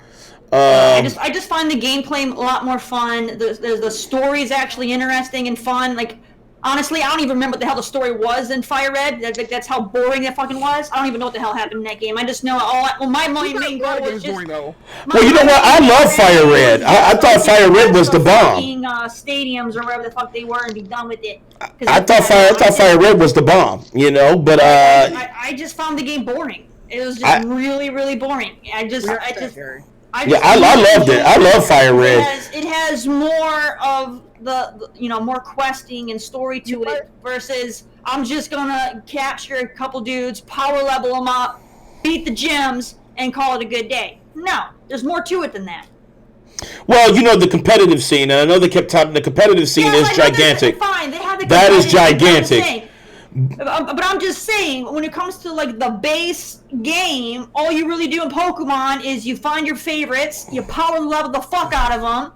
I just find the gameplay a lot more fun. The story is actually interesting and fun. Like, honestly, I don't even remember what the hell the story was in Fire Red. That's how boring it fucking was. I don't even know what the hell happened in that game. I just know my main goal was just. Well, you know what? I love Fire Red. I thought Fire Red was the bomb. Stadiums or wherever the fuck they were and be done with it. I thought Fire Red was the bomb. You know, but I just found the game boring. It was just really, really boring. I loved it. I love Fire Red. It has more of the more questing and story to it versus I'm just gonna capture a couple dudes, power level them up, beat the gyms, and call it a good day. No, there's more to it than that. Well, you know the competitive scene, and I know they kept talking. The competitive scene is gigantic. Fine, they have the that is gigantic. But I'm just saying, when it comes to like the base game, all you really do in Pokemon is you find your favorites, you power level the fuck out of them,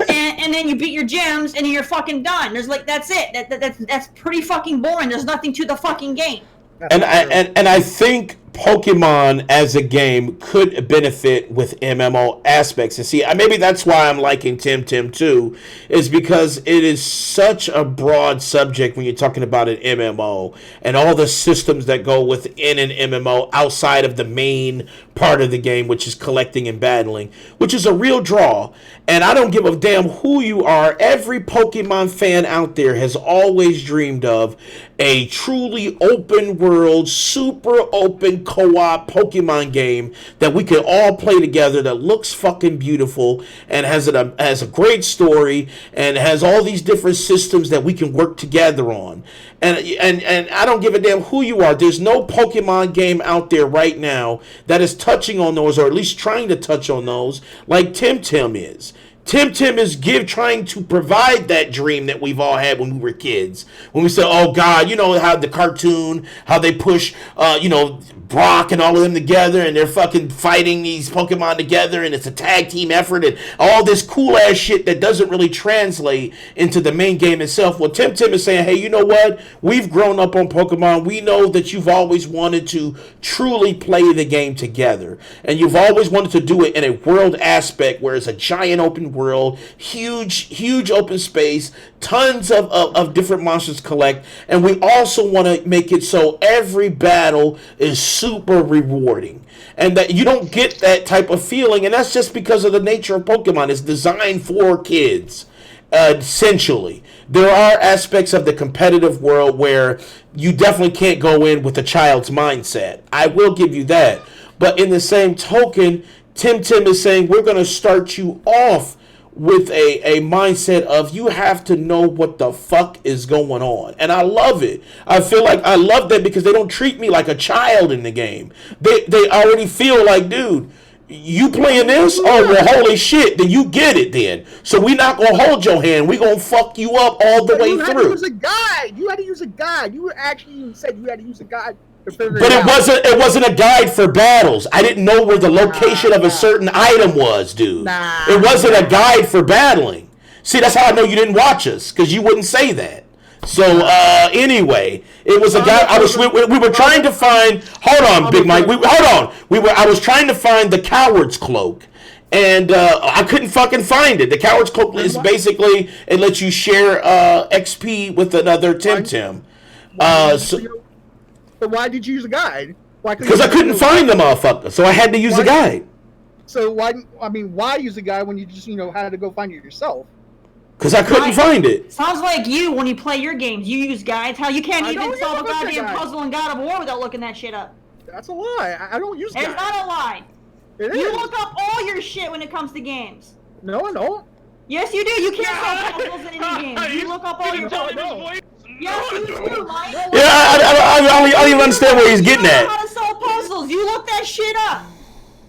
and then you beat your gyms, and then you're fucking done. There's like that's it. That's pretty fucking boring. There's nothing to the fucking game. And I think Pokemon as a game could benefit with MMO aspects. And see, maybe that's why I'm liking Temtem too, is because it is such a broad subject when you're talking about an MMO and all the systems that go within an MMO outside of the main part of the game, which is collecting and battling, which is a real draw. And I don't give a damn who you are. Every Pokemon fan out there has always dreamed of a truly open world, super open co-op Pokemon game that we can all play together, that looks fucking beautiful and has a great story and has all these different systems that we can work together on. And I don't give a damn who you are. There's no Pokemon game out there right now that is touching on those, or at least trying to touch on those, like Temtem is. Temtem is trying to provide that dream that we've all had when we were kids. When we said, oh God, you know how the cartoon, how they push, Brock and all of them together, and they're fucking fighting these Pokemon together, and it's a tag team effort, and all this cool ass shit that doesn't really translate into the main game itself. Well, Temtem is saying, hey, you know what? We've grown up on Pokemon. We know that you've always wanted to truly play the game together, and you've always wanted to do it in a world aspect where it's a giant open world, huge open space, tons of different monsters to collect, and we also want to make it so every battle is super rewarding, and that you don't get that type of feeling, and that's just because of the nature of Pokemon. It's designed for kids. Essentially, there are aspects of the competitive world where you definitely can't go in with a child's mindset. I will give you that, but in the same token, Temtem is saying we're going to start you off with a mindset of you have to know what the fuck is going on. And I love it. I feel like I love that because they don't treat me like a child in the game. They already feel like, dude, you playing this? Oh, well, holy shit, then you get it then. So we not going to hold your hand. We going to fuck you up all the way through. You had to use a guide. You actually said you had to use a guide. But it wasn't a guide for battles. I didn't know where the location of a certain item was, dude. It wasn't a guide for battling. See, that's how I know you didn't watch us, because you wouldn't say that. So anyway, it was a guy. We were trying to find. Hold on, Big Mike. I was trying to find the Coward's Cloak, and I couldn't fucking find it. The Coward's Cloak is basically it lets you share XP with another Tim. But why did you use a guide? Because I couldn't find the motherfucker, so I had to use a guide. So why use a guide when you just had to go find it yourself? Because I couldn't find it. Sounds like you when you play your games. You use guides. How you can't even solve a goddamn puzzle in God of War without looking that shit up. That's a lie. I don't use guides. It's not a lie. It You is. look up all your shit when it comes to games. No, I don't. Yes, you do. You can't solve puzzles in any games. You look up all your puzzles. Yes, you do, Mike. Yeah, I don't even understand where he's getting You know at. how to solve puzzles. You look that shit up.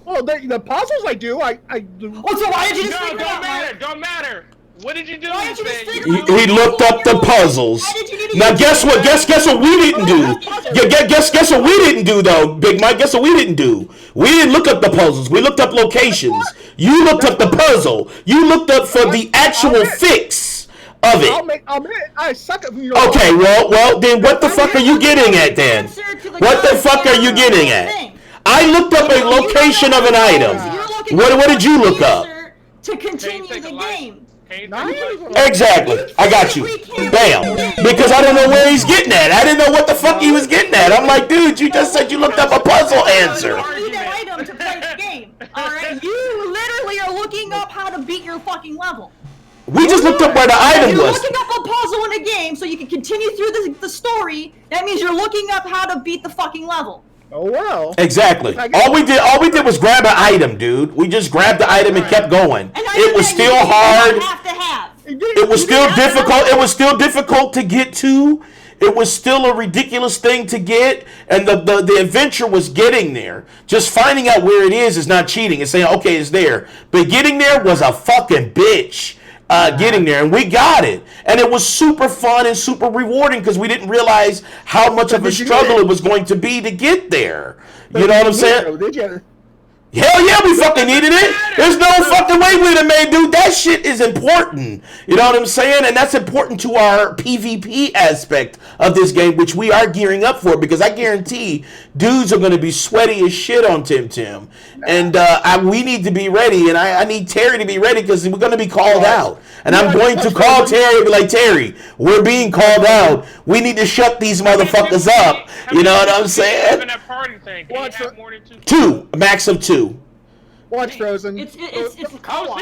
Well, the puzzles I do, I do. Oh, so why did you just No, figure it out, Mike? don't matter. What did you do? Why did you just Stan? figure it out? He looked up the puzzles. Why did you need to Now use guess what? Guess what we didn't do? Guess what we didn't do though, Big Mike. Guess what we didn't do? We didn't look up the puzzles. We looked up locations. You looked up the puzzle. You looked up for the actual fix of it. I'll admit, I suck at Okay, well then what the fuck are you getting at then? What the fuck are you getting at? I looked up a location of an item. What did you look up? To continue the game. Exactly. I got you. Bam. Because I don't know where he's getting at. I didn't know what the fuck he was getting at. I'm like, dude, you just said you looked up a puzzle answer. You need an item to play the game. Alright? You literally are looking up how to beat your fucking level. We just looked up where the item You're was. looking up a puzzle in a game so you can continue through the story. That means you're looking up how to beat the fucking level. Oh well. Exactly. All we did was grab an item, dude. We just grabbed the item and kept going. It was still hard. It was still difficult. It was still difficult to get to. It was still a ridiculous thing to get, and the adventure was getting there. Just finding out where it is not cheating. It's saying, okay, it's there. But getting there was a fucking bitch. Getting there, and we got it, and it was super fun and super rewarding because we didn't realize how much of a struggle it was going to be to get there. You know what I'm saying? Did you? Hell yeah, we fucking needed it. There's no fucking way we'd have made, dude. That shit is important. You know what I'm saying? And that's important to our PvP aspect of this game, which we are gearing up for, because I guarantee dudes are going to be sweaty as shit on Tim. And we need to be ready, and I need Terry to be ready because we're going to be called out. And I'm going to call Terry and be like, Terry, we're being called out. We need to shut these motherfuckers up. You know what I'm saying? Two, a max of two. Watch Frozen. It's a co-op.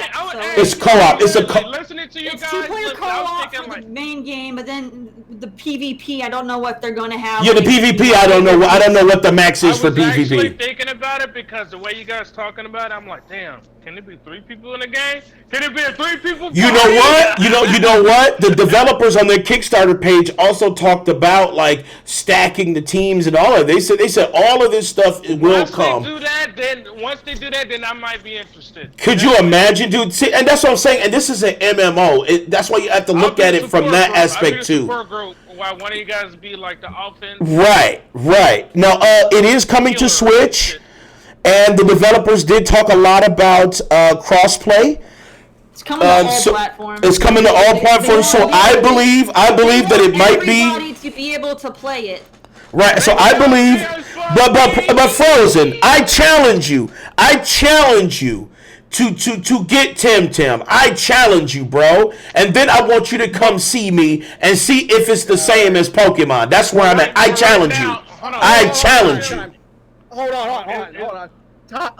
It's co-op. It's a listening to you It's guys. two-player co-op for the main game, but then the PvP, I don't know what they're going to have. Yeah, the PvP, I don't know. I don't know what the max is for I was actually PvP. thinking about it because the way you guys talking about it, I'm like, damn, can there be 3 people in the game? Can it be a 3 people? You know what? You know what? The developers on their Kickstarter page also talked about like stacking the teams and all of it. They said all of this stuff will come. Once they do that, then I might be interested. Could you imagine, dude? See, and that's what I'm saying. And this is an MMO. That's why you have to look at it from that aspect too. Why one of you guys be like the offense? Right. Now, it is coming to Switch, and the developers did talk a lot about crossplay. It's coming to all platforms. It's coming to all platforms. So I believe that it might be. Everybody to be able to play it. Right, so I believe, but Frozen, I challenge you to get Tim. I challenge you, bro, and then I want you to come see me and see if it's the same as Pokemon. That's where I'm at. I challenge you. I challenge you. Hold on.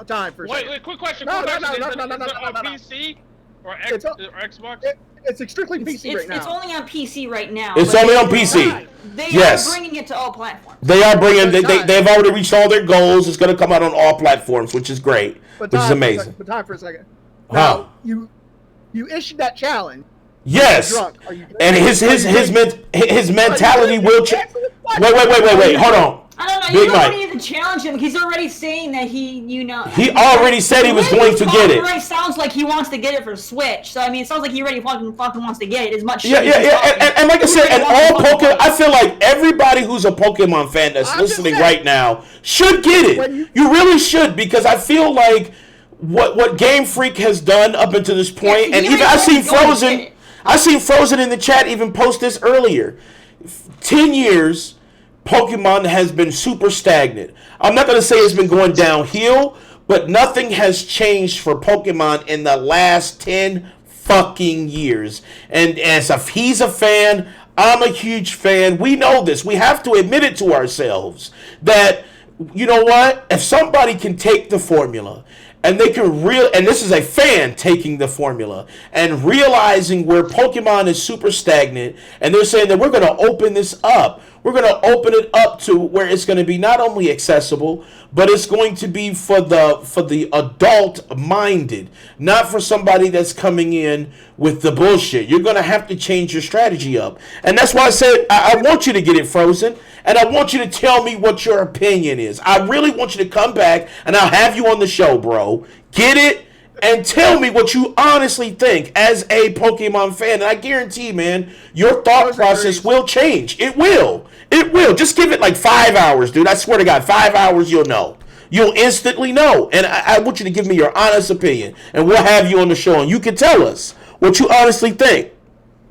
Time for a second. Wait, quick question. No. Is it on PC or Xbox? It's strictly PC right now. It's only on PC right now. It's only on PC. They Yes. are bringing it to all platforms. They are bringing. They've already reached all their goals. It's going to come out on all platforms, which is great. Which is amazing. But time for a second. Wow. Now, you issued that challenge. Yes, and his mentality will change. Wait, hold on. I don't know. Big You Mike. don't even challenge him. He's already saying that he already said he was going to get it. It already sounds like he wants to get it for Switch. So I mean, it sounds like he already fucking wants to get it as much. Yeah. And like I said, and all Pokemon. I feel like everybody who's a Pokemon fan that's listening right now should get it. You really should, because I feel like what Game Freak has done up until this point, and even I seen Frozen in the chat even post this earlier. 10 years, Pokemon has been super stagnant. I'm not going to say it's been going downhill, but nothing has changed for Pokemon in the last 10 fucking years. And as if he's a fan, I'm a huge fan. We know this. We have to admit it to ourselves that, you know what? If somebody can take the formula and they can and this is a fan taking the formula and realizing where Pokemon is super stagnant, and they're saying that we're going to open this up. We're going to open it up to where it's going to be not only accessible, but it's going to be for the adult minded, not for somebody that's coming in with the bullshit. You're going to have to change your strategy up. And that's why I said I want you to get it frozen, and I want you to tell me what your opinion is. I really want you to come back, and I'll have you on the show, bro. Get it? And tell me what you honestly think as a Pokemon fan. And I guarantee, man, your thought process will change. It will. It will. Just give it like 5 hours, dude. I swear to God, 5 hours, you'll know. You'll instantly know. And I want you to give me your honest opinion. And we'll have you on the show, and you can tell us what you honestly think.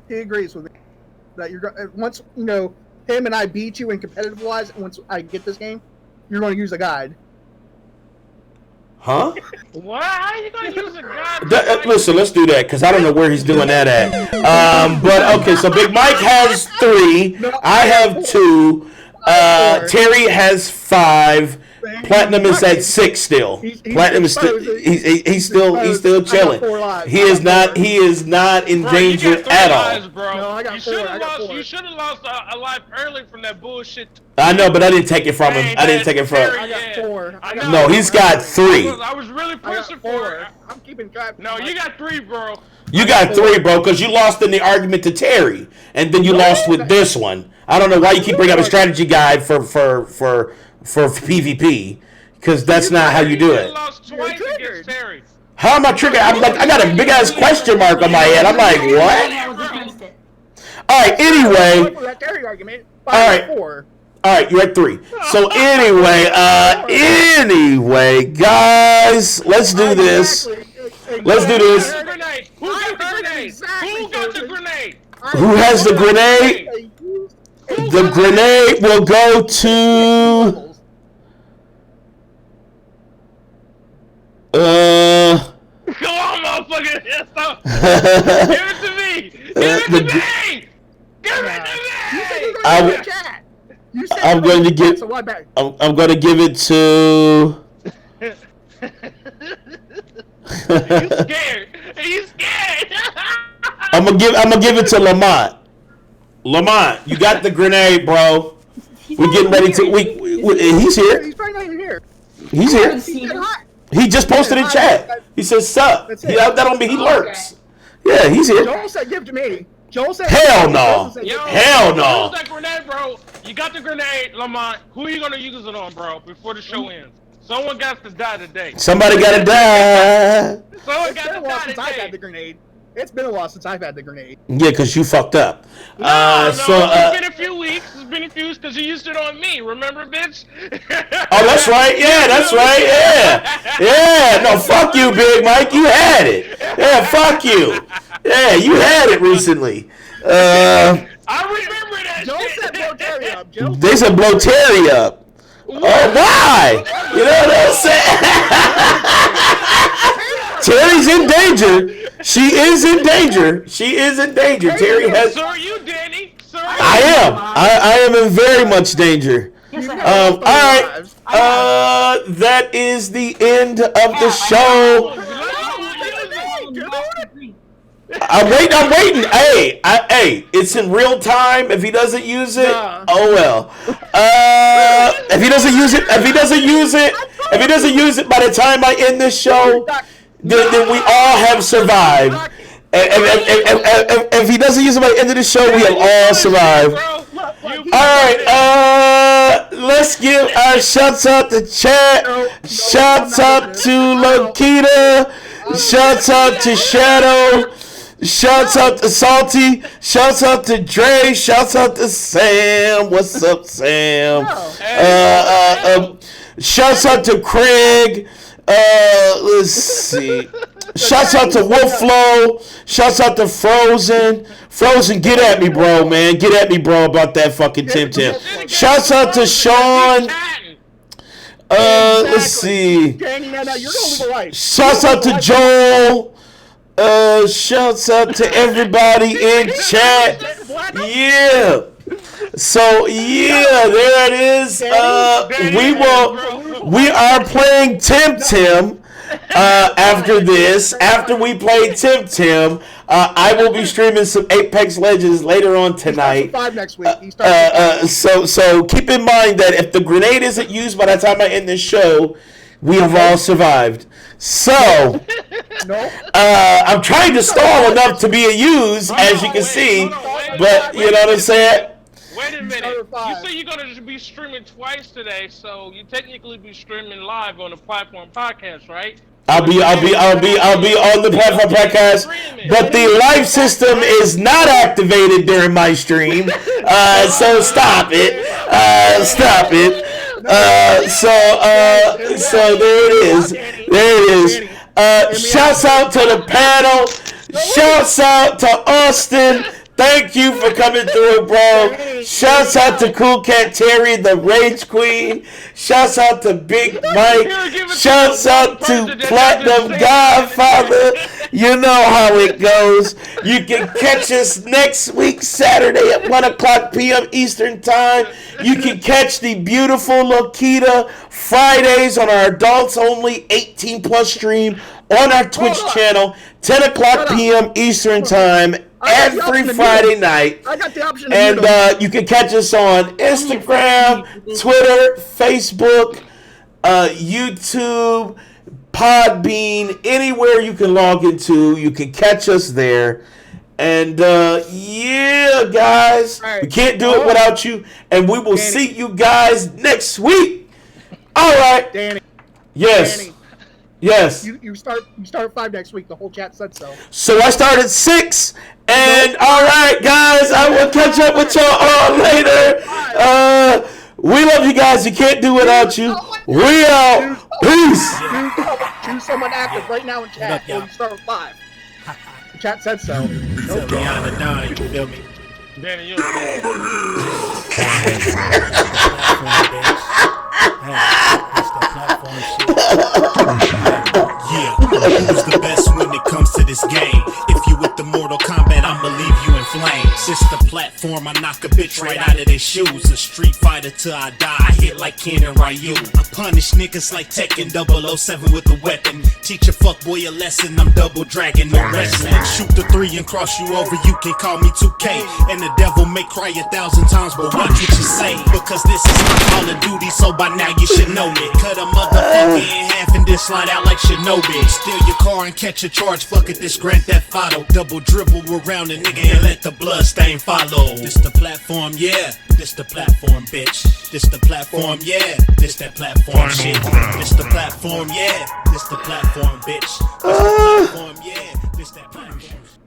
He agrees with me that you're once him and I beat you in competitive wise. And once I get this game, you're going to use a guide. Huh? What? How are you going to use a guide? Listen, let's do that, because I don't know where he's doing that at. But, okay, so Big Mike has 3. I have 2. Terry has 5. Platinum is at 6 still. Platinum is still he's still chilling. He is not in danger at all. Bro. You should have lost a life early from that bullshit. I know, but I didn't take it from him. I didn't take it from him. I got 4. No, he's got 3. I was really pushing for it. I'm keeping track. No, you got 3, bro. You got 3, bro, because you lost in the argument to Terry, and then you lost with this one. I don't know why you keep bringing up a strategy guide for PvP, because that's not how you do it. Lost twice against Terry. How am I triggered? I'm like, I got a big ass question mark on my head. I'm like, what? All right. Anyway. All right. You're at 3. So anyway, guys, let's do this. Let's do this. Who got the grenade? Who got the grenade? Who has the grenade? The grenade will go to. Come on, motherfucker! Give it to me! Give it to me! Give it to me! I'm going to give. I'm going to give it to. He's scared. He's scared. I'm gonna give it to Lamont. Lamont, you got the grenade, bro. We're getting ready to. He's here. He's probably not even here. He's here. He just posted in chat. He says, "Sup." That don't mean he lurks. Yeah, he's here. Joel said, "Give it to me." Joel said, "Hell no." Hell no. Use that grenade, bro. You got the grenade, Lamont. Who are you gonna use it on, bro? Before the show ends. Someone got to die today. Somebody got to die. Someone got to die since I've had the grenade. It's been a while since I've had the grenade. Yeah, because you fucked up. It's been a few weeks. It's been a few because you used it on me. Remember, bitch? Oh, that's right. Yeah, that's right. Yeah. Yeah. No, fuck you, Big Mike. You had it. Yeah, fuck you. Yeah, you had it recently. I remember that Joel shit. said blow Terry up. They said blow Terry up. Oh, why? You know what I'm saying? Terry's in danger. She is in danger. She is in danger. Terry has. So are you, Danny? So are you? I am. I am in very much danger. All right. That is the end of the show. I'm waiting. Hey, it's in real time. If he doesn't use it, oh well. If he doesn't use it by the time I end this show, then we all have survived. If he doesn't use it by the end of the show, we have all survived. Alright, let's give our shouts out to chat. Shouts out to Lokita. Shouts out to Shadow. Shouts out to Salty. Shouts out to Dre. Shouts out to Sam. What's up, Sam? Shouts out to Craig. Let's see. Shouts out to Wolf Flow. Shouts out to Frozen. Frozen, get at me, bro, man. Get at me, bro, about that fucking Tim Tim. Shouts out to Sean. Let's see. Danny, now you're gonna live a life. Shouts out to Joel. Shouts out to everybody in chat. Yeah. So yeah, there it is. We are playing Tim Tim. After this, after we play Tim Tim, I will be streaming some Apex Legends later on tonight. 5 next week. So keep in mind that if the grenade isn't used by the time I end this show, we have all survived. So I'm trying to stall enough to be used, as you can see, but you know what I'm saying. Wait a minute. You say you're gonna be streaming twice today, so you technically be streaming live on the Platform Podcast, right? I'll be on the Platform Podcast, but the live system is not activated during my stream. So stop it. Stop it. So there it is. There it is. Shouts out to the panel. Shouts out to Austin. Thank you for coming through, bro. Shouts out to Cool Cat Terry, the Rage Queen. Shouts out to Big Mike. Shouts out to Platinum Godfather. You know how it goes. You can catch us next week, Saturday at 1 o'clock p.m. Eastern Time. You can catch the beautiful Lokita Fridays on our adults only 18 plus stream on our Twitch channel, 10 o'clock p.m. Eastern Time. Every Friday night. I got the option. And you can catch us on Instagram, Twitter, Facebook, YouTube, Podbean, anywhere you can log into. You can catch us there. And yeah, guys, we can't do it without you. And we will see you guys next week. All right. Danny. Yes. Danny. Yes. You start at 5 next week. The whole chat said so. So I start at 6. And all right, guys, I will catch up with y'all all later. We love you guys. You can't do without you. We out. Peace. Choose someone active right now in chat. Or you start with 5. The chat said so. Beyond the nine, you feel me? Danny, you're It's the platform shit. Yeah, who's the best when it comes to this game? If you with the Mortal Kombat, I'ma leave you in flames. It's the platform, I knock a bitch right out of their shoes. A street fighter till I die, I hit like Ken and Ryu. I punish niggas like Tekken 007 with a weapon. Teach a fuckboy a lesson, I'm double dragging no wrestling. Shoot the 3 and cross you over, you can call me 2K. And the devil may cry 1,000 times, but watch what you say. Because this is my Call of Duty, so by now you should know me. Cut a motherfucker in half and then slide out like Shinobi. Steal your car and catch a charge, fuck it, this Grand Theft Auto. Double dribble around a nigga and let the blood stain follow. This the platform, yeah. This the platform, bitch. This the platform, yeah. This that platform shit. This the platform, yeah. This the platform, bitch. This the platform, yeah. This that platform shit.